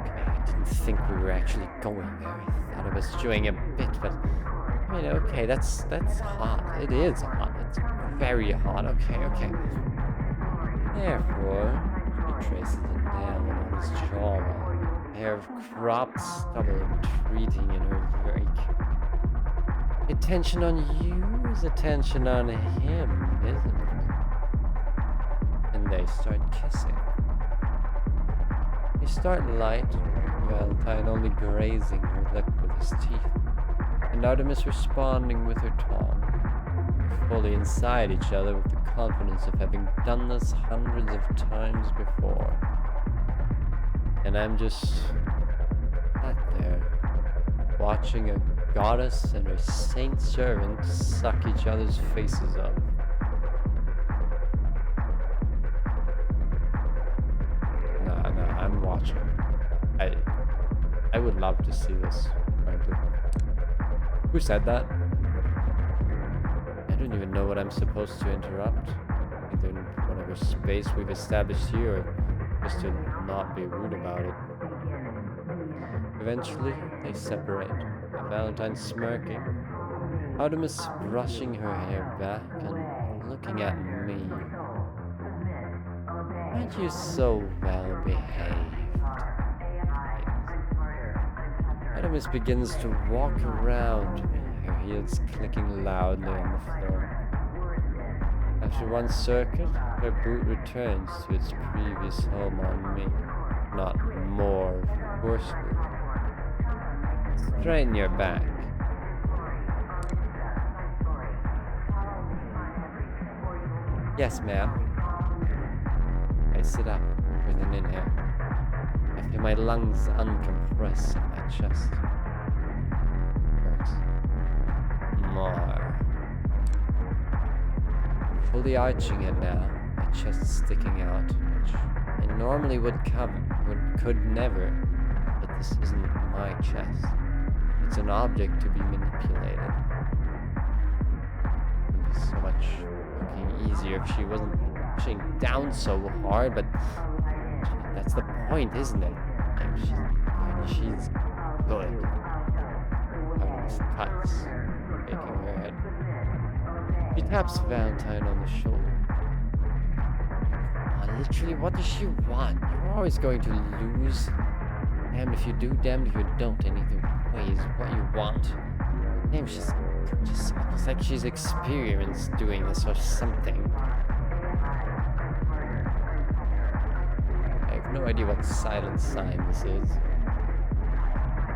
Okay, I didn't think we were actually going there. I thought I was doing a bit, but I mean, okay, that's hot. It is hot. It's very hot. Okay. Therefore, she traces a nail on his jawline. A pair of cropped stubble retreating in her wake. Attention on you is attention on him, isn't it? And they start kissing. They start light, Valentine only grazing her lip with his teeth, and Artemis responding with her tongue. They're fully inside each other with the confidence of having done this hundreds of times before. And I'm just sat there, watching a goddess and her saint servant suck each other's faces up. Nah, I'm watching. I would love to see this, frankly. Who said that? I don't even know what I'm supposed to interrupt. Either in whatever space we've established here, or just to not be rude about it. Eventually, they separate. Valentine smirking, Artemis brushing her hair back and looking at me. Aren't you so well behaved? Artemis begins to walk around me, her heels clicking loudly on the floor. After one circuit, her boot returns to its previous home on me, not more forcefully. Straighten your back. Yes, ma'am. I sit up with an inhale. I feel my lungs uncompress in my chest. Hurts. More. I'm fully arching it now, my chest sticking out, which I normally would could never, but this isn't my chest. It's an object to be manipulated. It would be so much fucking easier if she wasn't pushing down so hard, but that's the point, isn't it? Like she's good. Artemis cuts, shaking her head. She taps Valentine on the shoulder. Literally, what does she want? You're always going to lose. Damned if you do, damned if you don't, and either way is what you want. Damn, she's just feels like she's experienced doing this or something. I have no idea what silent sign this is.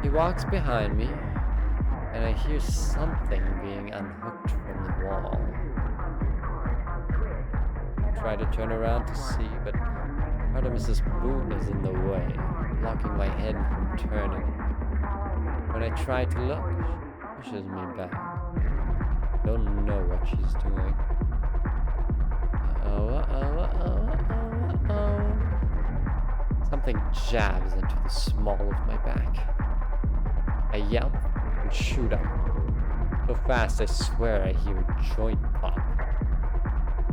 He walks behind me, and I hear something being unhooked from the wall. I try to turn around to see, but Artemis's spoon is in the way, blocking my head from turning. When I try to look, she pushes me back. Don't know what she's doing. Something jabs into the small of my back. I yelp and shoot up. So fast I swear I hear a joint pop.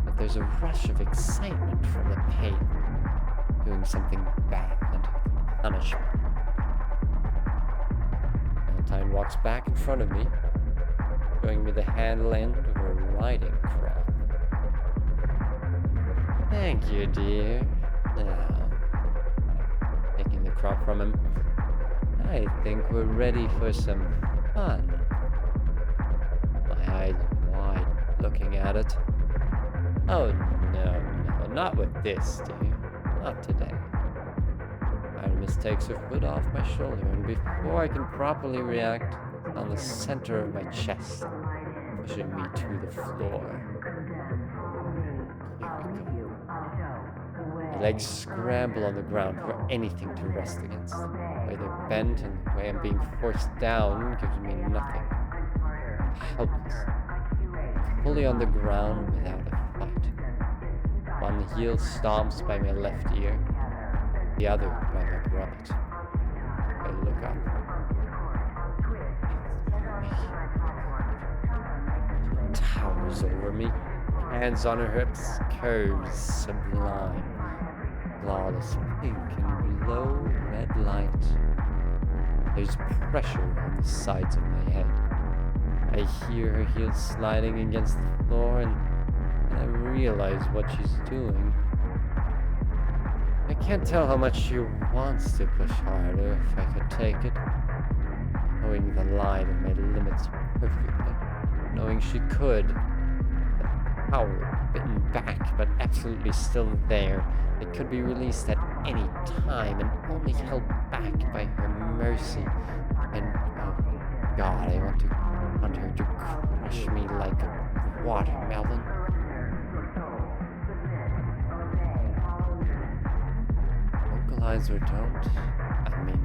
But there's a rush of excitement from the pain. Doing something bad and punishment. Valentine walks back in front of me, showing me the handle end of a riding crop. Thank you, dear. Now, taking the crop from him, I think we're ready for some fun. My eyes wide, looking at it. Oh no, not with this, dear. Not today. Artemis takes her foot off my shoulder, and before I can properly react, it's on the center of my chest, pushing me to the floor. My legs scramble on the ground for anything to rest against. The way they're bent and the way I'm being forced down gives me nothing. I'm helpless. Fully on the ground without a fight. One heel stomps by my left ear, the other by my right. I look up. She towers over me, hands on her hips, curves sublime. Flawless pink and low red light. There's pressure on the sides of my head. I hear her heels sliding against the floor and I realize what she's doing. I can't tell how much she wants to push harder if I could take it. Knowing the line of my limits perfectly. Knowing she could. The power bitten back but absolutely still there. It could be released at any time and only held back by her mercy. And oh god, I want her to crush me like a watermelon. Vocalize or don't, I mean,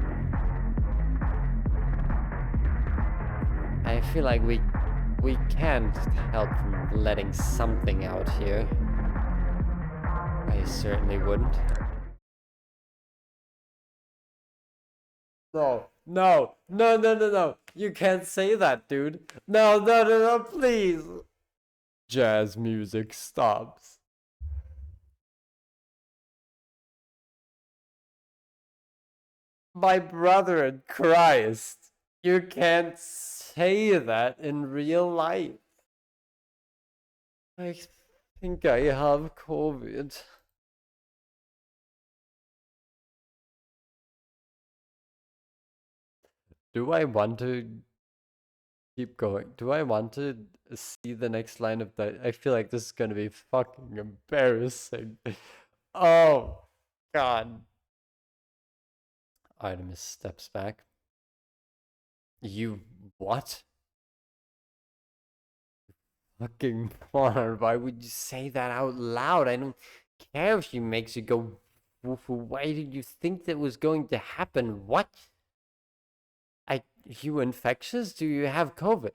I feel like we can't help from letting something out here. I certainly wouldn't. No. You can't say that, dude. No, please. Jazz music stops. My brother in Christ, you can't say that in real life. I think I have COVID. Do I want to keep going? Do I want to see the next line of that? I feel like this is gonna be fucking embarrassing. Oh, God. Artemis steps back. You what? Fucking moron, why would you say that out loud? I don't care if she makes you go woof-woo. Why did you think that was going to happen? What? You infectious? Do you have COVID?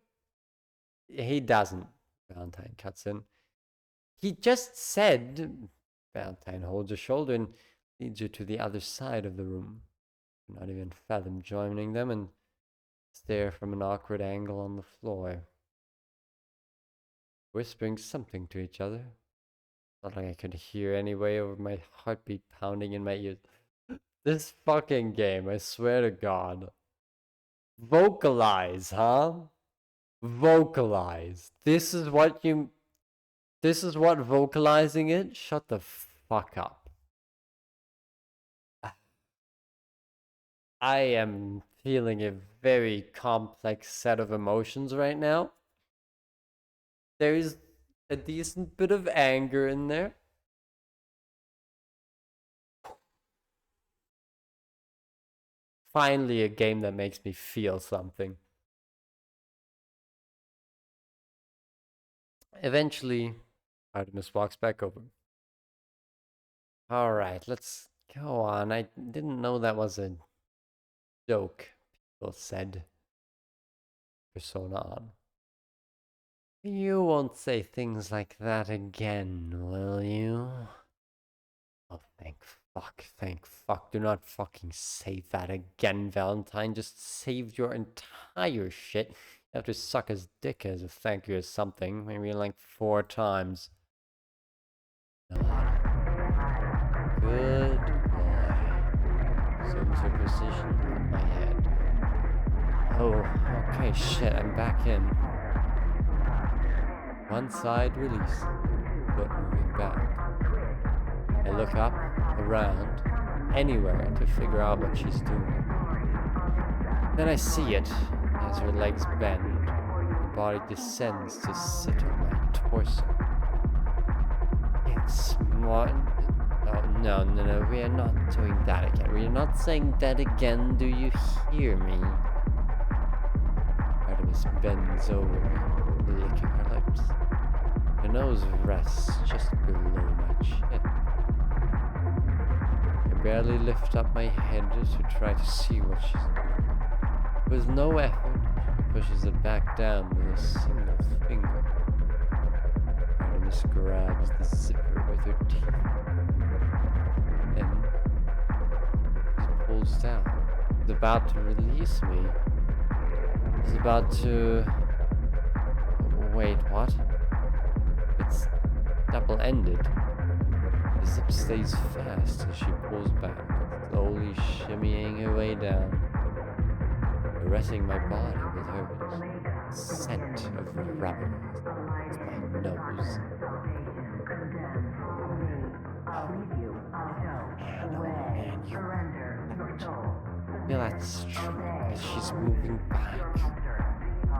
He doesn't. Valentine cuts in. He just said. Valentine holds your shoulder and leads you to the other side of the room. Not even fathom joining them and stare from an awkward angle on the floor. Whispering something to each other. Not like I could hear anyway over my heartbeat pounding in my ears. This fucking game, I swear to God. Vocalize, huh? Vocalize. This is what vocalizing is? Shut the fuck up. I am feeling a very complex set of emotions right now. There is a decent bit of anger in there. Finally, a game that makes me feel something. Eventually, Artemis walks back over. Alright, let's go on. I didn't know that was a joke, people said. Persona on. You won't say things like that again, will you? Oh, thank fuck. Do not fucking say that again, Valentine. Just saved your entire shit. You have to suck his dick as a thank you or something. Maybe like 4 times. Good boy. Some precision on my head. Oh, okay, shit, I'm back in. One side release, but moving back. I look up, around, anywhere to figure out what she's doing. Then I see it as her legs bend, her body descends to sit on my torso. It's smart. Oh, no, we are not doing that again. We are not saying that again, do you hear me? Artemis bends over me, licking her lips. Her nose rests just below my chin. I barely lift up my head to try to see what she's doing. With no effort, she pushes it back down with a single finger. Artemis grabs the zipper with her teeth. Then she pulls down. She's about to release me. She's about to... Wait, what? It's double-ended. The zip stays fast as she pulls back, slowly shimmying her way down, caressing my body with hers. Scent of rubber is my nose. Feel that strong as she's moving back.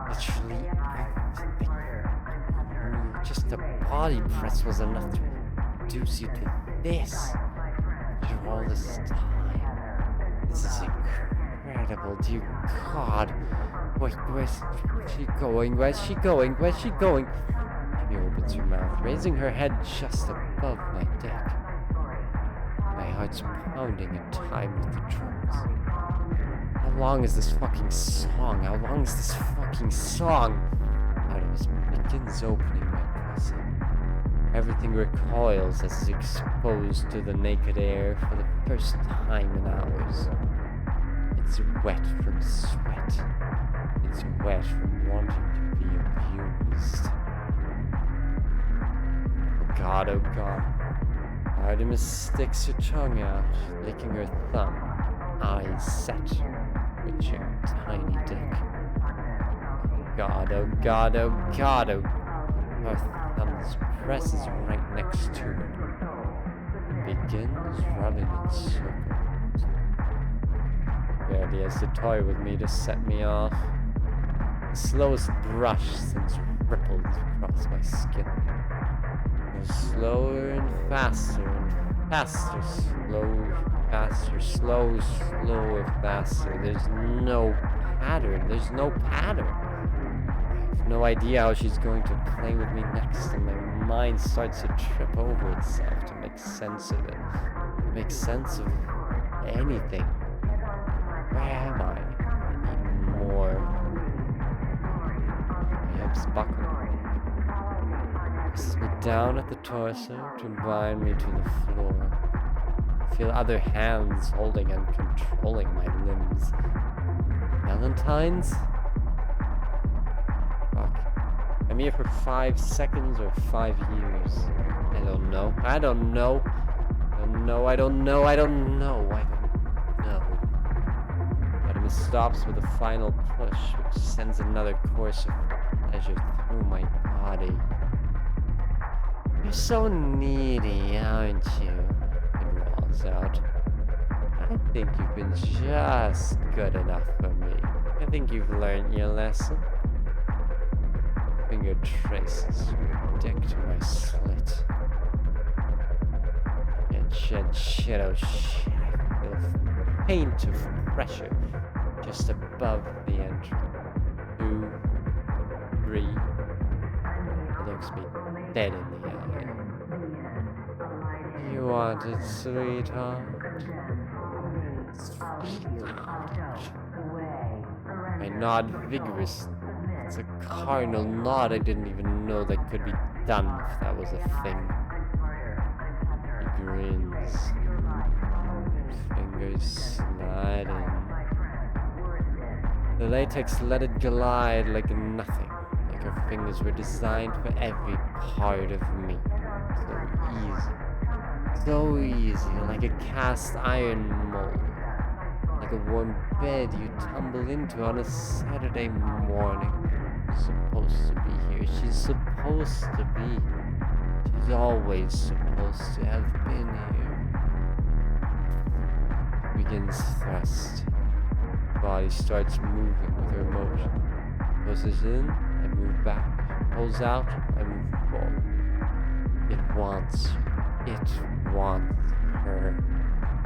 Literally everything. Just a body press was enough to reduce you to this. After all this time. This is incredible, dear God. Wait, where's she going? Where's she going? Where's she going? She opens her mouth, raising her head just above my dick. My heart's pounding in time with the drums. How long is this fucking song? How long is this fucking song? Artemis begins opening my pussy. Everything recoils as it's exposed to the naked air for the first time in hours. It's wet from sweat. It's wet from wanting to be abused. Oh God, oh God. Artemis sticks her tongue out, licking her thumb, eyes set, twitching tiny dick. Oh God, oh God, oh God, oh. Her thumb presses right next to it and begins rubbing in circles. Barely has to toy with me to set me off. The slowest brush since rippled across my skin. Goes slower and faster, slower, faster, slower, faster. There's no pattern. I have no idea how she's going to play with me next, and my mind starts to trip over itself to make sense of it. Make sense of anything. Where am I? I need more. My hips buckle. Presses me down at the torso to bind me to the floor. I feel other hands holding and controlling my limbs. Valentine's? Fuck. I'm here for 5 seconds or 5 years. I don't know. Artemis stops with a final push, which sends another course of pleasure through my body. You're so needy, aren't you? It rolls out. I think you've been just good enough for me. I think you've learned your lesson. Finger traces your dick to my slit. And shit, oh shit. I feel a faint of pressure just above the entry. 2, 3. It looks me dead in the eye. You want it, sweetheart. I nod vigorously. It's a carnal nod. I didn't even know that could be done if that was a thing. He grins. Fingers sliding. The latex let it glide like nothing. Like her fingers were designed for every part of me. So easy, like a cast iron mold. Like a warm bed you tumble into on a Saturday morning. She's supposed to be here. She's supposed to be. She's always supposed to have been here. Begins thrust. Body starts moving with her motion. Pushes in, I move back. Pulls out, I move forward. It wants her.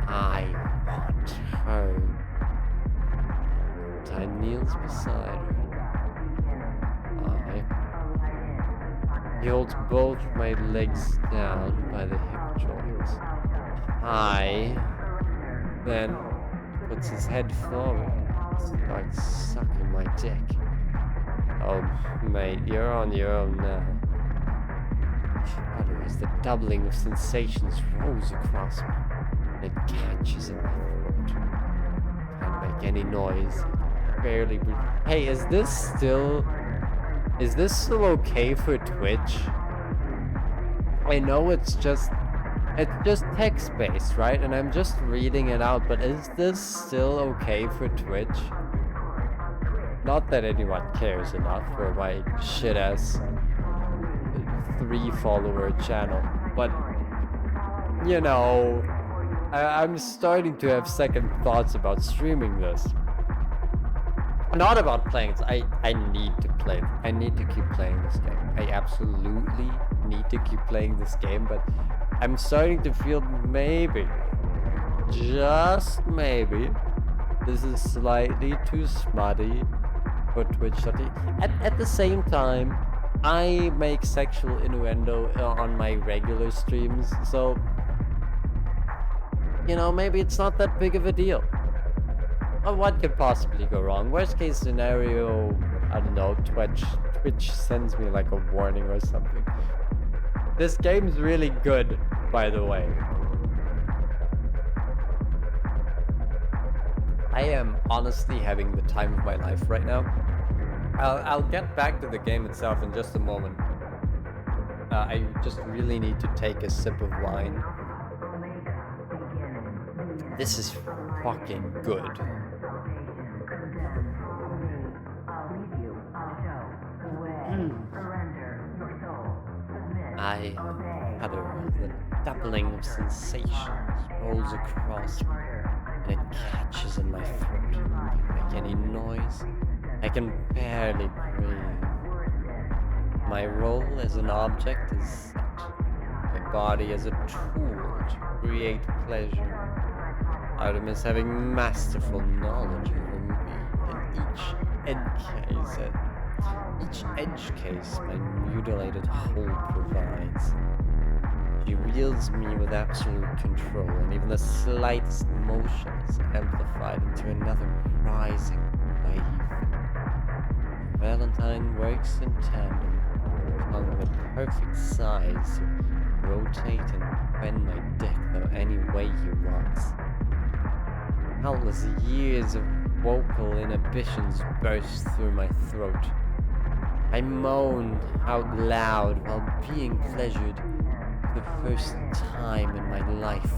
I want her. Ty kneels beside her. He holds both my legs down by the hip joints. I then puts his head forward, starts sucking my dick. Oh, mate, you're on your own now. Shudder as the doubling of sensations rolls across me. It catches in my throat. Can't make any noise. Barely breathe. Hey, is this still okay for Twitch? I know it's just text-based, right? And I'm just reading it out, but is this still okay for Twitch? Not that anyone cares enough for my shit-ass 3-follower channel, but you know, I'm starting to have second thoughts about streaming this. Not about playing it. I need to play it. I need to keep playing this game. I absolutely need to keep playing this game, but I'm starting to feel maybe, just maybe, this is slightly too smutty for Twitch.tv. At the same time, I make sexual innuendo on my regular streams, so, you know, maybe it's not that big of a deal. What could possibly go wrong? Worst case scenario, I don't know, Twitch sends me like a warning or something. This game's really good, by the way. I am honestly having the time of my life right now. I'll get back to the game itself in just a moment. I just really need to take a sip of wine. This is fucking good. I shudder as the doubling of sensations rolls across me, and it catches in my throat. I can't make any noise. I can barely breathe. My role as an object is set. My body as a tool to create pleasure. Artemis having masterful knowledge over me in each edge case my mutilated hull provides. She wields me with absolute control, and even the slightest motion is amplified into another rising wave. Valentine works in tandem, tongue the perfect size to rotate and bend my dick though any way he wants. Countless years of vocal inhibitions burst through my throat. I moan out loud while being pleasured for the first time in my life.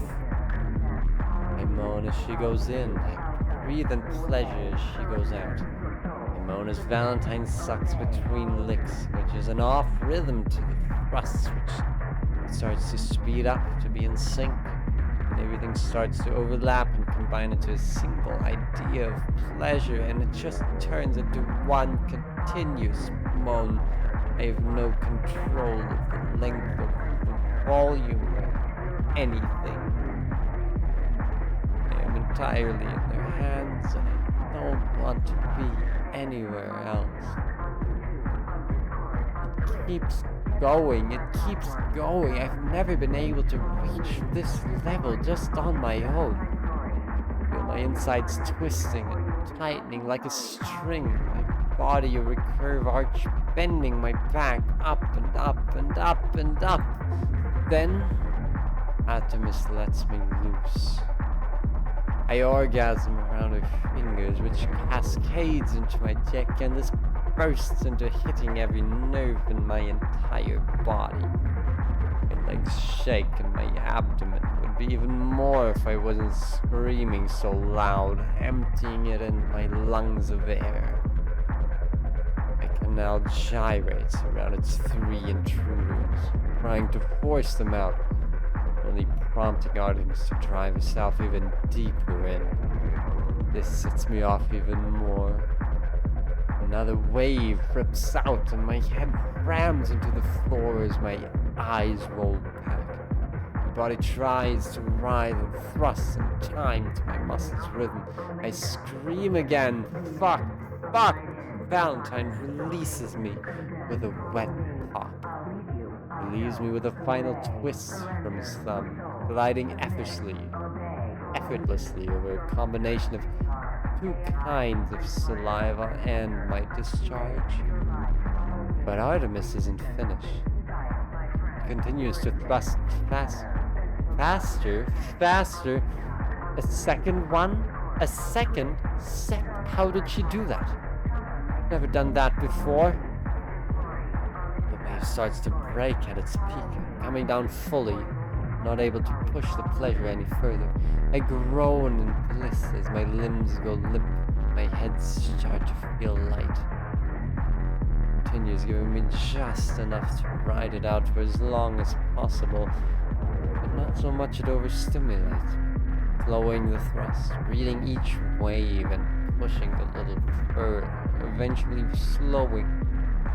I moan as she goes in. I breathe in pleasure as she goes out. I moan as Valentine sucks between licks, which is an off rhythm to the thrusts, which starts to speed up to be in sync. And everything starts to overlap and combine into a single idea of pleasure, and it just turns into one continuous moan. I have no control of the length of the volume or anything. I am entirely in their hands, and I don't want to be anywhere else. It keeps going. It keeps going. I've never been able to reach this level just on my own. I feel my insides twisting and tightening like a string. My body a recurve arch, bending my back up and up and up and up. Then, Artemis lets me loose. I orgasm around her fingers, which cascades into my dick, and this bursts into hitting every nerve in my entire body. My legs shake and my abdomen would be even more if I wasn't screaming so loud, emptying it in my lungs of air. My canal gyrates around its 3 intruders, trying to force them out, only prompting Artemis to drive herself even deeper in. This sets me off even more. Another wave rips out and my head rams into the floor as my eyes roll back. My body tries to writhe and thrust in time to my muscles' rhythm. I scream again. Fuck! Fuck! Valentine releases me with a wet pop. He leaves me with a final twist from his thumb, gliding effortlessly over a combination of 2 kinds of saliva and my discharge. But Artemis isn't finished. He continues to thrust faster. A second one? A second? How did she do that? Never done that before. The wave starts to break at its peak, coming down fully, not able to push the pleasure any further. I groan in bliss as my limbs go limp, my head starts to feel light. It continues, giving me just enough to ride it out for as long as possible, but not so much it overstimulates, slowing the thrust, reading each wave and pushing a little further, eventually slowing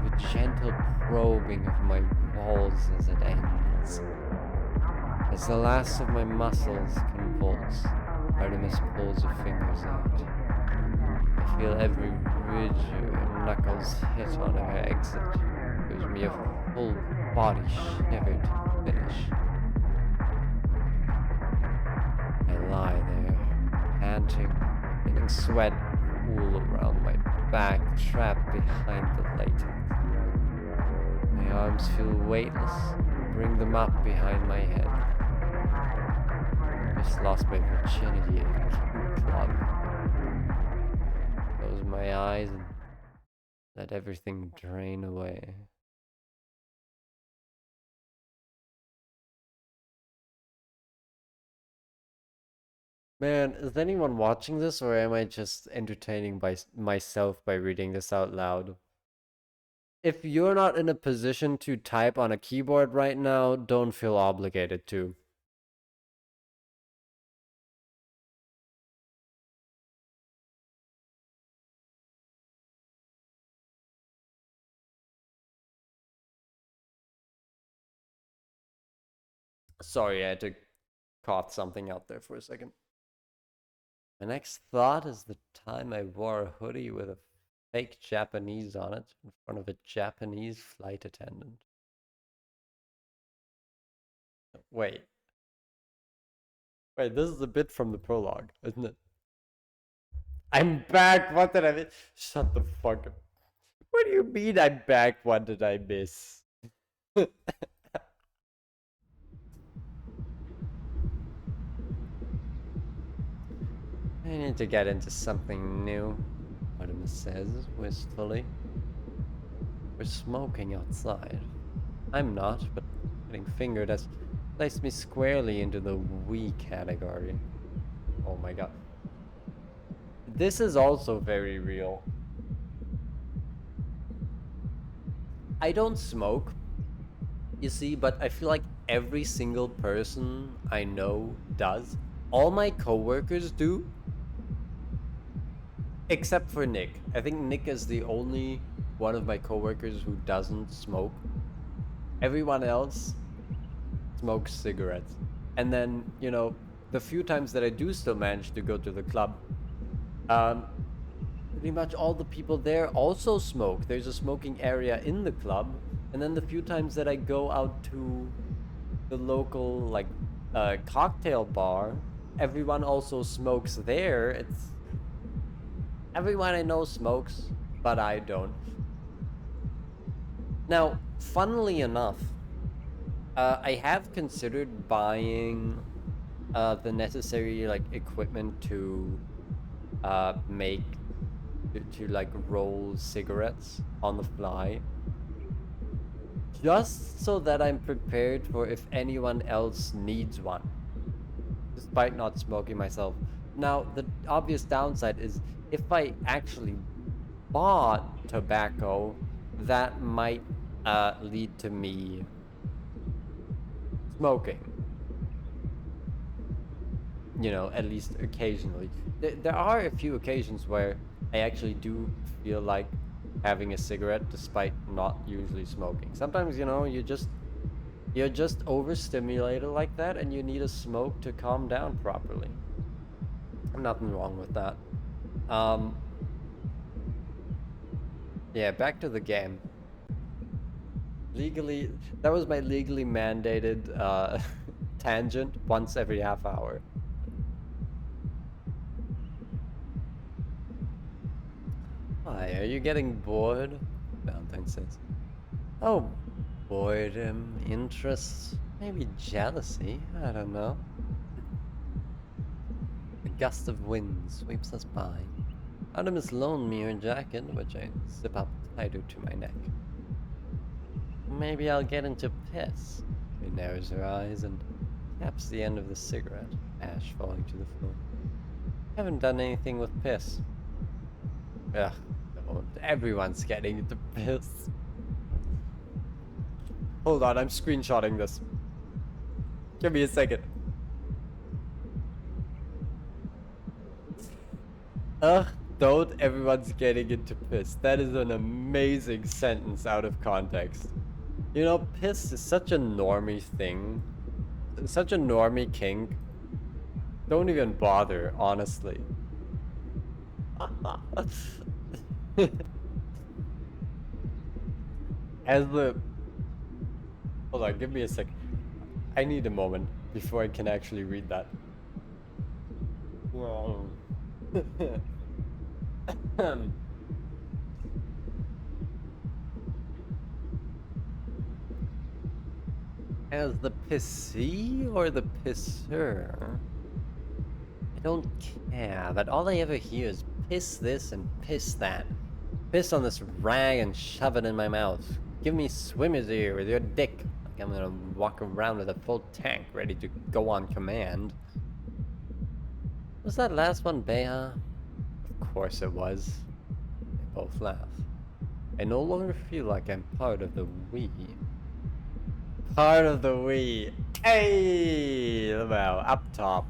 with gentle probing of my balls as it ends. As the last of my muscles convulse, Artemis pulls her fingers out. I feel every ridge her knuckles hit on her exit. Gives me a full body shivered finish. I lie there, panting, getting sweat pool around my back, trapped behind the latex. My arms feel weightless and bring them up behind my head. I just lost my virginity at a kink club. Close my eyes and let everything drain away. Man, is anyone watching this, or am I just entertaining myself by reading this out loud? If you're not in a position to type on a keyboard right now, don't feel obligated to. Sorry, I had to cough something out there for a second. My next thought is the time I wore a hoodie with a fake Japanese on it in front of a Japanese flight attendant. Wait, this is a bit from the prologue, isn't it? I'm back! What did I miss? Shut the fuck up. What do you mean I'm back? What did I miss? I need to get into something new, Artemis says wistfully. We're smoking outside. I'm not, but getting fingered has placed me squarely into the we category. Oh my god. This is also very real. I don't smoke, you see, but I feel like every single person I know does. All my coworkers do. Except for Nick. I think Nick is the only one of my coworkers who doesn't smoke. Everyone else smokes cigarettes. And then, you know, the few times that I do still manage to go to the club, pretty much all the people there also smoke. There's a smoking area in the club, And then the few times that I go out to the local like cocktail bar, everyone also smokes there. It's everyone I know smokes, but I don't. Now, funnily enough, I have considered buying the necessary like equipment to make to like roll cigarettes on the fly, just so that I'm prepared for if anyone else needs one, despite not smoking myself. Now, the obvious downside is if I actually bought tobacco, that might lead to me smoking. You know, at least occasionally. There are a few occasions where I actually do feel like having a cigarette despite not usually smoking. Sometimes, you know, you're just overstimulated like that and you need a smoke to calm down properly. Nothing wrong with that. Yeah, back to the game. Legally, that was my legally mandated tangent once every half hour. Why, are you getting bored? Valentine says. Oh, boredom, interest, maybe jealousy, I don't know. A gust of wind sweeps us by. Artemis loaned me her jacket, which I zip up tighter to my neck. Maybe I'll get into piss. She narrows her eyes and taps the end of the cigarette, ash falling to the floor. Haven't done anything with piss. Ugh, don't. Everyone's getting into piss. Hold on, I'm screenshotting this. Give me a second. Ugh, don't. Everyone's getting into piss. That is an amazing sentence out of context. You know, piss is such a normie thing. Such a normie kink. Don't even bother, honestly. As the... Hold on, give me a sec. I need a moment before I can actually read that. As the pissee or the pisser? I don't care, but all I ever hear is piss this and piss that. Piss on this rag and shove it in my mouth. Give me swimmer's ear with your dick. Like I'm gonna walk around with a full tank ready to go on command. Was that last one Beha? Of course it was. They both laugh. I no longer feel like I'm part of the we. Part of the we. Hey! Well, up top.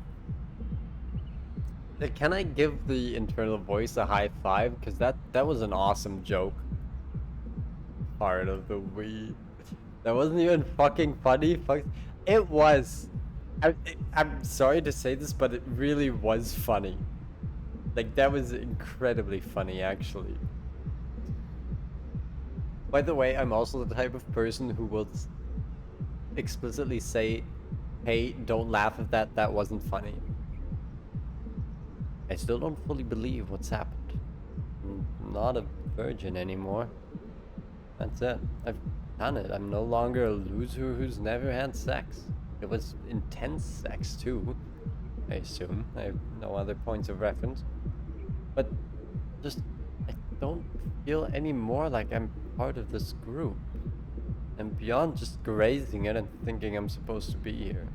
Can I give the internal voice a high five? Because that was an awesome joke. Part of the we. That wasn't even fucking funny. Fuck. It was. I'm sorry to say this, but it really was funny. Like, that was incredibly funny, actually. By the way, I'm also the type of person who will explicitly say, hey, don't laugh at that, that wasn't funny. I still don't fully believe what's happened. I'm not a virgin anymore. That's it. I've done it. I'm no longer a loser who's never had sex. It was intense sex too, I assume. I have no other points of reference. But just, I don't feel anymore like I'm part of this group. And beyond just grazing it and thinking I'm supposed to be here.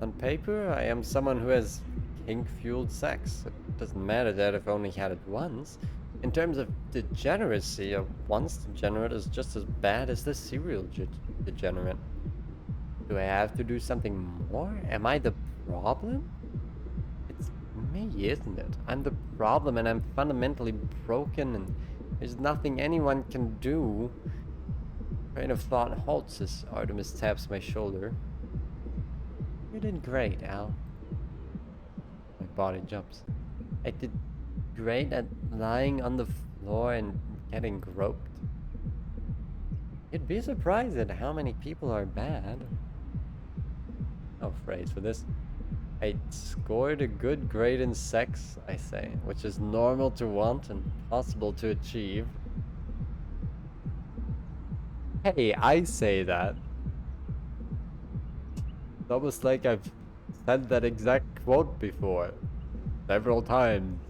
On paper, I am someone who has kink-fueled sex. It doesn't matter that I've only had it once. In terms of degeneracy, a once degenerate is just as bad as the serial degenerate. Do I have to do something more? Am I the problem? It's me, isn't it? I'm the problem and I'm fundamentally broken and there's nothing anyone can do. Train of thought halts as Artemis taps my shoulder. You did great, Al. My body jumps. I did great at lying on the floor and getting groped. You'd be surprised at how many people are bad. No phrase for this. I scored a good grade in sex, I say, which is normal to want and possible to achieve. Hey, I say that. It's almost like I've said that exact quote before. Several times.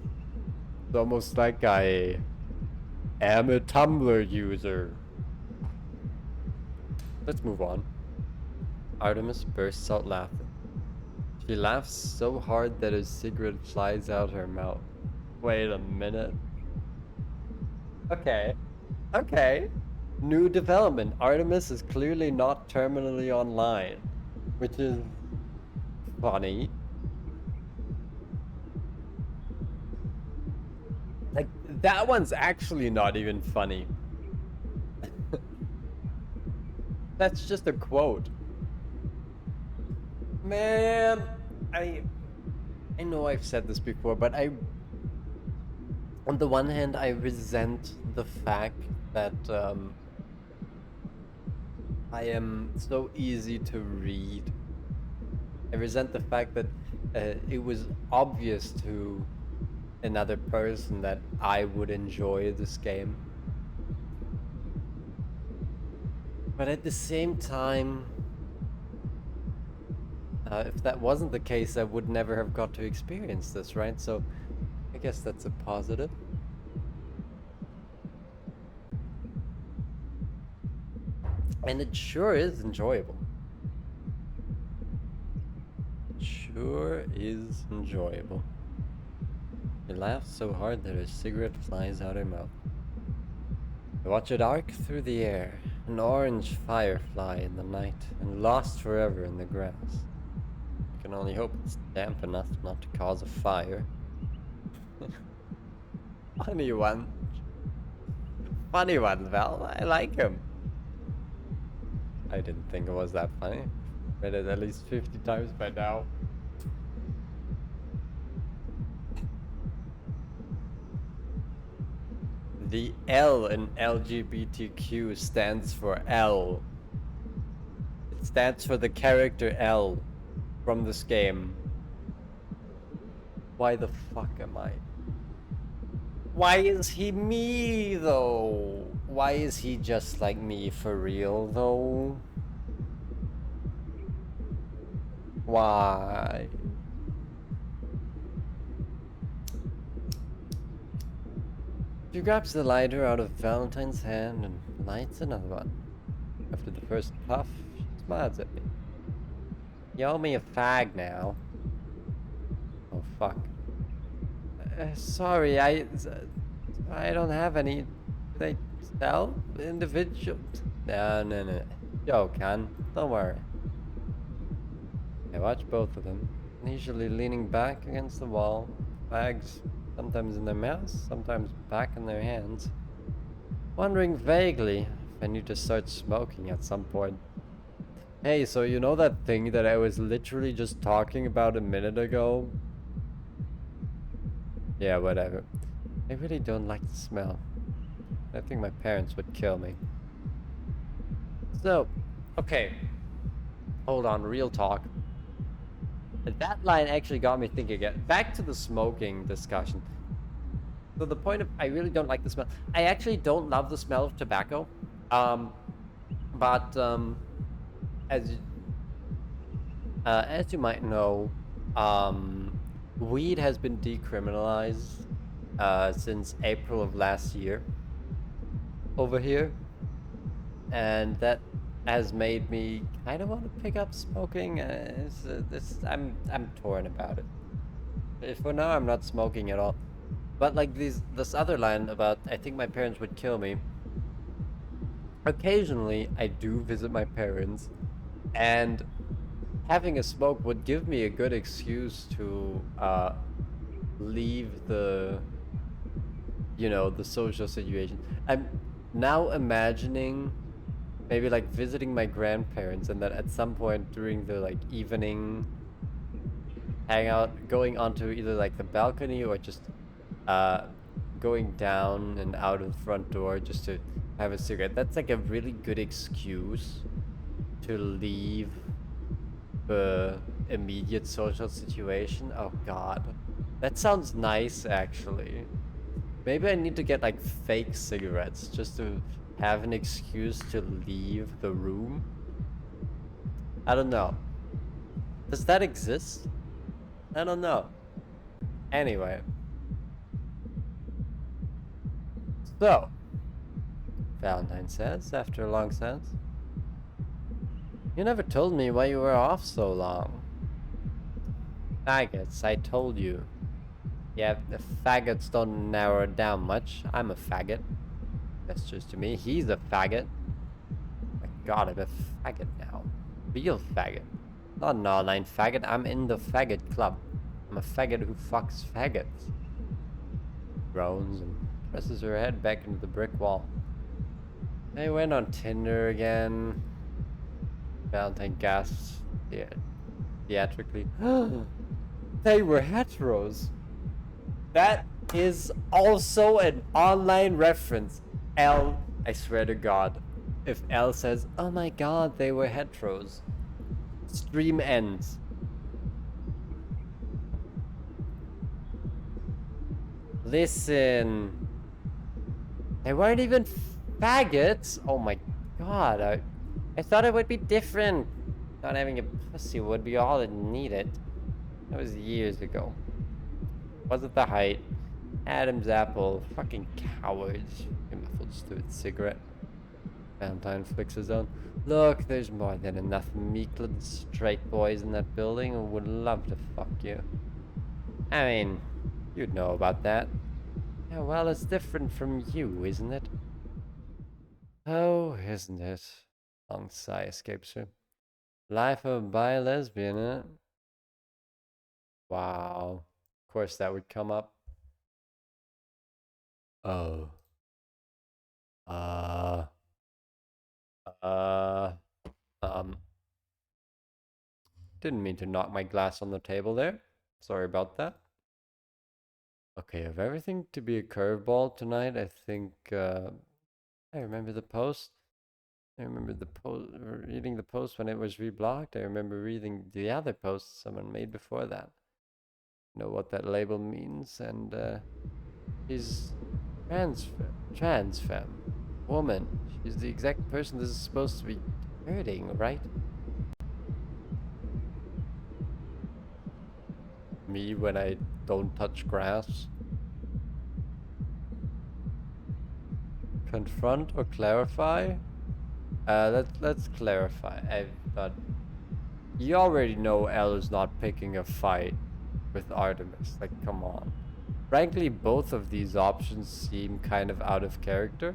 It's almost like I am a Tumblr user. Let's move on. Artemis bursts out laughing. She laughs so hard that a cigarette flies out her mouth. Wait a minute. Okay. Okay. New development. Artemis is clearly not terminally online, which is funny. Like, that one's actually not even funny. That's just a quote. Man, I know I've said this before, but on the one hand, I resent the fact that I am so easy to read. I resent the fact that it was obvious to another person that I would enjoy this game. But at the same time, if that wasn't the case, I would never have got to experience this, right? So I guess that's a positive. And it sure is enjoyable. It sure is enjoyable. She laughs so hard that her cigarette flies out her mouth. I watch it arc through the air, an orange firefly in the night, and lost forever in the grass. I can only hope it's damp enough not to cause a fire. Funny one. Funny one, Val. I like him. I didn't think it was that funny. Read it at least 50 times by now. The L in LGBTQ stands for L. It stands for the character L from this game. Why the fuck am I? Why is he me though? Why is he just like me for real though? Why? She grabs the lighter out of Valentine's hand and lights another one. After the first puff, she smiles at me. You owe me a fag now. Oh fuck. Sorry, I don't have any. They sell individual. No. Yo, Can, don't worry. I watch both of them, usually leaning back against the wall, fags sometimes in their mouths, sometimes back in their hands, wondering vaguely if I need to start smoking at some point. Hey, so you know that thing that I was literally just talking about a minute ago? Yeah, whatever. I really don't like the smell. I think my parents would kill me. So, okay. Hold on, real talk. That line actually got me thinking again. Back to the smoking discussion. So the point of, I really don't like the smell. I actually don't love the smell of tobacco. But as you might know, weed has been decriminalized since April of last year over here, and that has made me kind of want to pick up smoking. I'm torn about it. For now, I'm not smoking at all. But like this other line about I think my parents would kill me. Occasionally, I do visit my parents, and having a smoke would give me a good excuse to leave the social situation. I'm now imagining maybe like visiting my grandparents, and that at some point during the like evening hangout, going onto either like the balcony or just going down and out of the front door just to have a cigarette. That's like a really good excuse to leave the immediate social situation. Oh god. That sounds nice, actually. Maybe I need to get like fake cigarettes just to have an excuse to leave the room. I don't know. Does that exist? I don't know. Anyway. So, Valentine says, after a long silence, "You never told me why you were off so long." Faggots, I told you. Yeah, the faggots don't narrow it down much. I'm a faggot. That's just to me. He's a faggot. My god, I'm a faggot now. Real faggot. Not an online faggot. I'm in the faggot club. I'm a faggot who fucks faggots. Groans and presses her head back into the brick wall. They went on Tinder again. Valentine gasps theatrically. They were heteros. That is also an online reference. L, I swear to God. If L says, "Oh my god, they were heteros," stream ends. Listen. They weren't even faggots. Oh my god. I thought it would be different. Not having a pussy would be all it needed. That was years ago. Wasn't the height. Adam's apple. Fucking cowards. He muffled stupid cigarette. Valentine flicks his own. Look, there's more than enough meek-little straight boys in that building who would love to fuck you. I mean, you'd know about that. Yeah, well, it's different from you, isn't it? Oh, isn't it? Long sigh escapes her. Life of a bi-lesbian, eh? Wow. Of course that would come up. Oh. Didn't mean to knock my glass on the table there. Sorry about that. Okay, of everything to be a curveball tonight, I think, I remember the post. I remember reading the post when it was reblocked. I remember reading the other posts someone made before that. Know what that label means, and she's trans femme, woman. She's the exact person this is supposed to be hurting, right? Me when I don't touch grass. Confront or clarify? Let's clarify. I thought you already know Elle is not picking a fight with Artemis. Like, come on. Frankly, both of these options seem kind of out of character.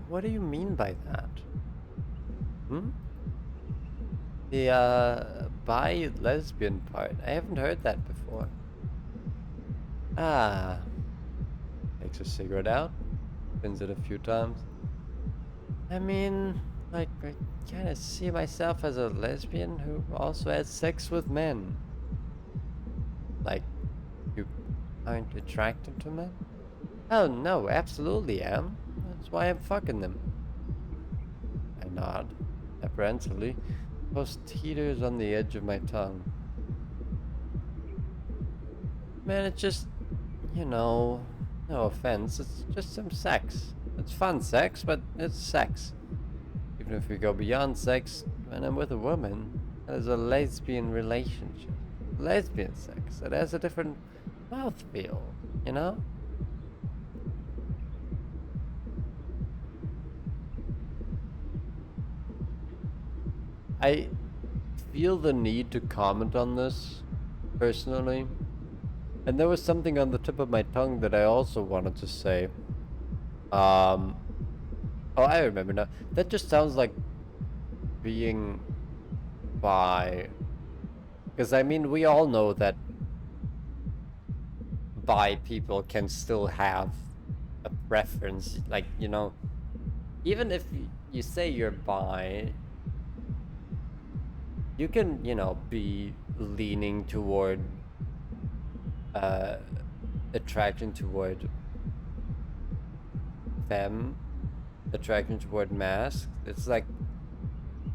What do you mean by that? The bi-lesbian part. I haven't heard that before. Ah. Takes a cigarette out. Spins it a few times. I mean, like, I kind of see myself as a lesbian who also has sex with men. Like, you aren't attracted to men? Oh no, absolutely am. That's why I'm fucking them. I nod, apprehensively. Post teeters on the edge of my tongue. Man, it's just, you know, no offense, it's just some sex. It's fun sex, but it's sex. Even if we go beyond sex, when I'm with a woman, that is a lesbian relationship. Lesbian sex. It has a different mouthfeel, you know? I feel the need to comment on this, personally. And there was something on the tip of my tongue that I also wanted to say. Oh, I remember now. That just sounds like being bi. Because, I mean, we all know that bi people can still have a preference. Like, you know, even if you say you're bi, you can, you know, be leaning toward attraction toward femme, attraction toward masc. It's like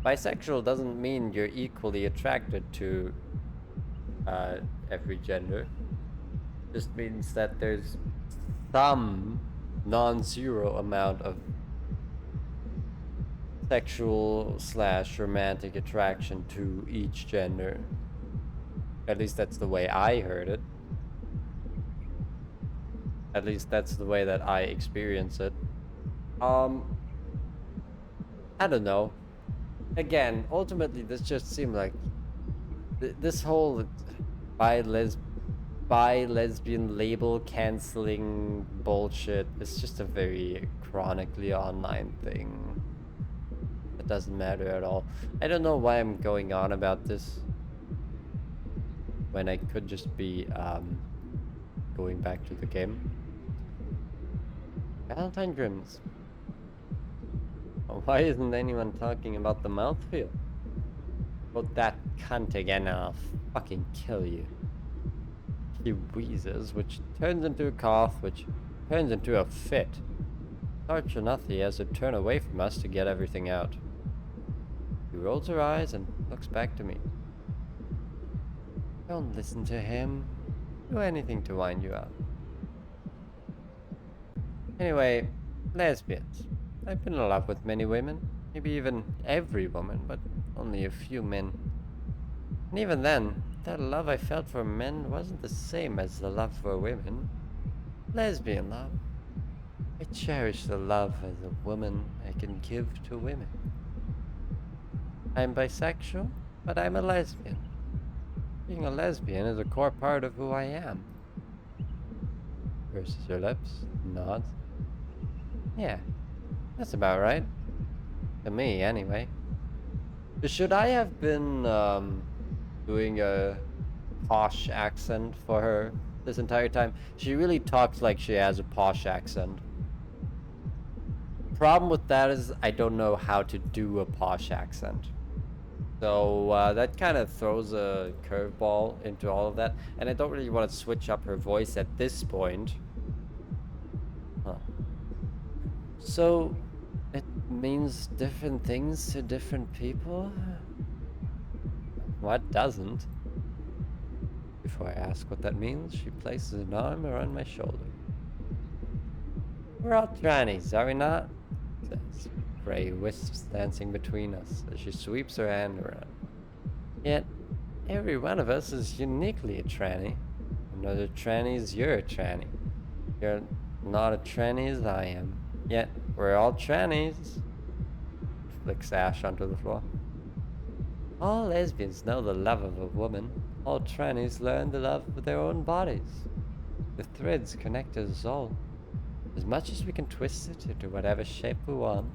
bisexual doesn't mean you're equally attracted to every gender. Just means that there's some non-zero amount of sexual / romantic attraction to each gender. At least that's the way I heard it. At least that's the way that I experience it. I don't know. Again, ultimately, this just seemed like this whole bi-lesbian label canceling bullshit is just a very chronically online thing. It doesn't matter at all. I don't know why I'm going on about this when I could just be going back to the game. Valentine Grimm's. Why isn't anyone talking about the mouthfeel? Put that cunt again and I'll fucking kill you. He wheezes, which turns into a cough, which turns into a fit. Sarge enough he has to turn away from us to get everything out. He rolls her eyes and looks back to me. Don't listen to him. Do anything to wind you up. Anyway, lesbians. I've been in love with many women, maybe even every woman, but only a few men. And even then, that love I felt for men wasn't the same as the love for women. Lesbian love. I cherish the love as a woman I can give to women. I'm bisexual, but I'm a lesbian. Being a lesbian is a core part of who I am. Purses her lips, nods. Yeah, that's about right. To me, anyway. Should I have been doing a posh accent for her this entire time? She really talks like she has a posh accent. Problem with that is I don't know how to do a posh accent. So that kind of throws a curveball into all of that. And I don't really want to switch up her voice at this point. Huh. So it means different things to different people? What doesn't? Before I ask what that means, she places an arm around my shoulder. We're all trannies, are we not? Says, gray wisps dancing between us as she sweeps her hand around. Yet, every one of us is uniquely a tranny. Another tranny's you're a tranny. You're not a tranny as I am. Yet, we're all trannies. Flicks ash onto the floor. All lesbians know the love of a woman. All trannies learn the love of their own bodies. The threads connect us all. As much as we can twist it into whatever shape we want.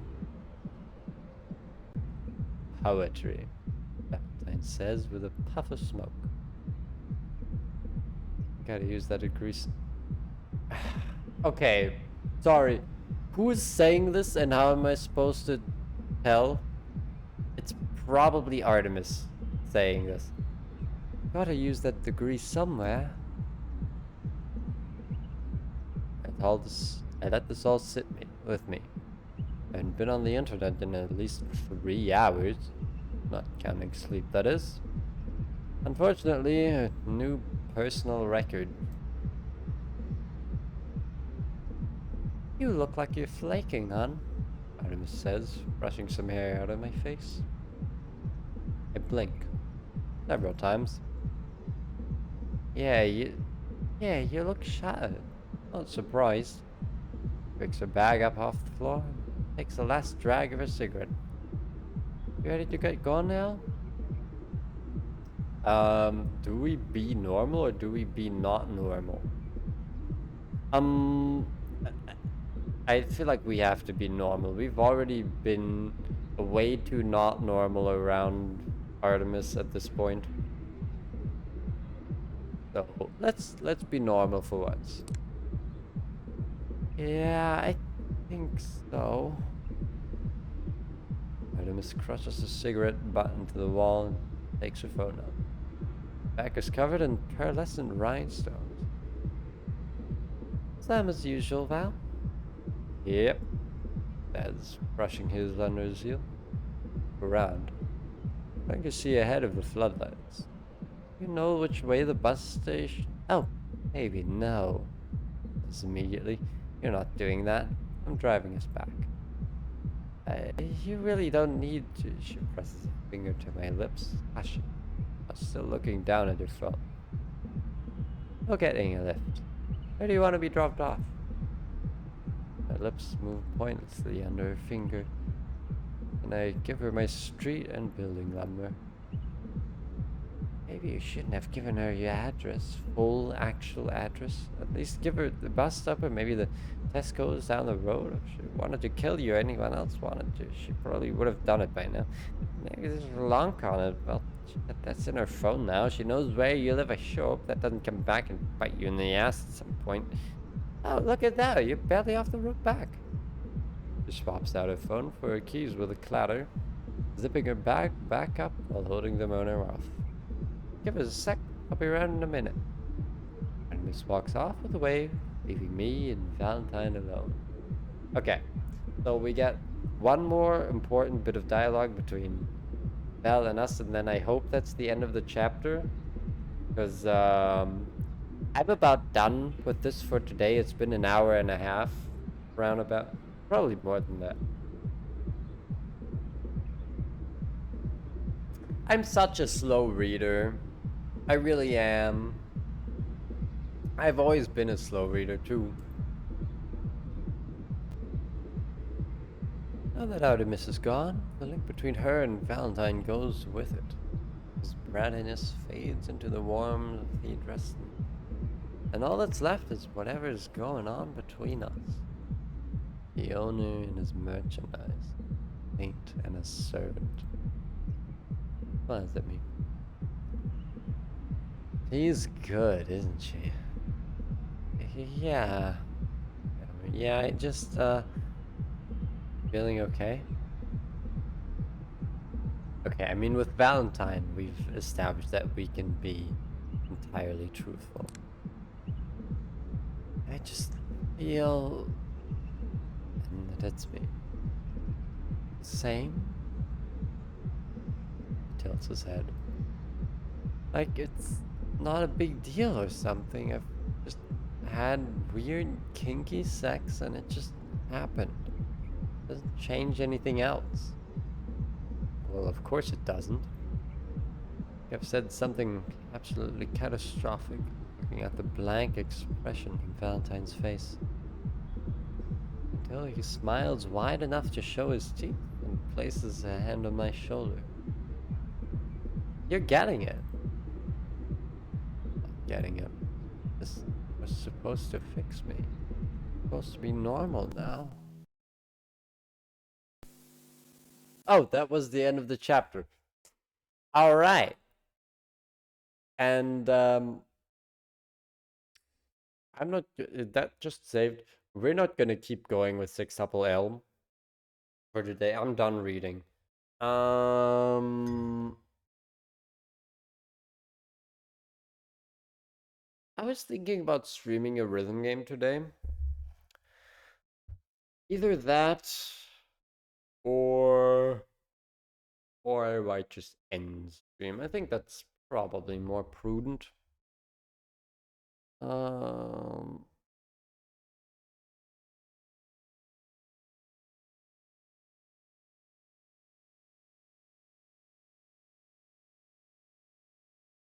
Poetry, Valentine says with a puff of smoke. Gotta use that to grease. Okay, sorry. Who is saying this and how am I supposed to tell? It's probably Artemis saying this. Gotta use that degree somewhere. I let this all sit with me. I haven't been on the internet in at least 3 hours. Not counting sleep, that is. Unfortunately, a new personal record. You look like you're flaking, hon, Artemis says, brushing some hair out of my face. I blink. Several times. Yeah, you look shattered. Not surprised. Picks her bag up off the floor and takes the last drag of her cigarette. You ready to get going now? Do we be normal or do we be not normal? I feel like we have to be normal. We've already been way too not normal around Artemis at this point. So let's be normal for once. Yeah, I think so. Artemis crushes a cigarette butt into the wall and takes her phone out. Back is covered in pearlescent rhinestones. Same as usual, Val. Yep. Dad's brushing his under his heel. Around. Trying to see ahead of the floodlights. You know which way the bus station... Oh, maybe no. Says immediately. You're not doing that. I'm driving us back. You really don't need to. She presses a finger to my lips. Hush. I'm still looking down at your phone. No getting a lift. Where do you want to be dropped off? My lips move pointlessly under her finger, and I give her my street and building number. Maybe you shouldn't have given her your address, full actual address. At least give her the bus stop or maybe the Tesco's down the road. If she wanted to kill you or anyone else wanted to, she probably would have done it by now. Maybe there's a link on it. Well, that's in her phone now. She knows where you live. I sure hope that doesn't come back and bite you in the ass at some point. Oh, look at that. You're barely off the road back. She swaps out her phone for her keys with a clatter, zipping her bag back up while holding them on her mouth. Give us a sec. I'll be around in a minute. And Miss walks off with a wave, leaving me and Valentine alone. Okay, so we get one more important bit of dialogue between Val and us, and then I hope that's the end of the chapter. Because I'm about done with this for today. It's been an hour and a half, roundabout. Probably more than that. I'm such a slow reader. I really am. I've always been a slow reader too. Now that Artemis is gone, the link between her and Valentine goes with it. His brattiness fades into the warmth of the dress, and all that's left is whatever is going on between us. The owner and his merchandise, saint and a servant. What does that mean? She's good, isn't she? Yeah. Yeah, I just, feeling okay? Okay, I mean, with Valentine, we've established that we can be entirely truthful. I just feel... and that's me. Same? He tilts his head. Like, it's not a big deal or something. I've just had weird kinky sex and it just happened. Doesn't change anything else. Well, of course it doesn't. I've said something absolutely catastrophic, looking at the blank expression in Valentine's face. Until he smiles wide enough to show his teeth and places a hand on my shoulder. You're getting it. Getting it. This was supposed to fix me. Supposed to be normal now. Oh, that was the end of the chapter. Alright. And I'm not, that just saved. We're not gonna keep going with Sextuple Elm for today. I'm done reading. I was thinking about streaming a rhythm game today. Either that, or I might just end stream. I think that's probably more prudent.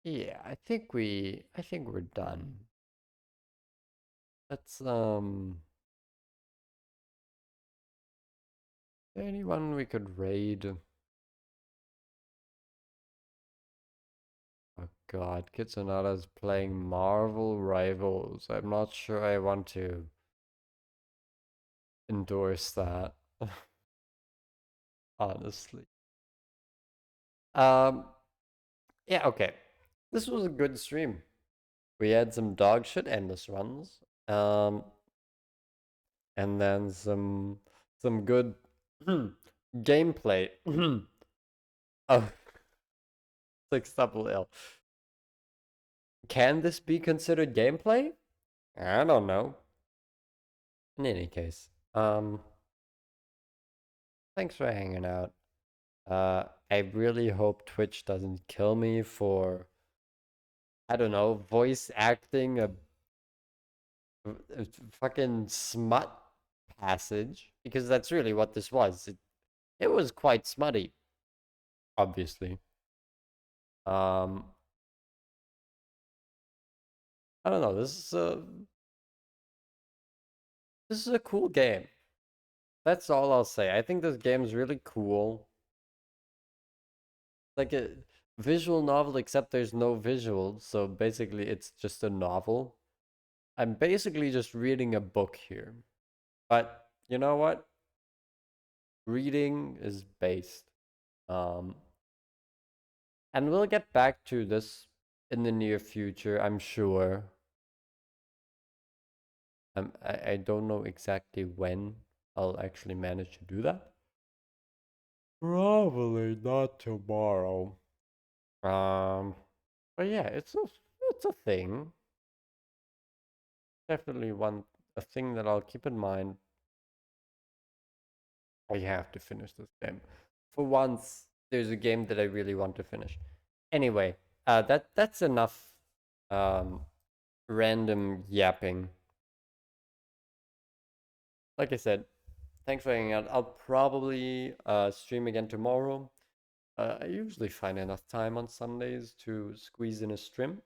Yeah, I think we're done. Let's anyone we could raid? Oh god, Kitsunada's playing Marvel Rivals. I'm not sure I want to endorse that. Honestly. Yeah, okay. This was a good stream. We had some dog shit endless runs. And then some good gameplay of Sextuple Elm. Can this be considered gameplay? I don't know. in any case, thanks for hanging out. I really hope Twitch doesn't kill me for, I don't know, voice acting a fucking smut passage, because that's really what this was. It was quite smutty, obviously. I don't know. This is a cool game. That's all I'll say. I think this game is really cool. Like a visual novel, except there's no visuals, so basically it's just a novel. I'm basically just reading a book here. But you know what? Reading is based. And we'll get back to this in the near future, I'm sure. I don't know exactly when I'll actually manage to do that. Probably not tomorrow. But yeah, it's a thing. Definitely a thing that I'll keep in mind. I have to finish this game. For once, there's a game that I really want to finish. Anyway, that's enough random yapping. Like I said, thanks for hanging out. I'll probably stream again tomorrow. I usually find enough time on Sundays to squeeze in a stream.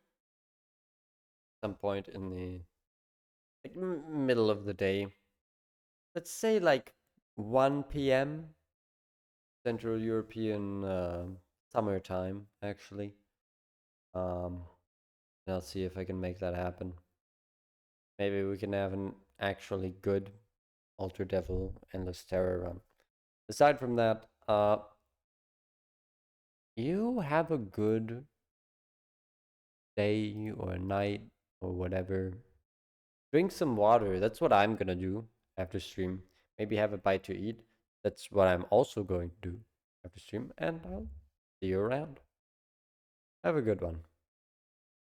Some point in the middle of the day. Let's say like 1 p.m. Central European summertime, actually. I'll see if I can make that happen. Maybe we can have an actually good Alter Devil Endless Terror run. Aside from that, you have a good day or night or whatever. Drink some water. That's what I'm gonna do after stream. Maybe have a bite to eat. That's what I'm also going to do after stream. And I'll see you around. Have a good one.